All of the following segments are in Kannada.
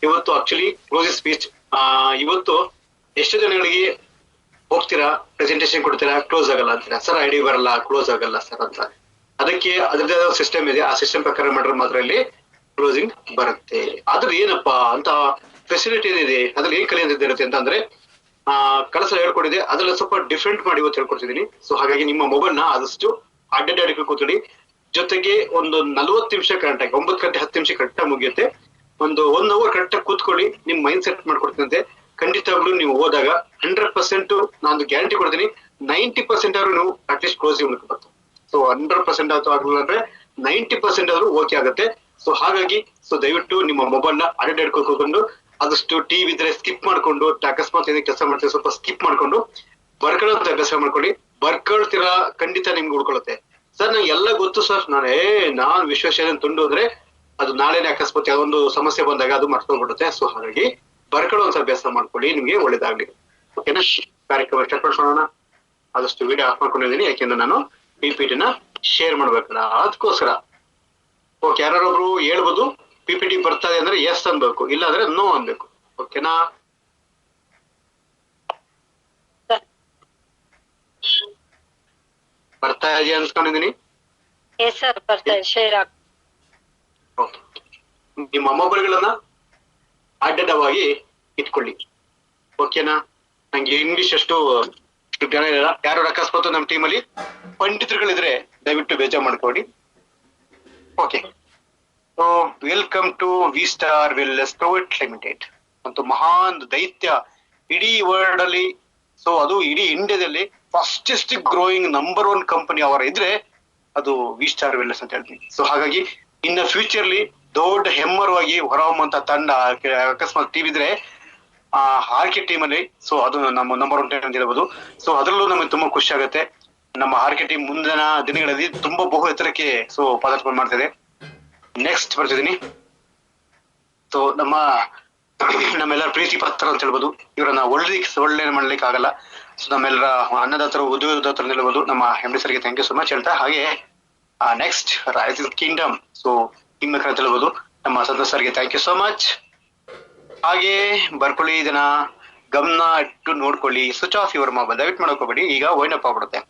ಇವತ್ತು ಆಕ್ಚುಲಿ ಕ್ಲೋಸಿಂಗ್ ಸ್ಪೀಚ್ ಇವತ್ತು ಎಷ್ಟು ಜನಗಳಿಗೆ ಹೋಗ್ತೀರಾ ಪ್ರೆಸೆಂಟೇಶನ್ ಕೊಡ್ತೀರಾ ಕ್ಲೋಸ್ ಆಗಲ್ಲ ಅಂತೀರಾ ಸರ್ ಐಡಿ ಬರಲ್ಲ ಕ್ಲೋಸ್ ಆಗಲ್ಲ ಸರ್ ಅಂತ. ಅದಕ್ಕೆ ಅದರದೇ ಸಿಸ್ಟಮ್ ಇದೆ, ಆ ಸಿಸ್ಟಮ್ ಪ್ರಕಾರ ಮಾಡಿದ್ರೆ ಮಾತ್ರ ಇಲ್ಲಿ ಕ್ಲೋಸಿಂಗ್ ಬರುತ್ತೆ. ಅದ್ರ ಏನಪ್ಪಾ ಅಂತ ಫೆಸಿಲಿಟಿ ಏನಿದೆ ಅದ್ರಲ್ಲಿ ಏನ್ ಕಲಿಯೋದಿರುತ್ತೆ ಅಂತಂದ್ರೆ ಕಳಸ ಹೇಳ್ಕೊಟ್ಟಿದೆ, ಅದ್ರಲ್ಲಿ ಸ್ವಲ್ಪ ಡಿಫ್ರೆಂಟ್ ಮಾಡಿ ಇವತ್ತು ಹೇಳ್ಕೊಡ್ತಿದ್ದೀನಿ. ಸೊ ಹಾಗಾಗಿ ನಿಮ್ಮ ಮೊಬೈಲ್ ನ ಆದಷ್ಟು ಅಡ್ಡಾಡಿ ಕೂತ್ಕೊಳ್ಳಿ. ಜೊತೆಗೆ ಒಂದು 40 ನಿಮಿಷ ಕರೆಕ್ಟ್ ಆಗಿ 9 ಗಂಟೆ 10 ನಿಮಿಷ ಕರೆಕ್ಟ್ ಆಗಿ ಮುಗಿಯುತ್ತೆ. ಒಂದು 1 ಅವರ್ ಕರೆಕ್ಟ್ ಆಗಿ ಕೂತ್ಕೊಳ್ಳಿ, ನಿಮ್ ಮೈಂಡ್ ಸೆಟ್ ಮಾಡ್ಕೊಡ್ತಂತೆ. ಖಂಡಿತವಾಗ್ಲೂ ನೀವು ಹೋದಾಗ 100% ನಾನು ಗ್ಯಾರಂಟಿ ಕೊಡ್ತೀನಿ, 90% ಆದ್ರೂ ನೀವು ಅಟ್ಲೀಸ್ಟ್ ಕ್ಲೋಸಿಂಗ್ ಮೂಲಕ ಬರ್ತದೆ. ಸೊ 100% ಆಗಲಿಲ್ಲ ಅಂದ್ರೆ 90% ಆದ್ರೂ ಓಕೆ ಆಗುತ್ತೆ. ಸೊ ಹಾಗಾಗಿ ದಯವಿಟ್ಟು ನಿಮ್ಮ ಮೊಬೈಲ್ ನ ಅಡ್ಡಾಡ್ಕೊಂಡು ಆದಷ್ಟು ಟಿವಿ ಇದ್ರೆ ಸ್ಕಿಪ್ ಮಾಡ್ಕೊಂಡು, ಅಕಸ್ಮಾತ್ ಏನೇ ಕೆಲಸ ಮಾಡ್ತೀವಿ ಸ್ವಲ್ಪ ಸ್ಕಿಪ್ ಮಾಡ್ಕೊಂಡು ಬರ್ಕೊಳ್ಳೋಂತ ಅಭ್ಯಾಸ ಮಾಡ್ಕೊಳ್ಳಿ. ಬರ್ಕೊಳ್ತೀರಾ ಖಂಡಿತ ನಿಮ್ಗೆ ಉಳ್ಕೊಳ್ಳುತ್ತೆ. ಸರ್ ನಂಗೆ ಎಲ್ಲ ಗೊತ್ತು ಸರ್, ನಾನು ವಿಶ್ವೇಶ್ವರಯ್ಯನ ತುಂಡು ಅಂದ್ರೆ ಅದು ನಾಳೆನೆ ಅಕಸ್ಮಾತ್ ಯಾವ್ದೊಂದು ಸಮಸ್ಯೆ ಬಂದಾಗ ಅದು ಮರ್ತೋಗ್ಬಿಡುತ್ತೆ. ಸೊ ಹಾಗಾಗಿ ಬರ್ಕೊಳ್ಳುವಂತ ಅಭ್ಯಾಸ ಮಾಡ್ಕೊಳ್ಳಿ, ನಿಮ್ಗೆ ಒಳ್ಳೇದಾಗ್ಲಿ. ಓಕೆನಾ? ಕಾರ್ಯಕ್ರಮ ಸ್ಟಾರ್ಟ್ ಮಾಡೋಣ. ಆದಷ್ಟು ವಿಡಿಯೋ ಆಫ್ ಮಾಡ್ಕೊಂಡಿದ್ದೀನಿ, ಯಾಕೆಂದ್ರೆ ನಾನು PPT ನ ಶೇರ್ ಮಾಡ್ಬೇಕಲ್ಲ ಅದಕ್ಕೋಸ್ಕರ. ಓಕೆ, ಯಾರೊಬ್ರು ಹೇಳ್ಬೋದು PPT ಬರ್ತಾ ಇದೆ ಅಂದ್ರೆ ಎಸ್ ಅನ್ಬೇಕು, ಇಲ್ಲ ಅಂದ್ರೆ ನೋ ಅನ್ಬೇಕು. ಓಕೆನಾ? ಬರ್ತಾ ಇದೆಯಾ ಅನ್ಸ್ಕೊಂಡಿದೀನಿ. ಓಕೆ, ನಿಮ್ಮ ಮೊಬೈಲ್ಗಳನ್ನ ಅಡ್ಡಡ್ಡವಾಗಿ ಇಟ್ಕೊಳ್ಳಿ. ಓಕೆನಾ? ನಂಗೆ ಇಂಗ್ಲಿಷ್ ಅಷ್ಟು ಜ್ಞಾನ ಇಲ್ಲ. ಯಾರು ಅಕಸ್ಮಾತ್ ನಮ್ಮ ಟೀಮಲ್ಲಿ ಪಂಡಿತರುಗಳಿದ್ರೆ ದಯವಿಟ್ಟು ಬೇಜಾರು ಮಾಡ್ಕೊಳ್ಳಿ. Okay, welcome to V star wellness private limited. ಅಂತ ಮಹಾನ್ ದೈತ್ಯ ಇಡೀ ವರ್ಲ್ಡ್ ಅಲ್ಲಿ, ಸೊ ಅದು ಇಡೀ ಇಂಡಿಯಾದಲ್ಲಿ ಫಾಸ್ಟೆಸ್ಟ್ ಗ್ರೋಯಿಂಗ್ ನಂಬರ್ 1 ಕಂಪನಿ ಅವರ ಇದ್ರೆ ಅದು ವಿ ಸ್ಟಾರ್ ವೆಲ್ನೆಸ್ ಅಂತ ಹೇಳ್ತೀನಿ. ಸೊ ಹಾಗಾಗಿ ಇನ್ನ ಫ್ಯೂಚರ್ಲಿ ದೊಡ್ಡ ಹೆಮ್ಮರವಾಗಿ ಹೊರಹೊಮ್ಮಂತ ತಂಡ ಅಕಸ್ಮಾತ್ ಟೀಮ್ ಇದ್ರೆ ಹಾರ್ಕೆ ಟೀಮ್ ಅಲ್ಲಿ, ಸೊ ಅದು ನಮ್ಮ ನಂಬರ್ 1 ಅಂತ ಹೇಳ್ಬೋದು. ಸೊ ಅದ್ರಲ್ಲೂ ನಮಗೆ ತುಂಬಾ ಖುಷಿ ಆಗುತ್ತೆ. ನಮ್ಮ ಹಾರ್ಕೆ ಟೀಮ್ ಮುಂದಿನ ದಿನಗಳಲ್ಲಿ ತುಂಬಾ ಬಹು ಎತ್ತರಕ್ಕೆ ಪದಾರ್ಪಣೆ ಮಾಡ್ತಿದೆ. ನೆಕ್ಸ್ಟ್ ಬರ್ತಿದ್ದೀನಿ. ಸೊ ನಮ್ಮೆಲ್ಲರ ಪ್ರೀತಿ ಪತ್ರ ಅಂತ ಹೇಳ್ಬೋದು. ಇವರನ್ನ ಒಳ್ಳೆ ಮಾಡ್ಲಿಕ್ಕೆ ಆಗಲ್ಲ. ಸೊ ನಮ್ಮೆಲ್ಲರ ಅನ್ನದಾತರು ಉದ್ಯೋಗದಾತರು ಅಂತ ಹೇಳ್ಬೋದು. ನಮ್ಮ MD ಸರ್ಗೆ ಥ್ಯಾಂಕ್ ಯು ಸೊ ಮಚ್ ಹೇಳ್ತಾ, ಹಾಗೆ next rising kingdom, so king maker ಅಂತ ಹೇಳ್ಬೋದು. ನಮ್ಮ ಸದಸ್ಯರಿಗೆ ಥ್ಯಾಂಕ್ ಯು ಸೋ ಮಚ್. ಹಾಗೆ ಬರ್ಕೊಳ್ಳಿ, ಇದನ್ನ ಗಮನ ಇಟ್ಟು ನೋಡ್ಕೊಳ್ಳಿ. ಸ್ವಿಚ್ ಆಫ್ ಯುವರ್ ಮೊಬೈಲ್ ದಯವಿಟ್ಟು ಮಾಡ್ಕೋಬೇಡಿ. ಈಗ ವೈಂಡ್ ಅಪ್ ಆಗ್ಬಿಡುತ್ತೆ.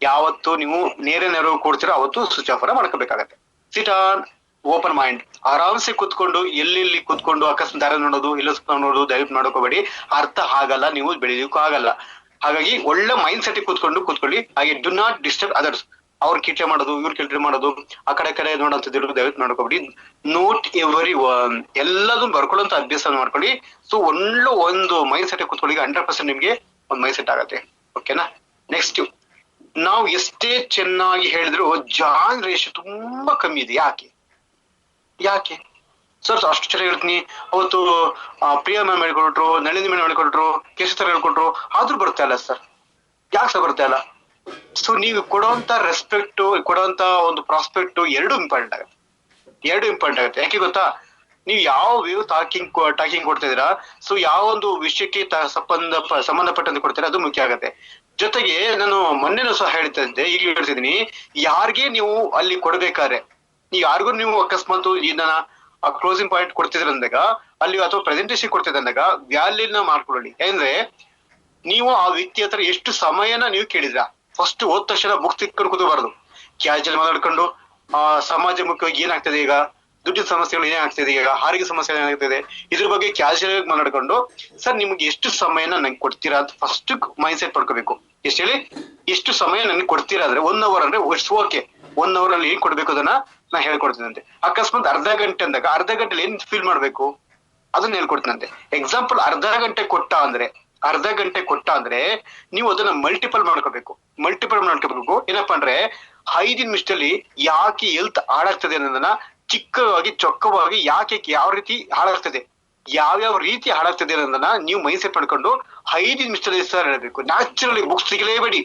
ಯಾವತ್ತು ನೀವು ನೆರವು ಕೊಡ್ತೀರೋ ಅವತ್ತು ಸ್ವಿಚ್ ಆಫ್ ಮಾಡ್ಕೋಬೇಕಾಗತ್ತೆ. ಸಿಟ್ ಆನ್ ಓಪನ್ ಮೈಂಡ್, ಆರಾಮ್ಸೆ ಕೂತ್ಕೊಂಡು ಎಲ್ಲೆಲ್ಲಿ ಕೂತ್ಕೊಂಡು ಅಕಸ್ಮಾತ್ ದಾರ ನೋಡೋದು ಇಲ್ಲ ನೋಡೋದು ದಯವಿಟ್ಟು ಮಾಡ್ಕೋಬೇಡಿ. ಅರ್ಥ ಆಗಲ್ಲ, ನೀವು ಬೆಳೆಯೋಕ್ಕೂ ಆಗಲ್ಲ. ಹಾಗಾಗಿ ಒಳ್ಳೆ ಮೈಂಡ್ ಸೆಟ್ ಕೂತ್ಕೊಳ್ಳಿ. ಹಾಗೆ ಡು ನಾಟ್ ಡಿಸ್ಟರ್ಬ್ ಅದರ್ಸ್. ಅವ್ರ ಕಿಟ್ಲೆ ಮಾಡೋದು, ಇವ್ರ ಕಿಟ್ಲೆ ಮಾಡೋದು, ಆ ಕಡೆ ನೋಡೋಂಥದ್ದು ದಯವಿಟ್ಟು ಮಾಡ್ಕೋಬೇಡಿ. ನೋಟ್ ಎವರಿ ಒನ್, ಎಲ್ಲದನ್ನು ಬರ್ಕೊಳ್ಳೋಂತ ಅಭ್ಯಾಸ ಮಾಡ್ಕೊಳ್ಳಿ. ಸೊ ಒಳ್ಳೆ ಒಂದು ಮೈಂಡ್ ಸೆಟ್ ಕೂತ್ಕೊಳ್ಳಿ. 100% ನಿಮ್ಗೆ ಒಂದು ಮೈಂಡ್ ಸೆಟ್ ಆಗುತ್ತೆ. ಓಕೆನಾ? ನೆಕ್ಸ್ಟ್, ನಾವು ಎಷ್ಟೇ ಚೆನ್ನಾಗಿ ಹೇಳಿದ್ರು ಜಾನ್ ರೇಷಿಯೋ ತುಂಬಾ ಕಮ್ಮಿ ಇದೆ. ಯಾಕೆ ಸರ್? ಅಷ್ಟು ಚೆನ್ನಾಗಿ ಹೇಳ್ತೀನಿ. ಅವತ್ತು ಪ್ರಿಯಾ ಮ್ಯಾಮ್ ಹೇಳ್ಕೊಟ್ರು, ನಳಿನಿ ಮೇಡಮ್ ಹೇಳ್ಕೊಟ್ರು, ಕೇಶವ್ ಹೇಳ್ಕೊಟ್ರು, ಆದ್ರೂ ಬರ್ತಾ ಇಲ್ಲ ಸರ್. ಯಾಕೆ ಸರ್ ಬರ್ತಾ ಇಲ್ಲ? ಸೊ ನೀವು ಕೊಡುವಂತ ರೆಸ್ಪೆಕ್ಟ್, ಕೊಡುವಂತ ಒಂದು ಪ್ರಾಸ್ಪೆಕ್ಟ್ ಎರಡು ಇಂಪಾರ್ಟೆಂಟ್ ಆಗುತ್ತೆ. ಯಾಕೆ ಗೊತ್ತಾ? ನೀವು ಯಾವ ವೇವ್ ಟಾಕಿಂಗ್ ಕೊಡ್ತಾ ಇದೀರಾ, ಸೊ ಯಾವ ಒಂದು ವಿಷಯಕ್ಕೆ ಸಂಬಂಧಪಟ್ಟಂತೆ ಕೊಡ್ತೀರಾ, ಅದು ಮುಖ್ಯ ಆಗತ್ತೆ. ಜೊತೆಗೆ ನಾನು ಮೊನ್ನೆನೂ ಸಹ ಹೇಳ್ತಾ ಇದ್ದೆ, ಈಗಲೂ ಹೇಳ್ತಿದ್ದೀನಿ, ಯಾರಿಗೆ ನೀವು ಅಲ್ಲಿ ಕೊಡ್ಬೇಕಾದ್ರೆ, ಯಾರಿಗೂ ನೀವು ಅಕಸ್ಮಾತ್ ಇದನ್ನ ಕ್ಲೋಸಿಂಗ್ ಪಾಯಿಂಟ್ ಕೊಡ್ತಿದ್ರ ಅಂದಾಗ ಅಲ್ಲಿ, ಅಥವಾ ಪ್ರೆಸೆಂಟೇಶನ್ ಕೊಡ್ತಿದ್ದ ಅಂದಾಗ ವ್ಯಾಲ್ಯೂನ ಮಾಡ್ಕೊಳ್ಳಿ. ಅಂದ್ರೆ ನೀವು ಆ ವ್ಯಕ್ತಿ ಹತ್ರ ಎಷ್ಟು ಸಮಯನ ನೀವು ಕೇಳಿದ್ರ. ಫಸ್ಟ್ ಹೋದ ತಕ್ಷಣ ಬುಕ್ ತಿಕ್ಕೊಂಡು ಕೂತಬಾರದು. ಕ್ಯಾಜುವಲ್ ಮಾತಾಡ್ಕೊಂಡು ಸಮಾಜ ಮುಖ್ಯವಾಗಿ ಏನಾಗ್ತದೆ ಈಗ, ದುಡ್ಡಿನ ಸಮಸ್ಯೆಗಳು ಏನಾಗ್ತಿದೆ ಈಗ, ಆರೋಗ್ಯ ಸಮಸ್ಯೆ ಏನಾಗ್ತಿದೆ, ಇದ್ರ ಬಗ್ಗೆ ಕ್ಯಾಜುವಲ್ ಆಗಿ ಮಾತಾಡ್ಕೊಂಡು, ಸರ್ ನಿಮ್ಗೆ ಎಷ್ಟು ಸಮಯನ ನಂಗೆ ಕೊಡ್ತೀರಾ ಅಂತ ಫಸ್ಟ್ ಮೈಂಡ್ ಸೆಟ್ ಮಾಡ್ಕೋಬೇಕು. ಎಷ್ಟು ಹೇಳಿ, ಎಷ್ಟು ಸಮಯ ನನಗೆ ಕೊಡ್ತೀರಾ ಅಂದ್ರೆ 1 ಅವರ್ ಅಂದ್ರೆ ಓಕೆ. 1 ಅವರ್ ಅಲ್ಲಿ ಏನ್ ಕೊಡ್ಬೇಕು ಅದನ್ನ ನಾ ಹೇಳ್ಕೊಡ್ತೀನಂತೆ. ಅಕಸ್ಮಾತ್ ಅರ್ಧ ಗಂಟೆ ಅಂದಾಗ ಅರ್ಧ ಗಂಟೆಲಿ ಏನ್ ಫೀಲ್ ಮಾಡ್ಬೇಕು ಅದನ್ನ ಹೇಳ್ಕೊಡ್ತೀನಂತೆ. ಎಕ್ಸಾಂಪಲ್ ಅರ್ಧ ಗಂಟೆ ಕೊಟ್ಟ ಅಂದ್ರೆ ನೀವು ಅದನ್ನ ಮಲ್ಟಿಪಲ್ ಮಾಡ್ಕೋಬೇಕು. ಏನಪ್ಪಾ ಅಂದ್ರೆ 5 ನಿಮಿಷದಲ್ಲಿ ಯಾಕೆ ಹೆಲ್ತ್ ಹಾಳಾಗ್ತದೆ ಅನ್ನೋದನ್ನ ಚಿಕ್ಕವಾಗಿ ಚೊಕ್ಕವಾಗಿ ಯಾವ ರೀತಿ ಹಾಳಾಗ್ತದೆ, ಯಾವ್ಯಾವ ರೀತಿ ಹಾಳಾಗ್ತದೆ ಅನ್ನೋದನ್ನ ನೀವು ಮೈಂಡ್ ಸೆಟ್ ಮಾಡ್ಕೊಂಡು 5 ನಿಮಿಷದಲ್ಲಿ ಸರ್ ಹೇಳ್ಬೇಕು. ನ್ಯಾಚುರಲಿ ಬುಕ್ಸ್ ಸಿಗಲೇಬೇಡಿ,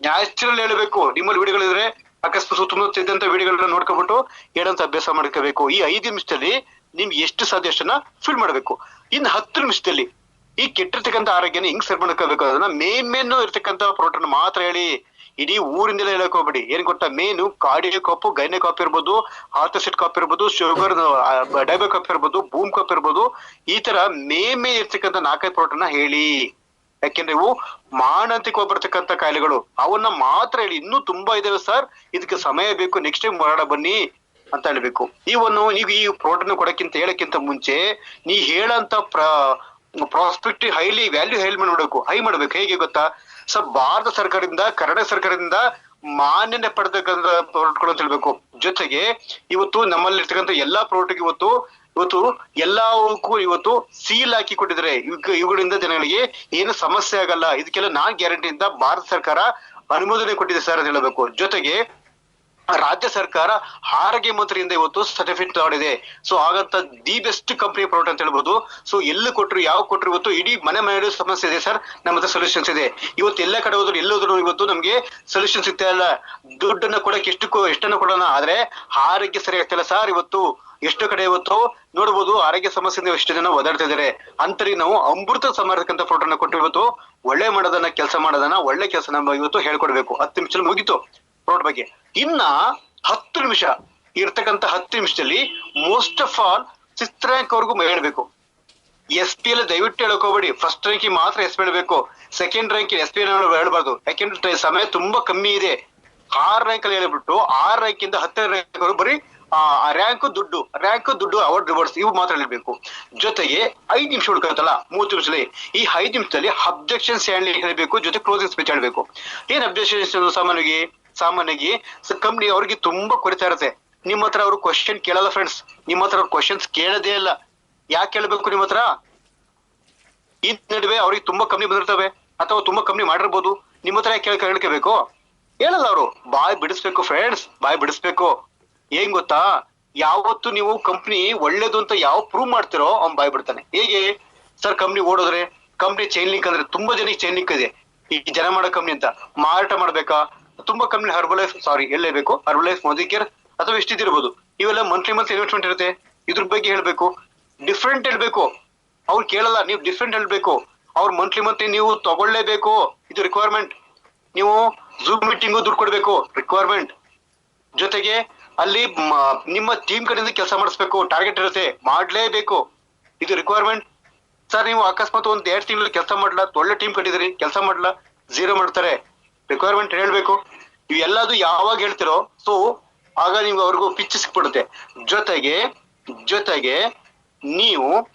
ನ್ಯಾಚುರಲ್ ಹೇಳ್ಬೇಕು. ನಿಮ್ಮಲ್ಲಿ ವಿಡಿಯೋಗಳಿದ್ರೆ ಅಕಸ್ಮಾತ್ ಸುತ್ತಮುತ್ತ ವಿಡಿಯೋಗಳನ್ನ ನೋಡ್ಕೊಬಿಟ್ಟು ಹೇಳಂತ ಅಭ್ಯಾಸ ಮಾಡ್ಕೋಬೇಕು. ಈ 5 ನಿಮಿಷದಲ್ಲಿ ನಿಮ್ಗೆ ಎಷ್ಟು ಸಾಧ್ಯ ಅಷ್ಟನ್ನ ಫೀಲ್ ಮಾಡ್ಬೇಕು. ಇನ್ನು 10 ನಿಮಿಷದಲ್ಲಿ ಈ ಕೆಟ್ಟಿರ್ತಕ್ಕಂಥ ಆರೋಗ್ಯನ ಹೆಂಗ್ ಸರಿ ಮಾಡ್ಕೋಬೇಕು, ಅದನ್ನ ಮೇನ್ ಇರ್ತಕ್ಕಂಥ ಪ್ರೋಟೀನ್ ಮಾತ್ರ ಹೇಳಿ. ಇಡೀ ಊರಿಂದಲೇ ಹೇಳಕ್ ಹೋಗ್ಬೇಡಿ. ಏನ್ ಗೊತ್ತಾ, ಮೇನು ಕಾರ್ಡಿಯೋ ಕಾಪು, ಗೈನೆ ಕಾಪ್ ಇರ್ಬೋದು, ಆರ್ಥೋಸಿಟ್ ಕಾಪ್ ಇರ್ಬೋದು, ಶುಗರ್ ಡಯಾಬೆ ಕಾಪ್ ಇರ್ಬೋದು, ಬೂಮ್ ಕಾಪ್ ಇರ್ಬೋದು. ಈ ತರ ಮೇ ಇರ್ತಕ್ಕಂಥ 4-5 ಪ್ರೋಟೀನ್ ಹೇಳಿ. ಯಾಕೆಂದ್ರೆ ಇವು ಮಾರಣಾಂತಿಕ ಬರ್ತಕ್ಕಂಥ ಕಾಯಿಲೆಗಳು, ಅವನ್ನ ಮಾತ್ರ ಹೇಳಿ. ಇನ್ನೂ ತುಂಬಾ ಇದಾವೆ ಸರ್, ಇದಕ್ಕೆ ಸಮಯ ಬೇಕು, ನೆಕ್ಸ್ಟ್ ಟೈಮ್ ಮಾಡೋಣ ಬನ್ನಿ ಅಂತ ಹೇಳ್ಬೇಕು. ನೀವು ಈ ಪ್ರೋಟೀನ್ ಕೊಡಕ್ಕಿಂತ ಹೇಳಕ್ಕಿಂತ ಮುಂಚೆ ನೀ ಹೇಳಂತ ಪ್ರಾಸ್ಪೆಕ್ಟ್ ಹೈಲಿ ವ್ಯಾಲ್ಯೂ ಹೈ ಮಾಡ್ಬೇಕು. ಹೇಗೆ ಗೊತ್ತಾ ಸರ್, ಭಾರತ ಸರ್ಕಾರದಿಂದ, ಕರ್ನಾಟಕ ಸರ್ಕಾರದಿಂದ ಮಾನ್ಯತೆ ಪಡೆದಕ್ಕಂತ ಪ್ರಾಡಕ್ಟ್ಗಳು ಅಂತ ಹೇಳ್ಬೇಕು. ಜೊತೆಗೆ ಇವತ್ತು ನಮ್ಮಲ್ಲಿರ್ತಕ್ಕಂಥ ಎಲ್ಲಾ ಪ್ರಾಡಕ್ಟ್ ಇವತ್ತು ಎಲ್ಲಕ್ಕೂ ಇವತ್ತು ಸೀಲ್ ಹಾಕಿ ಕೊಟ್ಟಿದ್ದಾರೆ. ಇವುಗಳಿಂದ ಜನಗಳಿಗೆ ಏನು ಸಮಸ್ಯೆ ಆಗಲ್ಲ, ಇದಕ್ಕೆಲ್ಲ ನಾನ್ ಗ್ಯಾರಂಟಿಯಿಂದ ಭಾರತ ಸರ್ಕಾರ ಅನುಮೋದನೆ ಕೊಟ್ಟಿದೆ ಸರ್ ಅಂತ ಹೇಳಬೇಕು. ಜೊತೆಗೆ ರಾಜ್ಯ ಸರ್ಕಾರ ಆರೋಗ್ಯ ಮಂತ್ರಿಯಿಂದ ಇವತ್ತು ಸರ್ಟಿಫಿಕೇಟ್ ತಗೊಂಡಿದೆ. ಸೊ ಹಾಗಂತ ದಿ ಬೆಸ್ಟ್ ಕಂಪನಿ ಪ್ರಾಡಕ್ಟ್ ಅಂತ ಹೇಳ್ಬೋದು. ಸೊ ಎಲ್ಲಿ ಕೊಟ್ರು, ಯಾವ ಕೊಟ್ರು, ಇವತ್ತು ಇಡೀ ಮನೆ ಸಮಸ್ಯೆ ಇದೆ ಸರ್, ನಮ್ಮ ಹತ್ರ ಸೊಲ್ಯೂಷನ್ಸ್ ಇದೆ. ಇವತ್ತು ಎಲ್ಲ ಕಡೆ ಹೋದ್ರು, ಎಲ್ಲೋದ್ರು ಇವತ್ತು ನಮ್ಗೆ ಸೊಲ್ಯೂಷನ್ ಸಿಗ್ತಾ ಇಲ್ಲ. ದುಡ್ಡನ್ನ ಕೊಡಕ್ಕೆ ಎಷ್ಟನ್ನ ಕೊಡೋಣ, ಆದ್ರೆ ಆರೋಗ್ಯ ಸರಿ ಆಗ್ತಿಲ್ಲ ಸರ್. ಇವತ್ತು ಎಷ್ಟು ಕಡೆ ಇವತ್ತು ನೋಡ್ಬೋದು ಆರೋಗ್ಯ ಸಮಸ್ಯೆಯಿಂದ ಎಷ್ಟು ಜನ ಓದಾಡ್ತಾ ಇದಾರೆ. ಅಂತರಿಗೆ ನಾವು ಅಮೃತ ಸಮಾರಕಂತ ಪ್ರಾಡಕ್ಟ್ ಕೊಟ್ಟು ಇವತ್ತು ಒಳ್ಳೆ ಕೆಲಸ ಮಾಡೋದನ್ನ ಒಳ್ಳೆ ಕೆಲಸ ನಮ್ಮ ಇವತ್ತು ಹೇಳ್ಕೊಡ್ಬೇಕು. 10 ನಿಮಿಷದಲ್ಲಿ ಮುಗೀತು ಪ್ರಾಡಕ್ಟ್ ಬಗ್ಗೆ. ಇನ್ನ 10 ನಿಮಿಷ ಇರ್ತಕ್ಕಂಥ 10 ನಿಮಿಷದಲ್ಲಿ most of all 6th rank ವರ್ಗು ಹೇಳ್ಬೇಕು. SP ಎಲ್ಲ ದಯವಿಟ್ಟು ಹೇಳಕ್ ಹೋಗ್ಬೇಡಿ. ಫಸ್ಟ್ ರ್ಯಾಂಕ್ ಮಾತ್ರ SP ಹೇಳ್ಬೇಕು. ಸೆಕೆಂಡ್ ರ್ಯಾಂಕ್ SP ಹೇಳ್ಬಾರ್ದು, ಯಾಕೆಂದ್ರೆ ಸಮಯ ತುಂಬಾ ಕಮ್ಮಿ ಇದೆ. 6 ರ್ಯಾಂಕ್ ಅಲ್ಲಿ ಹೇಳ್ಬಿಟ್ಟು 6 ರ್ಯಾಂಕ್ ಇಂದ 10ನೇ ರ್ಯಾಂಕ್ ವರೆಗೂ ಬರೀ ರ್ಯಾಂಕ್ ದುಡ್ಡು ಅವಾರ್ಡ್ ರಿವಾರ್ಡ್ಸ್ ಇವು ಮಾತ್ರ ಹೇಳ್ಬೇಕು. ಜೊತೆಗೆ 5 ನಿಮಿಷ ಉಳ್ಕೊತ್ತಲ್ಲ, 30 ನಿಮಿಷದಲ್ಲಿ ಈ 5 ನಿಮಿಷದಲ್ಲಿ ಅಬ್ಜೆಕ್ಷನ್ಸ್ ಹೇಳ್ಬೇಕು, ಜೊತೆ ಕ್ಲೋಸಿಂಗ್ ಸ್ಪೀಚ್ ಹೇಳ್ಬೇಕು. ಏನ್ ಅಬ್ಜೆಕ್ಷನ್ಸ್? ಸಾಮಾನ್ಯವಾಗಿ ಕಂಪ್ನಿ ಅವ್ರಿಗೆ ತುಂಬಾ ಕೊರಿತಾ ಇರುತ್ತೆ. ನಿಮ್ಮ ಹತ್ರ ಅವ್ರು ಕ್ವಶನ್ ಕೇಳಲ್ಲ ಫ್ರೆಂಡ್ಸ್, ನಿಮ್ಮ ಹತ್ರ ಅವ್ರು ಕ್ವಶನ್ಸ್ ಕೇಳದೇ ಇಲ್ಲ. ಯಾಕೆ ಕೇಳಬೇಕು ನಿಮ್ಮ ಹತ್ರ? ಈ ನಡುವೆ ಅವ್ರಿಗೆ ತುಂಬಾ ಕಂಪ್ನಿ ಬಂದಿರ್ತವೆ ಅಥವಾ ತುಂಬಾ ಕಂಪ್ನಿ ಮಾಡಿರ್ಬೋದು. ನಿಮ್ಮ ಹತ್ರ ಕೇಳ್ಕೋಬೇಕು? ಹೇಳಲ್ಲ ಅವರು. ಬಾಯ್ ಬಿಡಿಸ್ಬೇಕು ಫ್ರೆಂಡ್ಸ್, ಬಾಯ್ ಬಿಡಿಸ್ಬೇಕು. ಏನ್ ಗೊತ್ತಾ, ಯಾವತ್ತು ನೀವು ಕಂಪ್ನಿ ಒಳ್ಳೇದು ಅಂತ ಯಾವ ಪ್ರೂವ್ ಮಾಡ್ತಿರೋ ಅವ್ನ್ ಬಾಯ್ ಬಿಡ್ತಾನೆ. ಹೇಗೆ ಸರ್, ಕಂಪ್ನಿ ಓಡೋದ್ರೆ ಕಂಪ್ನಿ ಚೈನ್ ಲಿಂಕ್ ಅಂದ್ರೆ ತುಂಬಾ ಜನಕ್ಕೆ ಚೈನ್ ಲಿಂಕ್ ಇದೆ. ಈ ಜನ ಮಾಡೋ ಕಂಪ್ನಿ ಅಂತ ಮಾರಾಟ ಮಾಡ್ಬೇಕಾ? ತುಂಬಾ ಕಂಪ್ನಿ ಹೇಳಲೇಬೇಕು. ಹರ್ಬಲೈಫ್, ಮೋದಿಕೇರ್ ಅಥವಾ ಎಷ್ಟಿದಿರ್ಬೋದು, ಇವೆಲ್ಲ ಮಂತ್ಲಿ ಇನ್ವೆಸ್ಟ್ಮೆಂಟ್ ಇರುತ್ತೆ. ಇದ್ರ ಬಗ್ಗೆ ಹೇಳ್ಬೇಕು, ಡಿಫ್ರೆಂಟ್ ಹೇಳ್ಬೇಕು. ಅವ್ರು ಕೇಳಲ್ಲ, ನೀವು ಡಿಫ್ರೆಂಟ್ ಹೇಳ್ಬೇಕು. ಅವ್ರು ಮಂತ್ಲಿ ನೀವು ತಗೊಳ್ಳೇಬೇಕು, ಇದು ರಿಕ್ವೈರ್ಮೆಂಟ್. ನೀವು ಝೂಮ್ ಮೀಟಿಂಗು ದುಡ್ಡು ಕೊಡ್ಬೇಕು, ರಿಕ್ವೈರ್ಮೆಂಟ್. ಜೊತೆಗೆ ಅಲ್ಲಿ ನಿಮ್ಮ ಟೀಮ್ ಕಡೆಯಿಂದ ಕೆಲಸ ಮಾಡಿಸ್ಬೇಕು, ಟಾರ್ಗೆಟ್ ಇರುತ್ತೆ, ಮಾಡ್ಲೇಬೇಕು, ಇದು ರಿಕ್ವೈರ್ಮೆಂಟ್. ಸರ್, ನೀವು ಅಕಸ್ಮಾತ್ 1-2 ತಿಂಗಳು ಕೆಲಸ ಮಾಡಲ್ಲ, ಒಳ್ಳೆ ಟೀಮ್ ಕಟ್ಟಿದ್ರಿ, ಕೆಲಸ ಮಾಡಲ್ಲ, 0 ಮಾಡ್ತಾರೆ, ರಿಕ್ವೈರ್ಮೆಂಟ್ ಹೇಳ್ಬೇಕು. ಇವೆಲ್ಲದು ಯಾವಾಗ ಹೇಳ್ತಿರೋ ಸೊ ಆಗ ನೀವು ಅವ್ರಿಗೂ ಪಿಚ್ ಸಿಕ್ಬಿಡುತ್ತೆ. ಜೊತೆಗೆ ನೀವು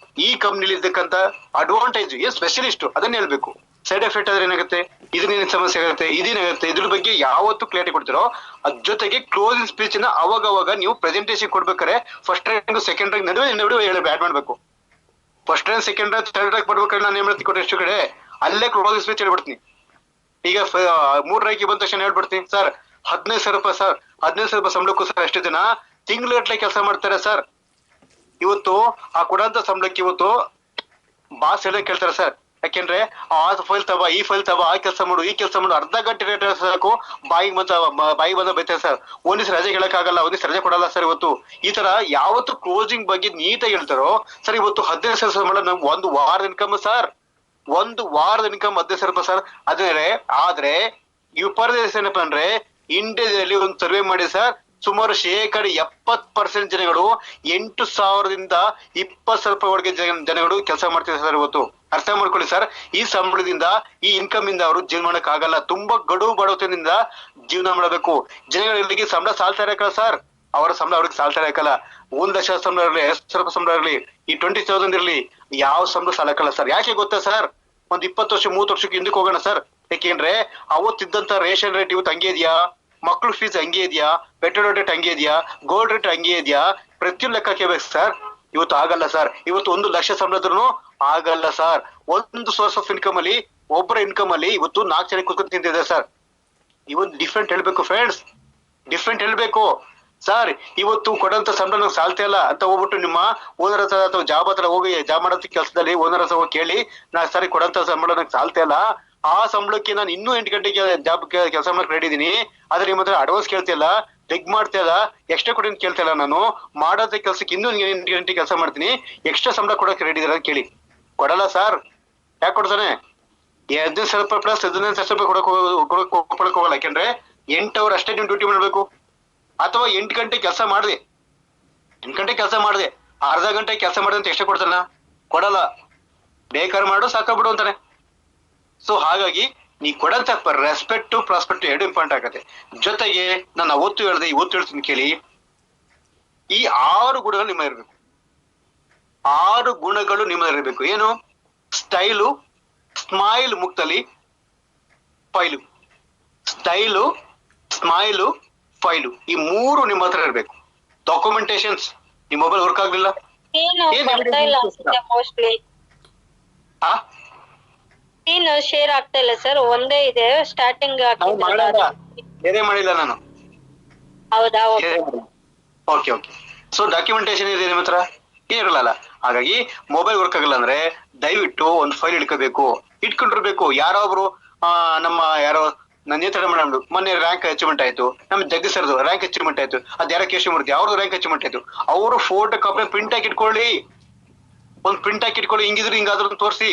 ಈ ಕಂಪ್ನಿಲಿ ಇರ್ತಕ್ಕಂಥ ಅಡ್ವಾಂಟೇಜ್ ಏನ್ ಸ್ಪೆಷಲಿಸ್ಟ್ ಅದನ್ನ ಹೇಳ್ಬೇಕು. ಸೈಡ್ ಎಫೆಕ್ಟ್ ಆದ್ರೆ ಏನಾಗುತ್ತೆ, ಇದನ್ನೇನು ಸಮಸ್ಯೆ ಆಗುತ್ತೆ, ಇದೇನಾಗುತ್ತೆ, ಇದ್ರ ಬಗ್ಗೆ ಯಾವತ್ತು ಕ್ಲಾರಿಟಿ ಕೊಡ್ತಿರೋ. ಅದ್ ಜೊತೆಗೆ ಕ್ಲೋಸಿಂಗ್ ಸ್ಪೀಚ್ ನ ಅವಾಗ ನೀವು ಪ್ರೆಸೆಂಟೇಶನ್ ಕೊಡ್ಬೇಕಾರೆ ಫಸ್ಟ್ ರ್ಯಾಂಕ್ ಸೆಕೆಂಡ್ ರ್ಯಾಂಕ್ ನಡುವೆ ಆಡ್ ಮಾಡ್ಬೇಕು. First rank second rank third rank ಬರ್ಬೇಕಾದ್ರೆ ನಾನು ಏನ್ ಮಾಡ್ತೀನಿ ಕೊಟ್ಟರೆ ಎಷ್ಟು ಕಡೆ ಅಲ್ಲೇ ಕ್ಲೋಸಿಂಗ್ ಸ್ಪೀಚ್ ಹೇಳ್ಬಿಡ್ತೀನಿ. ಈಗ 3 ರ್ಯಾಂಕ್ ಬಂದ ತಕ್ಷಣ ಹೇಳ್ಬಿಡ್ತೀನಿ, ಸರ್ 15,000 ರೂಪಾಯಿ ಸರ್, 15,000 ರೂಪಾಯಿ ಸಂಬಳಕ್ಕೂ ಸರ್ ಎಷ್ಟು ಜನ ತಿಂಗ್ಳಗಟ್ಲೆ ಕೆಲಸ ಮಾಡ್ತಾರೆ ಸರ್. ಇವತ್ತು ಆ ಕೊಡಂತ ಸಂಬಳಕ್ಕೆ ಇವತ್ತು ಬಾಸ್ ಹೇಳಕ್ ಕೇಳ್ತಾರೆ ಸರ್. ಯಾಕೆಂದ್ರೆ ಆ ಫೈಲ್ ತಬಾ, ಈ ಫೈಲ್ ತಬಾ, ಆ ಕೆಲಸ ಮಾಡು, ಈ ಕೆಲಸ ಮಾಡು, ಅರ್ಧ ಗಂಟೆ ರೇಟ್ ಸಾಕು ಬಾಯಿ ಬಂದ ಬೈತಾರೆ ಸರ್. ಒಂದಿವ್ಸ ರಜೆ ಹೇಳಕ್ಕಾಗಲ್ಲ, ಒಂದಿವ್ಸ ರಜೆ ಕೊಡಲ್ಲ ಸರ್. ಇವತ್ತು ಈ ತರ ಯಾವತ್ತು ಕ್ಲೋಸಿಂಗ್ ಬಗ್ಗೆ ನೀಟಾಗಿ ಹೇಳ್ತಾರೋ ಸರ್. ಇವತ್ತು 15,000 ಸಂಬಳ ನಮ್ಗೆ 1 ವಾರದ ಇನ್ಕಮ್ ಸರ್, 1 ವಾರದ ಇನ್ಕಮ್ 15,000 ರೂಪಾಯಿ ಸರ್. ಆದ್ರೆ ವಿಪರ್ಯಾಸ ಏನಪ್ಪಾ ಅಂದ್ರೆ ಇಂಡಿಯಾದಲ್ಲಿ ಒಂದು ಸರ್ವೆ ಮಾಡಿ ಸರ್, ಸುಮಾರು 70% ಜನಗಳು 8,000ದಿಂದ 20,000 ರೂಪಾಯಿವರೆಗೆ ಜನಗಳು ಕೆಲಸ ಮಾಡ್ತಿದ್ದಾರೆ ಸರ್. ಇವತ್ತು ಅರ್ಥ ಮಾಡ್ಕೊಳ್ಳಿ ಸರ್, ಈ ಸಂಬಳದಿಂದ ಈ ಇನ್ಕಮ್ ಇಂದ ಅವರು ಜೀವನ ಮಾಡಕ್ ಆಗಲ್ಲ. ತುಂಬಾ ಗಡುವು ಬಡವತನದಿಂದ ಜೀವನ ಮಾಡಬೇಕು. ಜನಗಳಿಗೆ ಸಂಬಳ ಸಾಲ್ತಾ ಇರಕಲ್ಲ ಸರ್, ಅವರ ಸಂಬಳ ಅವ್ರಿಗೆ ಸಾಲ್ತಾ ಇರಕಲ್ಲ. 1 ಲಕ್ಷ ಸಂಬಳ ಇರಲಿ, 10,000 ರೂಪಾಯಿ ಸಂಬಳ ಇರಲಿ, ಈ 20,000 ಇರಲಿ, ಯಾವ ಸಂಬಳ ಸಾಲಕ್ಕಲ್ಲ ಸರ್. ಯಾಕೆ ಗೊತ್ತಾ ಸರ್, 20 ವರ್ಷ 30 ವರ್ಷಕ್ಕೆ ಹಿಂದಕ್ಕೆ ಹೋಗೋಣ ಸರ್. ಯಾಕೆಂದ್ರೆ ಅವತ್ತಿದ್ದಂತ ರೇಷನ್ ರೇಟ್ ಇವತ್ತು ಹಂಗೆ ಇದೆಯಾ, ಮಕ್ಳು ಫೀಸ್ ಹಂಗೆ ಇದೆಯಾ, ಪೆಟ್ರೋಲ್ ರೇಟ್ ಹಂಗೆ ಇದೆಯಾ, ಗೋಲ್ಡ್ ರೇಟ್ ಹಂಗೆ ಇದೆಯಾ, ಪ್ರತಿಯೊಂದು ಲೆಕ್ಕ ಕೇಳ್ಬೇಕು ಸರ್. ಇವತ್ತು ಆಗಲ್ಲ ಸರ್. ಇವತ್ತು 1 ಲಕ್ಷ ಸಂಬಳದ್ರೂ ಆಗಲ್ಲ ಸರ್. ಒಂದು ಸೋರ್ಸ್ ಆಫ್ ಇನ್ಕಮ್ ಅಲ್ಲಿ, ಒಬ್ಬರ ಇನ್ಕಮ್ ಅಲ್ಲಿ ಇವತ್ತು 4 ಜನ ಕುತ್ಕೊಂಡು ತಿಂತಿದೆ ಸರ್. ಇವತ್ತು ಡಿಫ್ರೆಂಟ್ ಹೇಳ್ಬೇಕು ಫ್ರೆಂಡ್ಸ್, ಡಿಫ್ರೆಂಟ್ ಹೇಳ್ಬೇಕು ಸರ್. ಇವತ್ತು ಕೊಡಂತ ಸಂಬಳ ನಂಗೆ ಸಾಲ್ತಾ ಇಲ್ಲ ಅಂತ ಹೋಗ್ಬಿಟ್ಟು ನಿಮ್ಮ ಓನರ್ ಹತ್ರ ಅಥವಾ ಜಾಬ್ ಹತ್ರ ಹೋಗಿ, ಜಾಬ್ ಮಾಡೋ ಕೆಲಸದಲ್ಲಿ ಓನರ್ ಹತ್ರ ಹೋಗಿ ಕೇಳಿ, ನಾ ಸರಿ ಕೊಡಂತ ಸಂಬಳ ನಂಗೆ ಸಾಲ್ತಾ ಇಲ್ಲ, ಆ ಸಂಬಳಕ್ಕೆ ನಾನು ಇನ್ನೂ 8 ಗಂಟೆಗೆ ಜಾಬ್ ಕೆಲಸ ಮಾಡಕ್ ರೆಡಿ ಇದೀನಿ, ಆದ್ರೆ ನಿಮ್ಮ ಹತ್ರ ಅಡ್ವಾನ್ಸ್ ಕೇಳ್ತಿಲ್ಲ, ಡೆಗ್ ಮಾಡ್ತಿಲ್ಲ, ಎಕ್ಸ್ಟ್ರಾ ಕೊಡಿ ಅಂತ ಕೇಳ್ತಿಲ್ಲ, ನಾನು ಮಾಡೋದ ಕೆಲ್ಸಕ್ಕೆ ಇನ್ನೂ 8 ಗಂಟೆ ಕೆಲಸ ಮಾಡ್ತೀನಿ, ಎಕ್ಸ್ಟ್ರಾ ಸಂಬಳ ಕೊಡಕ್ಕೆ ರೆಡಿ ಇದಾರೆ ಕೇಳಿ. ಕೊಡಲ್ಲ ಸರ್. ಯಾಕೆ ಕೊಡ್ತಾನೆ? ₹15,000 ಪ್ಲಸ್ ₹15,000 ಕೊಡಕ್ ಹೋಗಲ್ಲ. ಯಾಕೆಂದ್ರೆ 8 ಅವರ್ ಅಷ್ಟೇ ನೀವು ಡ್ಯೂಟಿ ಮಾಡ್ಬೇಕು. ಅಥವಾ 8 ಗಂಟೆ ಕೆಲಸ ಮಾಡಿದೆ, 8 ಗಂಟೆ ಕೆಲಸ ಮಾಡಿದೆ, ಅರ್ಧ ಗಂಟೆ ಕೆಲಸ ಮಾಡಿದೆ ಅಂತ ಎಷ್ಟೇ ಕೊಡ್ತಾನ? ಕೊಡಲ್ಲ. ಬೇಕಾದ್ರೆ ಮಾಡು ಸಾಕಾಗ್ಬಿಡು ಅಂತಾನೆ. ಸೊ ಹಾಗಾಗಿ ನೀ ಕೊಡಂತ ರೆಸ್ಪೆಕ್ಟ್ ಪ್ರಾಸ್ಪೆಕ್ಟ್ ಎರಡು ಇಂಪಾರ್ಟೆಂಟ್ ಆಗತ್ತೆ. ಜೊತೆಗೆ ನಾನು ಅವತ್ತು ಹೇಳ್ದೆ, ಇವತ್ತು ಹೇಳ್ತೀನಿ ಕೇಳಿ, ಈ 6 ಗುಣಗಳು ನಿಮ್ಮ ಇರಬೇಕು. 6 ಗುಣಗಳು ನಿಮ್ಮಲ್ಲಿರಬೇಕು. ಏನು? ಸ್ಟೈಲು, ಸ್ಮೈಲ್, ಮುಕ್ತಲಿ ಫೈಲು. ಸ್ಟೈಲು, ಸ್ಮೈಲು, ಫೈಲು, ಈ 3 ನಿಮ್ಮ ಹತ್ರ ಇರಬೇಕು. ಡಾಕ್ಯುಮೆಂಟೇಶನ್ಸ್, ನಿಮ್ಮ ಮೊಬೈಲ್ ವರ್ಕ್ ಆಗ್ಲಿಲ್ಲ, ಶೇರ್ ಆಗ್ತಾ ಇಲ್ಲ ಸರ್. ಒಂದೇ ಇದೆ ಸ್ಟಾರ್ಟಿಂಗ್. ಬೇರೆ ಮಾಡಿಲ್ಲ ನಾನು. ಹೌದಾ? ಓಕೆ. ಸೊ ಡಾಕ್ಯುಮೆಂಟೇಶನ್ ಇದೆ ನಿಮ್ಮ ಹತ್ರ, ಇರಲ್ಲ. ಹಾಗಾಗಿ ಮೊಬೈಲ್ ವರ್ಕ್ ಆಗಲ್ಲ ಅಂದ್ರೆ ದಯವಿಟ್ಟು ಒಂದು ಫೈಲ್ ಇಟ್ಕೊಂಡಿರ್ಬೇಕು. ಯಾರೋ ಒಬ್ರು ಯಾರೋ ನನ್ನ ನೇತ್ರ ಮೇಡಮ್ ಮೊನ್ನೆ ರ್ಯಾಂಕ್ ಅಚೀವ್ಮೆಂಟ್ ಆಯ್ತು, ನಮ್ ಜಗ್ಗಿಸರ್ದು ರ್ಯಾಂಕ್ ಅಚೀವ್ಮೆಂಟ್ ಆಯ್ತು, ಅದ್ಯಾರ ಕೇಶಮೂರ್ತಿ ಅವ್ರದ್ದು ರ್ಯಾಂಕ್ ಅಚೀವ್ಮೆಂಟ್ ಆಯ್ತು, ಅವರು ಫೋಟೋ ಕಾಪಿ ಪ್ರಿಂಟ್ ಹಾಕಿ ಇಟ್ಕೊಳ್ಳಿ. ಹಿಂಗಿದ್ರು ಹಿಂಗಾದ್ರು ತೋರಿಸಿ.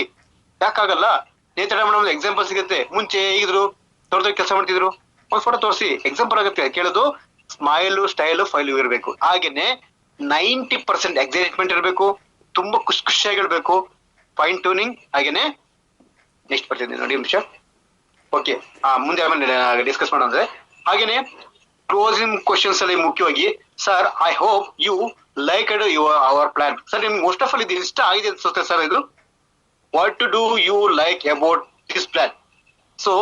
ಯಾಕಾಗಲ್ಲ? ನೇತ್ರ ಮೇಡಮ್ ಎಕ್ಸಾಂಪಲ್ ಸಿಗುತ್ತೆ. ಮುಂಚೆ ಹೇಗಿದ್ರು, ದೊಡ್ಡ ಕೆಲಸ ಮಾಡ್ತಿದ್ರು, ಒಂದ್ ಫೋಟೋ ತೋರಿಸಿ ಎಕ್ಸಾಂಪಲ್ ಆಗುತ್ತೆ. ಕೇಳೋದು ಸ್ಮೈಲು, ಸ್ಟೈಲು, ಫೈಲು ಇರಬೇಕು. ಹಾಗೇನೆ 90% ಎಕ್ಸೈಟ್ಮೆಂಟ್ ಇರಬೇಕು, ತುಂಬಾ ಖುಷಿಯಾಗಿರ್ಬೇಕು, ಫೈನ್ ಟ್ಯೂನಿಂಗ್. ಹಾಗೇನೆ ನೆಕ್ಸ್ಟ್ ಬರ್ತಿದ್ದೀನಿ ನೋಡಿ ನಿಮಿಷ. ಓಕೆ, ಮುಂದೆ ಆಮೇಲೆ ಡಿಸ್ಕಸ್ ಮಾಡೋದ್ರೆ. ಹಾಗೇನೆ ಕ್ಲೋಸಿಂಗ್ ಕ್ವಶನ್ಸ್ ಅಲ್ಲಿ ಮುಖ್ಯವಾಗಿ, sir I hope you like our plan. Sir ನಿಮ್ಗೆ ಮೋಸ್ಟ್ ಆಫ್ ಆಲ್ ಇದು ಇಷ್ಟ ಆಗಿದೆ ಅನ್ಸುತ್ತೆ ಸರ್. ಇದು what do you like about this plan? So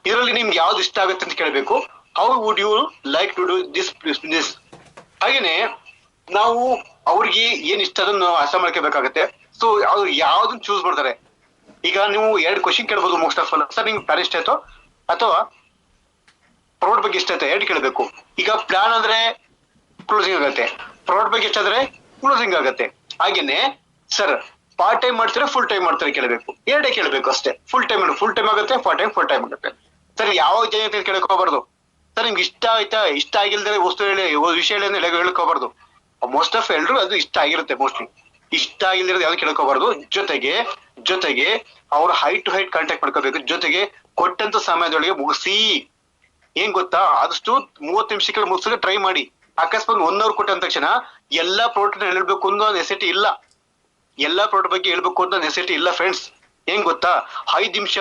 ಇದರಲ್ಲಿ ನಿಮ್ಗೆ ಯಾವ್ದು ಇಷ್ಟ ಆಗುತ್ತೆ ಅಂತ ಕೇಳಬೇಕು. How would you like to do this? ಹಾಗೇನೆ ನಾವು ಅವ್ರಿಗೆ ಏನ್ ಇಷ್ಟ ಅದನ್ನು ಅರ್ಥ ಮಾಡ್ಕೋಬೇಕಾಗತ್ತೆ. ಸೊ ಅವ್ರು ಯಾವ್ದನ್ನ ಚೂಸ್ ಮಾಡ್ತಾರೆ. ಈಗ ನೀವು 2 ಕ್ವಶನ್ ಕೇಳ್ಬೋದು ಮೋಸ್ಟ್ ಆಫ್ ಆಲ್. ಸರ್ ನಿಮ್ಗೆ ಪ್ಲಾನ್ ಇಷ್ಟ ಆಯ್ತು ಅಥವಾ ಪ್ರಾಡಕ್ಟ್ ಬಗ್ಗೆ ಇಷ್ಟ ಆಯ್ತು, 2 ಕೇಳಬೇಕು. ಈಗ ಪ್ಲಾನ್ ಅಂದ್ರೆ ಕ್ಲೋಸಿಂಗ್ ಆಗುತ್ತೆ, ಪ್ರಾಡಕ್ಟ್ ಬಗ್ಗೆ ಇಷ್ಟ ಆದ್ರೆ ಕ್ಲೋಸಿಂಗ್ ಆಗುತ್ತೆ. ಹಾಗೇನೆ ಸರ್ ಪಾರ್ಟ್ ಟೈಮ್ ಮಾಡ್ತೀರಾ ಫುಲ್ ಟೈಮ್ ಮಾಡ್ತೀರಾ ಕೇಳಬೇಕು. 2 ಕೇಳಬೇಕು ಅಷ್ಟೇ. ಫುಲ್ ಟೈಮ್ ಆಗುತ್ತೆ, ಪಾರ್ಟ್ ಟೈಮ್ ಫುಲ್ ಟೈಮ್ ಆಗುತ್ತೆ. ಸರ್ ಯಾವ ಜನ ಕೇಳ್ಕೋಬಾರ್ದು. ಸರ್ ನಿಮ್ಗೆ ಇಷ್ಟ ಆಯ್ತಾ, ಇಷ್ಟ ಆಗಿಲ್ದರೆ ವಸ್ತು ಹೇಳಿ, ವಿಷಯ ಹೇಳಿ ಹೇಳ್ಕೋಬಾರ್ದು. ಮೋಸ್ಟ್ ಆಫ್ ಎಲ್ರು ಅದು ಇಷ್ಟ ಆಗಿರುತ್ತೆ. ಮೋಸ್ಟ್ಲಿ ಇಷ್ಟ ಆಗಿಲ್ದಿರೋದು ಯಾವ್ದು ಕೇಳ್ಕೋಬಾರ್ದು. ಜೊತೆಗೆ ಅವ್ರ ಹೈಟ್ ಟು ಹೈಟ್ ಕಾಂಟ್ಯಾಕ್ಟ್ ಮಾಡ್ಕೋಬೇಕು. ಜೊತೆಗೆ ಕೊಟ್ಟಂತ ಸಮಯದೊಳಗೆ ಮುಗಿಸಿ. ಏನ್ ಗೊತ್ತಾ, ಆದಷ್ಟು 30 ನಿಮಿಷಕ್ಕೆ ಮುಗಿಸೋಕೆ ಟ್ರೈ ಮಾಡಿ. ಅಕಸ್ಮಾತ್ 1 ಅವರ್ ಕೊಟ್ಟಂತ ತಕ್ಷಣ ಎಲ್ಲಾ ಪ್ರಾಡಕ್ಟ್ ಹೇಳ್ಬೇಕು ಅನ್ನೋ ನೆಸೆಸಿಟಿ ಇಲ್ಲ. ಎಲ್ಲಾ ಪ್ರಾಡಕ್ಟ್ ಬಗ್ಗೆ ಹೇಳ್ಬೇಕು ಅಂತ ನೆಸೆಸಿಟಿ ಇಲ್ಲ ಫ್ರೆಂಡ್ಸ್. ಏನ್ ಗೊತ್ತಾ, 5 ನಿಮಿಷ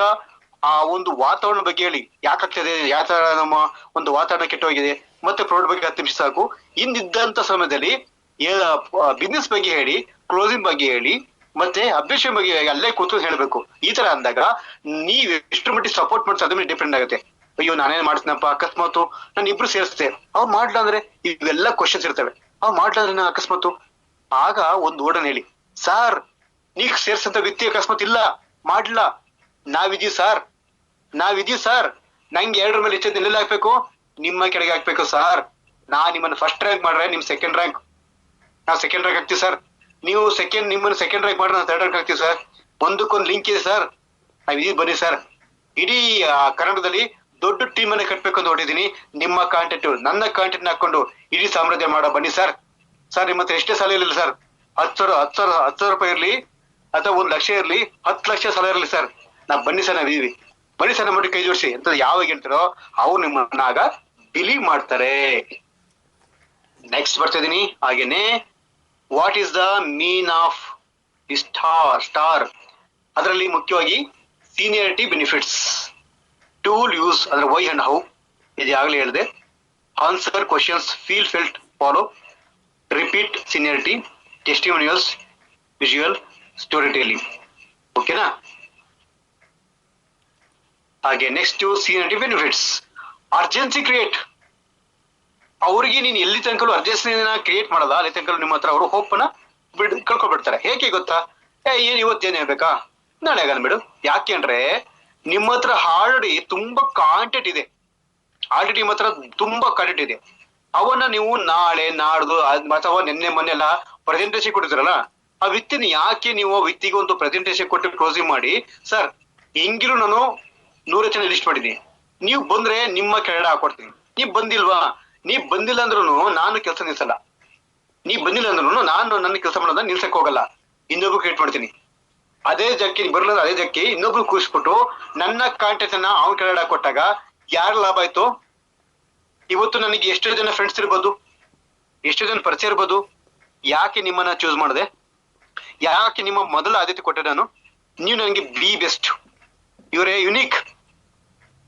ಆ ಒಂದು ವಾತಾವರಣ ಬಗ್ಗೆ ಹೇಳಿ, ಯಾಕಾಗ್ತದೆ, ಯಾವ ತರ ನಮ್ಮ ಒಂದು ವಾತಾವರಣ ಕೆಟ್ಟೋಗಿದೆ, ಮತ್ತೆ ಪ್ರಾಡಕ್ಟ್ ಬಗ್ಗೆ 10 ನಿಮಿಷ ಸಾಕು. ಇಂದಿದ್ದಂತ ಸಮಯದಲ್ಲಿ ಬಿಸ್ನೆಸ್ ಬಗ್ಗೆ ಹೇಳಿ, ಕ್ಲೋಸಿಂಗ್ ಬಗ್ಗೆ ಹೇಳಿ, ಮತ್ತೆ ಅಬ್ಜೆಕ್ಷನ್ ಬಗ್ಗೆ ಅಲ್ಲೇ ಕೂತ್ಕೊಂಡು ಹೇಳ್ಬೇಕು. ಈ ತರ ಅಂದಾಗ ನೀವ್ ಎಷ್ಟು ಮಟ್ಟಿಗೆ ಸಪೋರ್ಟ್ ಮಾಡ್ತಾ ಅದ್ರ ಮೇಲೆ ಡಿಪೆಂಡ್ ಆಗುತ್ತೆ. ಅಯ್ಯೋ ನಾನೇನ್ ಮಾಡ್ತೀನಪ್ಪ, ಅಕಸ್ಮಾತ್ ನಾನು ಇಬ್ರು ಸೇರಿಸ್ತೆ, ಅವ್ರು ಮಾಡ್ಲಾ ಅಂದ್ರೆ ಇವೆಲ್ಲ ಕ್ವಶನ್ಸ್ ಇರ್ತವೆ. ಅವ್ರು ಮಾಡ್ಲಾ ಅಂದ್ರೆ ನಾನು ಅಕಸ್ಮಾತ್, ಆಗ ಒಂದು ಓಡನ್ ಹೇಳಿ, ಸಾರ್ ನೀವ್ ಸೇರ್ಸಂತ ವ್ಯಕ್ತಿ ಅಕಸ್ಮಾತ್ ಇಲ್ಲ ಮಾಡ್ಲಾ, ನಾವಿದೀವಿ ಸರ್, ನಂಗೆ 2 ಮೇಲೆ ಹೆಚ್ಚು ಎಲ್ಲೆಲ್ಲ ಹಾಕ್ಬೇಕು, ನಿಮ್ಮ ಕೆಳಗೆ ಹಾಕ್ಬೇಕು ಸರ್. ನಿಮ್ಮನ್ನ ಫಸ್ಟ್ ರ್ಯಾಂಕ್ ಮಾಡ್ರೆ ನಿಮ್ ಸೆಕೆಂಡ್ ರ್ಯಾಂಕ್, ನಾವ್ ಸೆಕೆಂಡ್ ರ್ಯಾಂಕ್ ಹಾಕ್ತಿವಿ ಸರ್. ನೀವು ನಿಮ್ಮನ್ನ ಸೆಕೆಂಡ್ ರ್ಯಾಂಕ್ ಮಾಡ್ರೆ ನಾವು ಥರ್ಡ್ ರ್ಯಾಂಕ್ ಹಾಕ್ತಿವಿ ಸರ್. ಒಂದಕ್ಕೊಂದು ಲಿಂಕ್ ಇದೆ ಸರ್, ನಾವ್ ಇದೀವಿ ಬನ್ನಿ ಸರ್. ಇಡೀ ಕನ್ನಡದಲ್ಲಿ ದೊಡ್ಡ ಟೀಮ್ ಅನ್ನ ಕಟ್ಬೇಕು ಅಂತ ಹೊಟ್ಟಿದೀನಿ. ನಿಮ್ಮ ಕಾಂಟೆಂಟ್ ನನ್ನ ಕಾಂಟೆಂಟ್ ಹಾಕೊಂಡು ಇಡೀ ಸಾಮ್ರಾಜ್ಯ ಮಾಡೋ ಬನ್ನಿ ಸರ್. ನಿಮ್ಮ ಹತ್ರ ಎಷ್ಟೇ ಸಾಲ ಇರಲಿಲ್ಲ ಸರ್, 10,000 ರೂಪಾಯಿ ಇರ್ಲಿ ಅಥವಾ 1 ಲಕ್ಷ ಇರ್ಲಿ, 10 ಲಕ್ಷ ಸಾಲ ಇರಲಿ ಸರ್, ಬನ್ನಿ ಸರ್, ನಾವ್ ಇದೀವಿ, ಬನ್ನಿ ಸರ್, ನಮ್ಮ ಕೈ ಜೋಡಿಸಿ ಅಂತ ಯಾವಾಗ ಹೇಳ್ತಾರೋ ಅವ್ರು ನಿಮ್ಮನ್ನ ಆಗ ಬಿಲೀವ್ ಮಾಡ್ತಾರೆ. ನೆಕ್ಸ್ಟ್ ಬರ್ತಿದೀನಿ. ಹಾಗೇನೆ what is the mean off star? ಅದರಲ್ಲಿ ಮುಖ್ಯವಾಗಿ ಸೀನಿಯರಿಟಿ ಬೆನಿಫಿಟ್ಸ್, ಟೂಲ್ ಯೂಸ್ ಅಂದ್ರೆ ವೈ ಅಂಡ್ ಹೌ, ಇದು ಆಗ್ಲೇ ಹೇಳಿದೆ. Answer questions, feel felt follow, repeat seniority, testimonials, visual, story telling. ಓಕೆನಾ? ಹಾಗೆ next seniority benefits, urgency create. ಅವ್ರಿಗೆ ನೀನ್ ಎಲ್ಲಿ ತನಕ ಅರ್ಜೆನ್ಸಿನ ಕ್ರಿಯೇಟ್ ಮಾಡಲ್ಲ, ಅಲ್ಲಿ ತನಕ ನಿಮ್ಮ ಹತ್ರ ಅವರು ಹೋಪ್ ನ ಕಳ್ಕೊಬಿಡ್ತಾರೆ. ಹೇಗೆ ಗೊತ್ತಾ, ಏನ್ ಇವತ್ತೇನ್ ಹೇಳ್ಬೇಕಾ, ನಾಳೆ ಆಗಲ್ಲ ಬಿಡು. ಯಾಕೆ ಅಂದ್ರೆ ನಿಮ್ಮ ಹತ್ರ ಆಲ್ರೆಡಿ ತುಂಬಾ ಕಾಂಟೆಂಟ್ ಇದೆ, ಅವನ್ನ ನೀವು ನಾಳೆ ನಾಡ್ದು ಅಥವಾ ನಿನ್ನೆ ಮೊನ್ನೆಲ್ಲ ಪ್ರೆಸೆಂಟೇಶನ್ ಕೊಟ್ಟಿದ್ರಲ್ಲ, ಆ ವ್ಯಕ್ತಿನ ಯಾಕೆ ನೀವು ಆ ವ್ಯಕ್ತಿಗೆ ಒಂದು ಪ್ರೆಸೆಂಟೇಶನ್ ಕೊಟ್ಟು ಕ್ಲೋಸಿಂಗ್ ಮಾಡಿ, ಸರ್ ಹೆಂಗಿರು ನಾನು 100 ಜನ ಲಿಸ್ಟ್ ಮಾಡಿದೀನಿ, ನೀವು ಬಂದ್ರೆ ನಿಮ್ಮ ಕೆಳಗಡೆ ಹಾಕೊಡ್ತೀನಿ. ನೀವ್ ಬಂದಿಲ್ಲ ಅಂದ್ರೂ ನಾನು ಕೆಲಸ ನಿಲ್ಸಲ್ಲ, ನೀವ್ ಬಂದಿಲ್ಲ ಅಂದ್ರೂ ನಾನು ನನ್ನ ಕೆಲಸ ಮಾಡೋದನ್ನ ನಿಲ್ಸಕ್ ಹೋಗಲ್ಲ, ಇನ್ನೊಬ್ಬರು ಕ್ರಿಯೇಟ್ ಮಾಡ್ತೀನಿ. ಅದೇ ಜಕ್ಕಿ ಬರಲ್ಲ, ಅದೇ ಜಕ್ಕಿ ಇನ್ನೊಬ್ರು ಕೂರಿಸ್ಬಿಟ್ಟು ನನ್ನ ಕಾಂಟ್ಯಾಕ್ಟ್ ಅನ್ನ ಅವ್ನ ಕೆಳಗಡೆ ಕೊಟ್ಟಾಗ ಯಾರ ಲಾಭ ಆಯ್ತು? ಇವತ್ತು ನನಗೆ ಎಷ್ಟೋ ಜನ ಫ್ರೆಂಡ್ಸ್ ಇರ್ಬೋದು, ಎಷ್ಟೋ ಜನ ಪರಿಚಯ ಇರ್ಬೋದು. ಯಾಕೆ ನಿಮ್ಮನ್ನ ಚೂಸ್ ಮಾಡಿದೆ? ಯಾಕೆ ನಿಮ್ಮ ಮೊದಲ ಆದ್ಯತೆ ಕೊಟ್ಟೆ ನಾನು? ನೀವು ನನಗೆ ಬಿ ಬೆಸ್ಟ್, ಇವರೇ ಯುನೀಕ್,